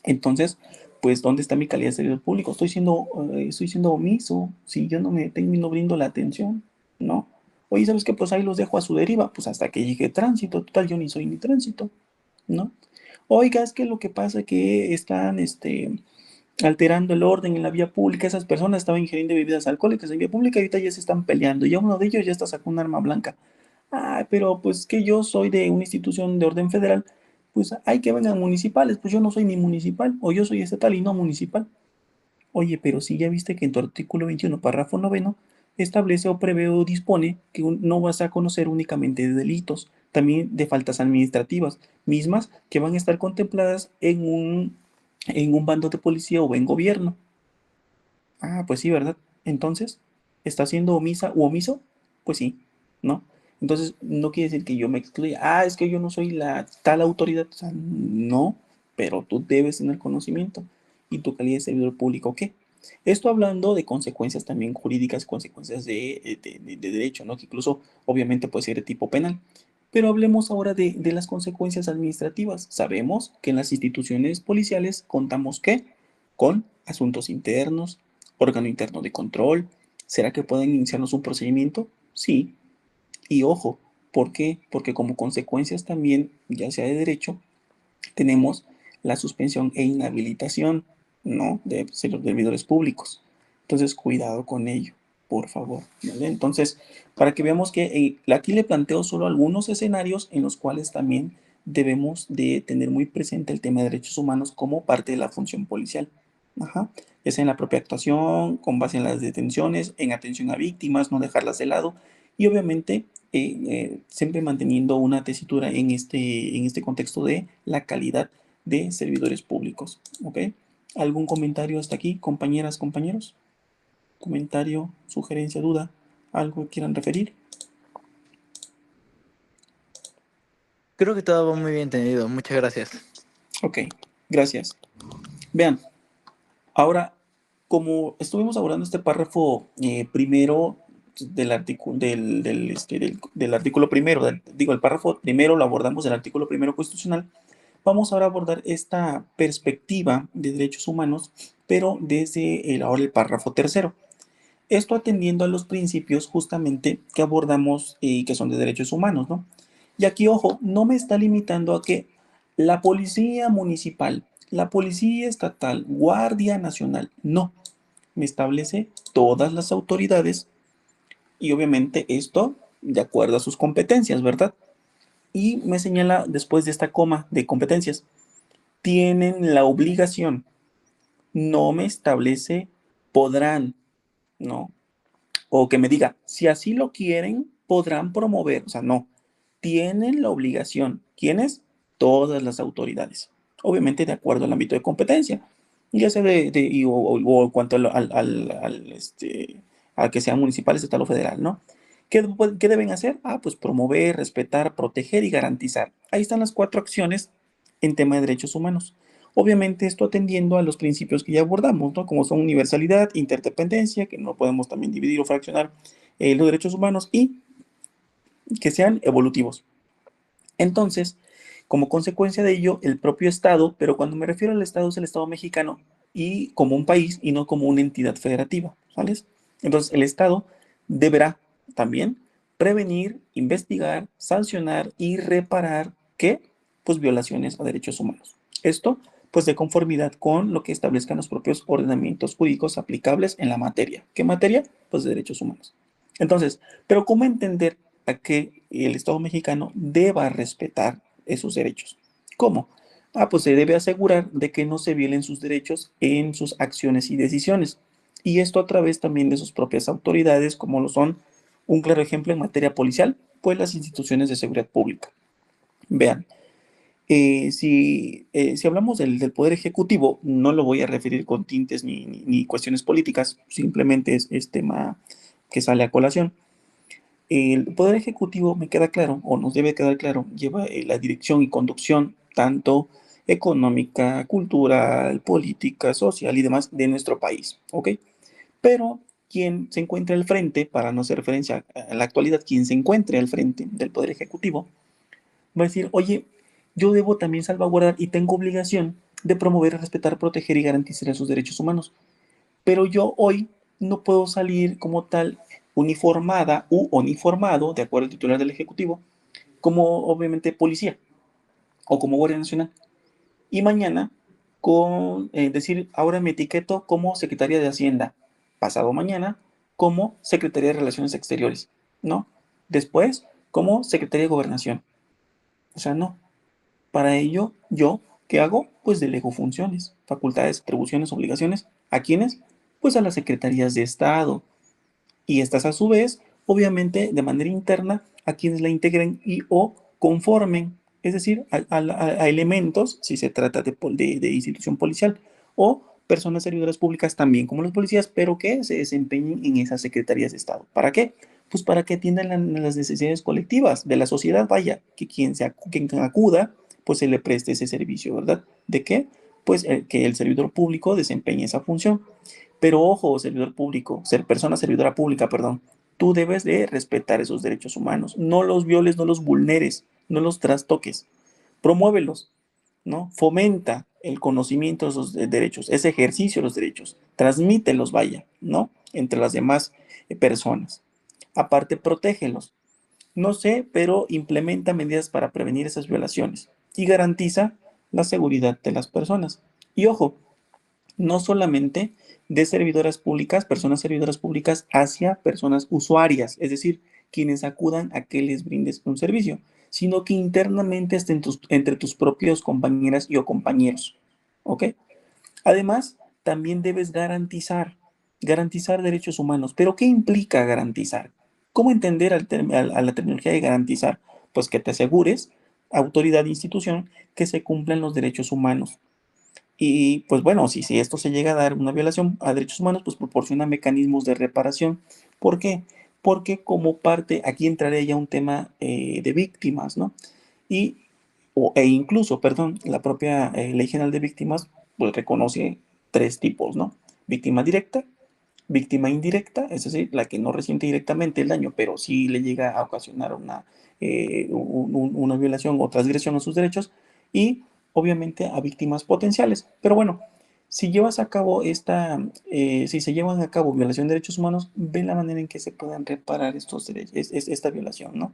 Entonces, pues, ¿dónde está mi calidad de servidor público? Estoy siendo omiso, si yo no me tengo y no brindo la atención, ¿no? Oye, ¿sabes qué? Pues ahí los dejo a su deriva, pues hasta que llegue tránsito, total, yo ni soy ni tránsito, ¿no? Oiga, es que lo que pasa es que están, alterando el orden en la vía pública, esas personas estaban ingiriendo bebidas alcohólicas en vía pública y ahorita ya se están peleando, y ya uno de ellos ya está sacando un arma blanca. Ah, pero pues que yo soy de una institución de orden federal, pues hay que vengan municipales, pues yo no soy ni municipal, o yo soy estatal y no municipal. Oye, pero si ya viste que en tu artículo 21, párrafo noveno, establece o prevé o dispone que no vas a conocer únicamente de delitos, también de faltas administrativas, mismas que van a estar contempladas en un bando de policía o en gobierno. Ah, pues sí, ¿verdad? Entonces, ¿está siendo omisa u omiso? Pues sí, ¿no? Entonces, no quiere decir que yo me excluya. Ah, es que yo no soy la tal autoridad. O sea, no, pero tú debes tener conocimiento. ¿Y tu calidad de servidor público qué? Esto hablando de consecuencias también jurídicas, consecuencias de derecho, ¿no? Que incluso, obviamente, puede ser de tipo penal. Pero hablemos ahora de las consecuencias administrativas. Sabemos que en las instituciones policiales contamos, ¿qué? Con asuntos internos, órgano interno de control. ¿Será que pueden iniciarnos un procedimiento? Sí. Y ojo, ¿por qué? Porque como consecuencias también, ya sea de derecho, tenemos la suspensión e inhabilitación, ¿no? De los servidores públicos. Entonces, cuidado con ello, por favor, ¿vale? Entonces, para que veamos que aquí le planteo solo algunos escenarios en los cuales también debemos de tener muy presente el tema de derechos humanos como parte de la función policial. Ajá. Ya sea en la propia actuación, con base en las detenciones, en atención a víctimas, no dejarlas de lado y obviamente siempre manteniendo una tesitura en este contexto de la calidad de servidores públicos. ¿Ok? ¿Algún comentario hasta aquí, compañeras, compañeros? ¿Comentario, sugerencia, duda? ¿Algo que quieran referir? Creo que todo va muy bien entendido. Muchas gracias. Ok, gracias. Vean, ahora, como estuvimos abordando este párrafo primero del artículo del artículo primero, digo, el párrafo primero lo abordamos del artículo primero constitucional, vamos ahora a abordar esta perspectiva de derechos humanos, pero desde ahora el párrafo tercero. Esto atendiendo a los principios justamente que abordamos y que son de derechos humanos, ¿no? Y aquí, ojo, no me está limitando a que la policía municipal, la policía estatal, Guardia Nacional, no, me establece todas las autoridades y obviamente esto de acuerdo a sus competencias, ¿verdad? Y me señala después de esta coma de competencias, tienen la obligación, no me establece podrán, no, o que me diga, si así lo quieren, podrán promover, o sea, no, tienen la obligación, ¿quiénes? Todas las autoridades, obviamente de acuerdo al ámbito de competencia, ya sea o cuanto a que sea municipal, estatal o federal, ¿no? ¿Qué deben hacer? Ah, pues promover, respetar, proteger y garantizar. Ahí están las 4 acciones en tema de derechos humanos. Obviamente esto atendiendo a los principios que ya abordamos, ¿no? Como son universalidad, interdependencia, que no podemos también dividir o fraccionar los derechos humanos y que sean evolutivos. Entonces, como consecuencia de ello, el propio Estado, pero cuando me refiero al Estado es el Estado mexicano y como un país y no como una entidad federativa, ¿sales? Entonces, el Estado deberá también prevenir, investigar, sancionar y reparar ¿qué? Pues violaciones a derechos humanos. Esto, pues de conformidad con lo que establezcan los propios ordenamientos jurídicos aplicables en la materia. ¿Qué materia? Pues de derechos humanos. Entonces, pero ¿cómo entender a que el Estado mexicano deba respetar esos derechos? ¿Cómo? Ah, pues se debe asegurar de que no se violen sus derechos en sus acciones y decisiones. Y esto a través también de sus propias autoridades, como lo son un claro ejemplo en materia policial, pues las instituciones de seguridad pública. Vean, si hablamos del Poder Ejecutivo, no lo voy a referir con tintes ni cuestiones políticas, simplemente es tema que sale a colación. El Poder Ejecutivo, me queda claro, o nos debe quedar claro, lleva la dirección y conducción tanto económica, cultural, política, social y demás de nuestro país, ¿ok? Pero quien se encuentre al frente, para no hacer referencia a la actualidad, quien se encuentre al frente del Poder Ejecutivo, va a decir, oye, yo debo también salvaguardar y tengo obligación de promover, respetar, proteger y garantizar esos derechos humanos. Pero yo hoy no puedo salir como tal uniformada u uniformado, de acuerdo al titular del Ejecutivo, como obviamente policía o como Guardia Nacional. Y mañana, con decir, ahora me etiqueto como Secretaría de Hacienda. Pasado mañana, como Secretaría de Relaciones Exteriores, ¿no? Después, como Secretaría de Gobernación. O sea, no. Para ello, yo, ¿qué hago? Pues delego funciones, facultades, atribuciones, obligaciones. ¿A quiénes? Pues a las secretarías de Estado. Y estas a su vez, obviamente, de manera interna, a quienes la integren y o conformen, es decir, a elementos, si se trata de institución policial, o personas servidoras públicas también como los policías, pero que se desempeñen en esas secretarías de Estado. ¿Para qué? Pues para que atiendan las necesidades colectivas de la sociedad, vaya, que quien acuda, pues se le preste ese servicio, ¿verdad? ¿De qué? Pues que el servidor público desempeñe esa función. Pero ojo, servidor público, ser persona servidora pública, perdón, tú debes de respetar esos derechos humanos. No los violes, no los vulneres, no los trastoques. Promuévelos, ¿no? Fomenta el conocimiento de esos derechos, ese ejercicio de los derechos. Transmítelos, vaya, ¿no? Entre las demás personas. Aparte, protégelos. No sé, pero implementa medidas para prevenir esas violaciones y garantiza la seguridad de las personas. Y ojo, no solamente de servidoras públicas, personas servidoras públicas hacia personas usuarias, es decir, quienes acudan a que les brindes un servicio, sino que internamente hasta entre tus propios compañeras y o compañeros. ¿Ok? Además, también debes garantizar derechos humanos. ¿Pero qué implica garantizar? ¿Cómo entender a la terminología de garantizar? Pues que te asegures, autoridad e institución, que se cumplan los derechos humanos. Y pues bueno, si esto se llega a dar una violación a derechos humanos, pues proporciona mecanismos de reparación. ¿Por qué? Porque como parte, aquí entraría ya un tema de víctimas, ¿no? Y, e incluso, perdón, la propia Ley General de Víctimas, pues reconoce tres tipos, ¿no? Víctima directa, víctima indirecta, es decir, la que no resiente directamente el daño, pero sí le llega a ocasionar una violación o transgresión a sus derechos, y obviamente a víctimas potenciales. Pero bueno, si llevas a cabo si se llevan a cabo violación de derechos humanos, ve la manera en que se puedan reparar estos derechos, esta violación, ¿no?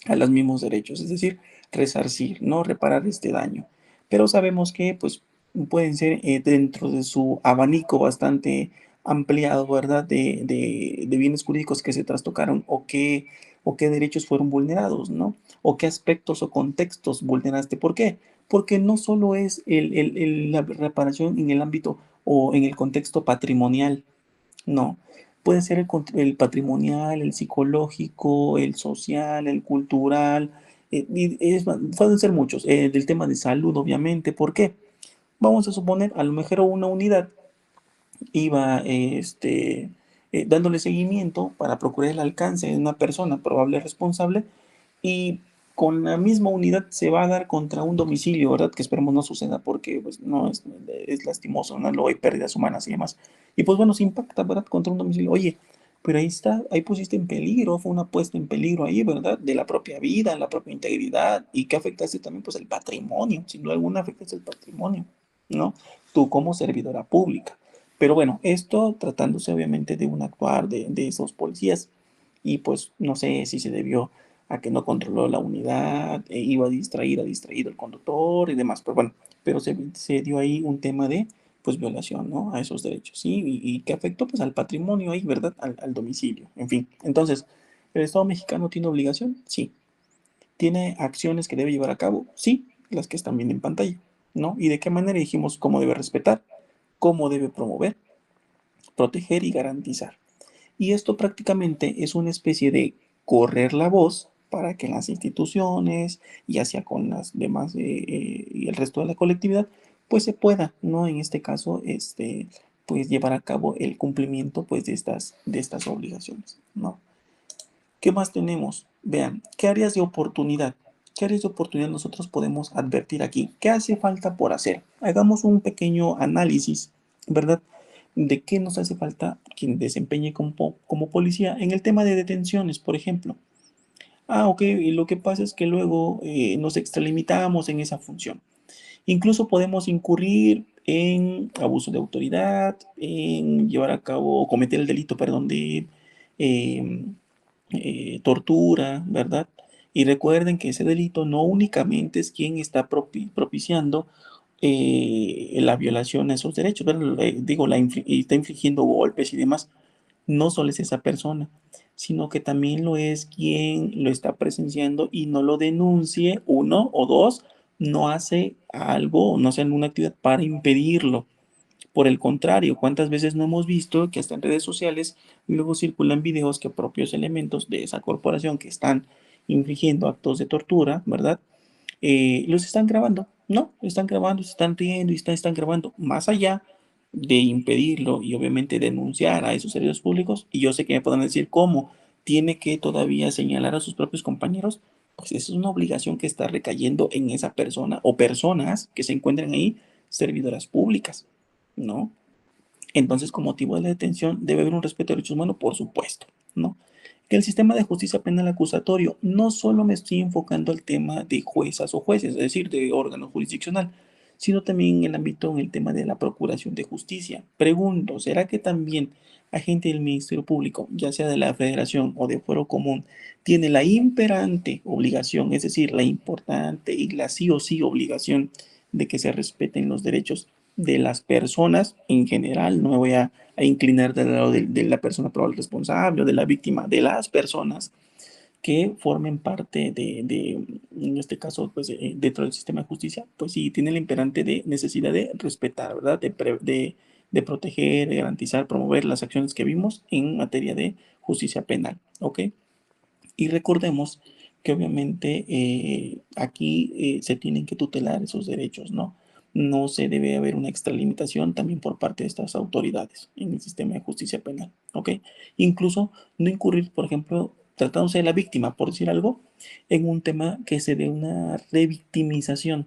A los mismos derechos, es decir, resarcir, no reparar este daño. Pero sabemos que pues pueden ser dentro de su abanico bastante ampliado, ¿verdad? De bienes jurídicos que se trastocaron o qué derechos fueron vulnerados, ¿no? O qué aspectos o contextos vulneraste. ¿Por qué? Porque no solo es la reparación en el ámbito o en el contexto patrimonial, no, puede ser el patrimonial, el psicológico, el social, el cultural, pueden ser muchos. Del tema de salud, obviamente. ¿Por qué? Vamos a suponer, a lo mejor una unidad iba dándole seguimiento para procurar el alcance de una persona probable responsable, y con la misma unidad se va a dar contra un domicilio, ¿verdad? Que esperemos no suceda porque pues, no es lastimoso, ¿no? Luego hay pérdidas humanas y demás. Y pues bueno, se impacta, ¿verdad? Contra un domicilio. Oye, pero ahí está, ahí pusiste en peligro, fue una puesta en peligro ahí, ¿verdad? De la propia vida, la propia integridad, y que afectaste también pues el patrimonio, sin duda alguna afectaste el patrimonio, ¿no? Tú como servidora pública. Pero bueno, esto tratándose obviamente de un actuar de esos policías, y pues no sé si se debió a que no controló la unidad, iba distraído el conductor y demás, pero bueno, pero se dio ahí un tema de pues violación, ¿no? A esos derechos, ¿sí? Y que afectó pues al patrimonio ahí, ¿verdad? Al domicilio, en fin. Entonces, ¿el Estado mexicano tiene obligación? Sí. ¿Tiene acciones que debe llevar a cabo? Sí, las que están viendo en pantalla, ¿no? ¿Y de qué manera dijimos cómo debe respetar? ¿Cómo debe promover, proteger y garantizar? Y esto prácticamente es una especie de correr la voz para que las instituciones, ya sea con las demás y el resto de la colectividad, pues se pueda, ¿no? En este caso, pues llevar a cabo el cumplimiento pues de estas obligaciones, ¿no? ¿Qué más tenemos? Vean, ¿qué áreas de oportunidad? ¿Qué áreas de oportunidad nosotros podemos advertir aquí? ¿Qué hace falta por hacer? Hagamos un pequeño análisis, ¿verdad? De qué nos hace falta quien desempeñe como policía en el tema de detenciones, por ejemplo. Ah, ok, y lo que pasa es que luego nos extralimitamos en esa función. Incluso podemos incurrir en abuso de autoridad, en llevar a cabo o cometer el delito, perdón, de eh, tortura, ¿verdad? Y recuerden que ese delito no únicamente es quien está propiciando la violación a esos derechos, ¿verdad? Digo, y está infligiendo golpes y demás. No solo es esa persona, sino que también lo es quien lo está presenciando y no lo denuncie, uno, o dos, no hace algo, no hace alguna actividad para impedirlo. Por el contrario, ¿cuántas veces no hemos visto que hasta en redes sociales luego circulan videos que propios elementos de esa corporación que están infligiendo actos de tortura, ¿verdad? Los están grabando, ¿no? Están grabando, se están riendo y están grabando. Más allá de impedirlo y obviamente denunciar a esos servidores públicos, y yo sé que me podrán decir cómo tiene que todavía señalar a sus propios compañeros, pues esa es una obligación que está recayendo en esa persona o personas que se encuentran ahí, servidoras públicas, ¿no? Entonces, como motivo de la detención, debe haber un respeto a derechos humanos, por supuesto, ¿no? Que el sistema de justicia penal acusatorio, no solo me estoy enfocando al tema de juezas o jueces, es decir, de órgano jurisdiccional, sino también en el ámbito, en el tema de la procuración de justicia. Pregunto, ¿será que también agente del Ministerio Público, ya sea de la Federación o de Fuero Común, tiene la imperante obligación, es decir, la importante y la sí o sí obligación de que se respeten los derechos de las personas en general. No me voy a inclinar del lado de la persona probable responsable o de la víctima, de las personas que formen parte en este caso, pues dentro del sistema de justicia, pues sí, tiene el imperante de necesidad de respetar, ¿verdad? De proteger, de garantizar, promover las acciones que vimos en materia de justicia penal, ¿ok? Y recordemos que obviamente aquí se tienen que tutelar esos derechos, ¿no? No se debe haber una extralimitación también por parte de estas autoridades en el sistema de justicia penal, ¿ok? Incluso no incurrir, por ejemplo, tratándose de la víctima, por decir algo, en un tema que se dé una revictimización,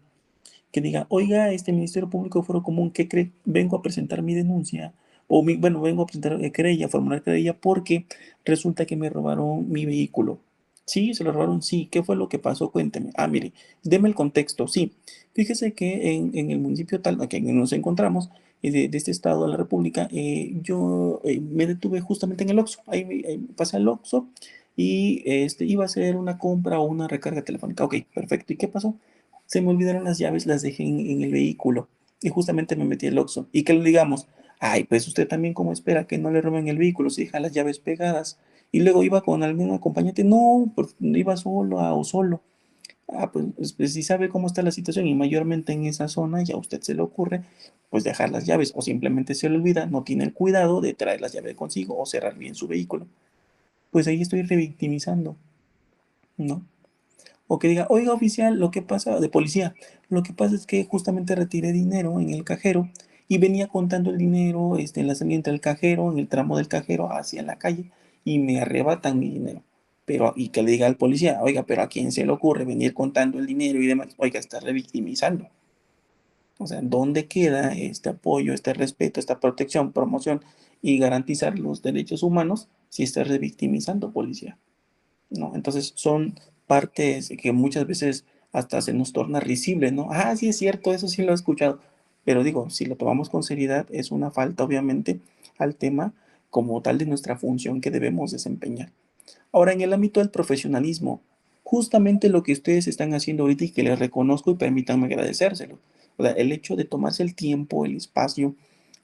que diga, oiga, este Ministerio Público Foro Común, ¿qué cree? Vengo a presentar mi denuncia, bueno, vengo a presentar querella, formular querella, porque resulta que me robaron mi vehículo. Sí, se lo robaron, sí. ¿Qué fue lo que pasó? Cuénteme. Ah, mire, deme el contexto. Sí, fíjese que en el municipio tal, aquí nos encontramos, de este estado de la República, yo me detuve justamente en el Oxxo. Ahí pasé al Oxxo y iba a hacer una compra o una recarga telefónica. Ok, perfecto. ¿Y qué pasó? Se me olvidaron las llaves, las dejé en el vehículo y justamente me metí al Oxxo. Y que le digamos, ay, pues usted también cómo espera que no le roben el vehículo si deja las llaves pegadas. Y luego iba con algún acompañante, no, pues iba solo o solo. Ah, pues si sabe cómo está la situación y mayormente en esa zona ya a usted se le ocurre, pues dejar las llaves o simplemente se le olvida, no tiene el cuidado de traer las llaves consigo o cerrar bien su vehículo. Pues ahí estoy revictimizando, ¿no? O que diga, oiga oficial, lo que pasa, de policía, lo que pasa es que justamente retiré dinero en el cajero y venía contando el dinero en la salida entre el cajero, en el tramo del cajero hacia la calle y me arrebatan mi dinero. Pero, y que le diga al policía, oiga, pero ¿a quién se le ocurre venir contando el dinero y demás? Oiga, está revictimizando. O sea, ¿dónde queda este apoyo, este respeto, esta protección, promoción y garantizar los derechos humanos si está revictimizando, policía? ¿No? Entonces son partes que muchas veces hasta se nos torna risible, ¿no? Ah, sí es cierto, eso sí lo he escuchado. Pero digo, si lo tomamos con seriedad, es una falta, obviamente, al tema como tal de nuestra función que debemos desempeñar. Ahora, en el ámbito del profesionalismo, justamente lo que ustedes están haciendo ahorita y que les reconozco y permítanme agradecérselo. O sea, el hecho de tomarse el tiempo, el espacio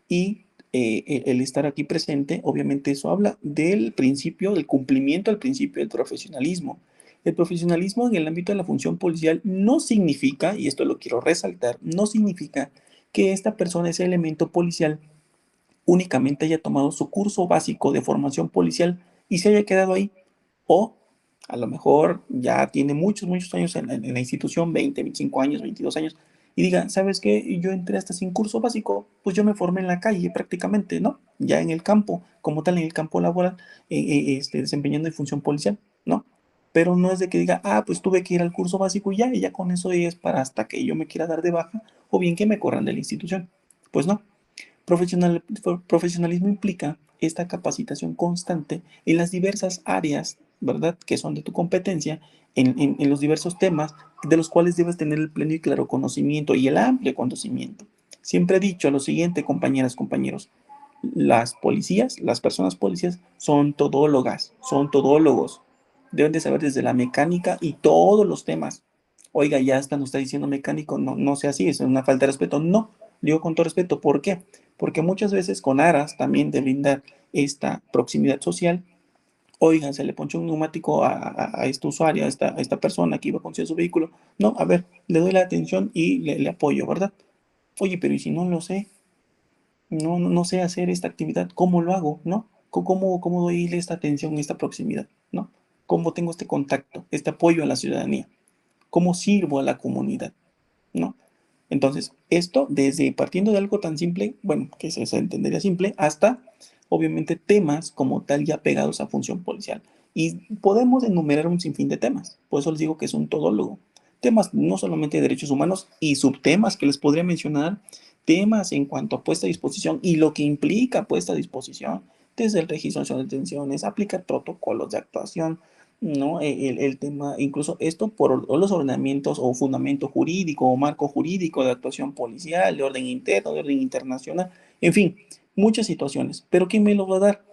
y el estar aquí presente, obviamente eso habla del principio, del cumplimiento del principio del profesionalismo. El profesionalismo en el ámbito de la función policial no significa, y esto lo quiero resaltar, no significa que esta persona, ese elemento policial, únicamente haya tomado su curso básico de formación policial y se haya quedado ahí. O a lo mejor ya tiene muchos, muchos años en la institución, 20, 25 años, 22 años, y diga, ¿sabes qué? Yo entré hasta sin curso básico, pues yo me formé en la calle prácticamente, ¿no? Ya en el campo, como tal, en el campo laboral, desempeñando en función policial, ¿no? Pero no es de que diga, ah, pues tuve que ir al curso básico y ya con eso es para hasta que yo me quiera dar de baja o bien que me corran de la institución. Pues no, profesionalismo implica esta capacitación constante en las diversas áreas, ¿verdad?, que son de tu competencia, en los diversos temas de los cuales debes tener el pleno y claro conocimiento y el amplio conocimiento. Siempre he dicho lo siguiente, compañeras, compañeros, las policías, las personas policías son todólogas, son todólogos. Deben de saber desde la mecánica y todos los temas. Oiga, ya hasta nos está diciendo mecánico, no, no sea así, es una falta de respeto. No, digo con todo respeto, ¿por qué? Porque muchas veces con aras también de brindar esta proximidad social, oigan, se le ponchó un neumático a este usuario, a esta persona que iba a conducir su vehículo. No, a ver, le doy la atención y le apoyo, ¿verdad? Oye, pero ¿y si no lo sé? No sé hacer esta actividad, ¿cómo lo hago? ¿No? ¿Cómo doy esta atención, esta proximidad? ¿No? ¿Cómo tengo este contacto, este apoyo a la ciudadanía? ¿Cómo sirvo a la comunidad? ¿No? Entonces, esto desde partiendo de algo tan simple, bueno, que se entendería simple, hasta obviamente temas como tal ya pegados a función policial. Y podemos enumerar un sinfín de temas, por eso les digo que es un todólogo. Temas no solamente de derechos humanos y subtemas que les podría mencionar, temas en cuanto a puesta a disposición y lo que implica puesta a disposición, desde el registro nacional de detenciones, aplicar protocolos de actuación, ¿no? El tema, incluso esto por los ordenamientos o fundamento jurídico o marco jurídico de actuación policial, de orden interno, de orden internacional, en fin, muchas situaciones. Pero ¿quién me lo va a dar?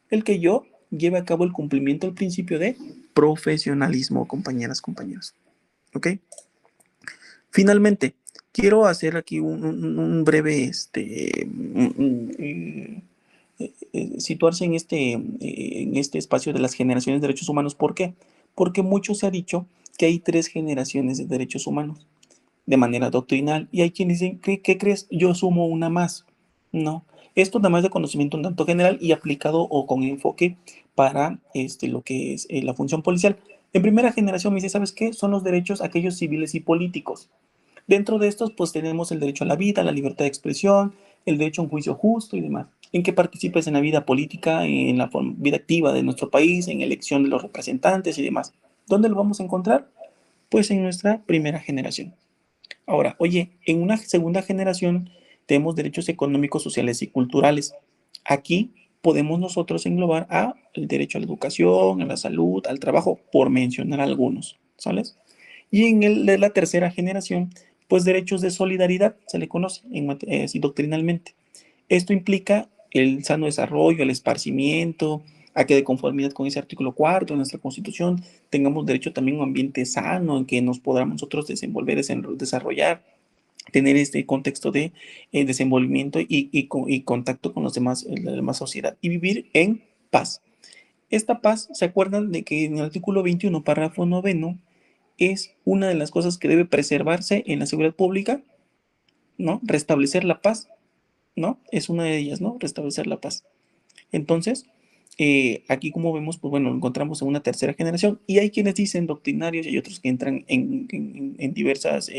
El que yo lleve a cabo el cumplimiento del principio de profesionalismo, compañeras, compañeros. ¿Ok? Finalmente, quiero hacer aquí un breve, situarse en este espacio de las generaciones de derechos humanos. ¿Por qué? Porque mucho se ha dicho que hay 3 generaciones de derechos humanos de manera doctrinal y hay quienes dicen, ¿qué crees? Yo sumo una más. No, esto nada más de conocimiento un tanto general y aplicado o con enfoque para lo que es la función policial. En primera generación me dice, ¿sabes qué? Son los derechos aquellos civiles y políticos. Dentro de estos, pues tenemos el derecho a la vida, la libertad de expresión, el derecho a un juicio justo y demás. En que participes en la vida política, en la vida activa de nuestro país, en elección de los representantes y demás. ¿Dónde lo vamos a encontrar? Pues en nuestra primera generación. Ahora, oye, en una segunda generación tenemos derechos económicos, sociales y culturales. Aquí podemos nosotros englobar el derecho a la educación, a la salud, al trabajo, por mencionar algunos, ¿sales? Y en el de la tercera generación, pues derechos de solidaridad, se le conoce así doctrinalmente. Esto implica el sano desarrollo, el esparcimiento, a que de conformidad con ese artículo 4 de nuestra Constitución tengamos derecho también a un ambiente sano en que nos podamos nosotros desenvolver, desarrollar, tener este contexto de desenvolvimiento y contacto con los demás, la demás sociedad y vivir en paz. Esta paz, ¿se acuerdan de que en el artículo 21, párrafo 9, es una de las cosas que debe preservarse en la seguridad pública? ¿No? Restablecer la paz, ¿no? Es una de ellas, ¿no? Restablecer la paz. Entonces, aquí como vemos, pues bueno, lo encontramos en una tercera generación y hay quienes dicen doctrinarios y hay otros que entran en diversos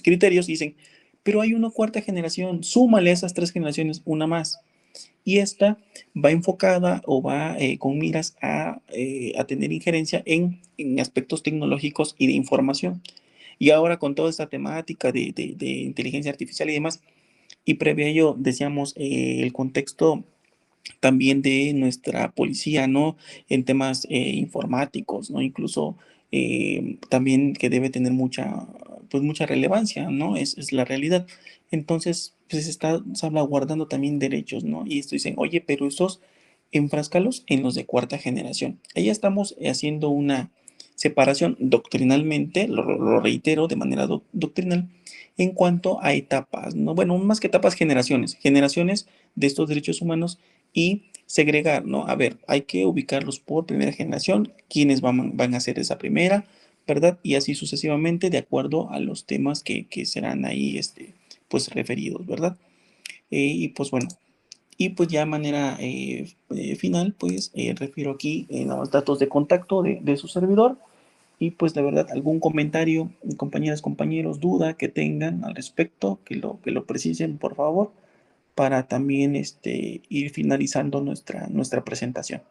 criterios y dicen, pero hay una cuarta generación, súmale a esas 3 generaciones una más. Y esta va enfocada o va con miras a tener injerencia en aspectos tecnológicos y de información. Y ahora con toda esta temática de inteligencia artificial y demás, y previo a ello decíamos el contexto también de nuestra policía, ¿no? En temas informáticos, ¿no? Incluso también que debe tener pues mucha relevancia, ¿no? Es la realidad. Entonces, pues se está salvaguardando también derechos, ¿no? Y esto dicen, oye, pero esos enfráscalos en los de cuarta generación. Ahí estamos haciendo una separación doctrinalmente, lo reitero de manera doctrinal, en cuanto a etapas, ¿no? Bueno, más que etapas, generaciones de estos derechos humanos y segregar, ¿no? A ver, hay que ubicarlos por primera generación, quiénes van a ser esa primera, ¿verdad? Y así sucesivamente de acuerdo a los temas que serán ahí, pues referidos, ¿verdad? Y pues bueno, y pues ya de manera final, pues refiero aquí en los datos de contacto de su servidor y pues de verdad algún comentario, compañeras, compañeros, duda que tengan al respecto, que lo precisen por favor para también ir finalizando nuestra presentación.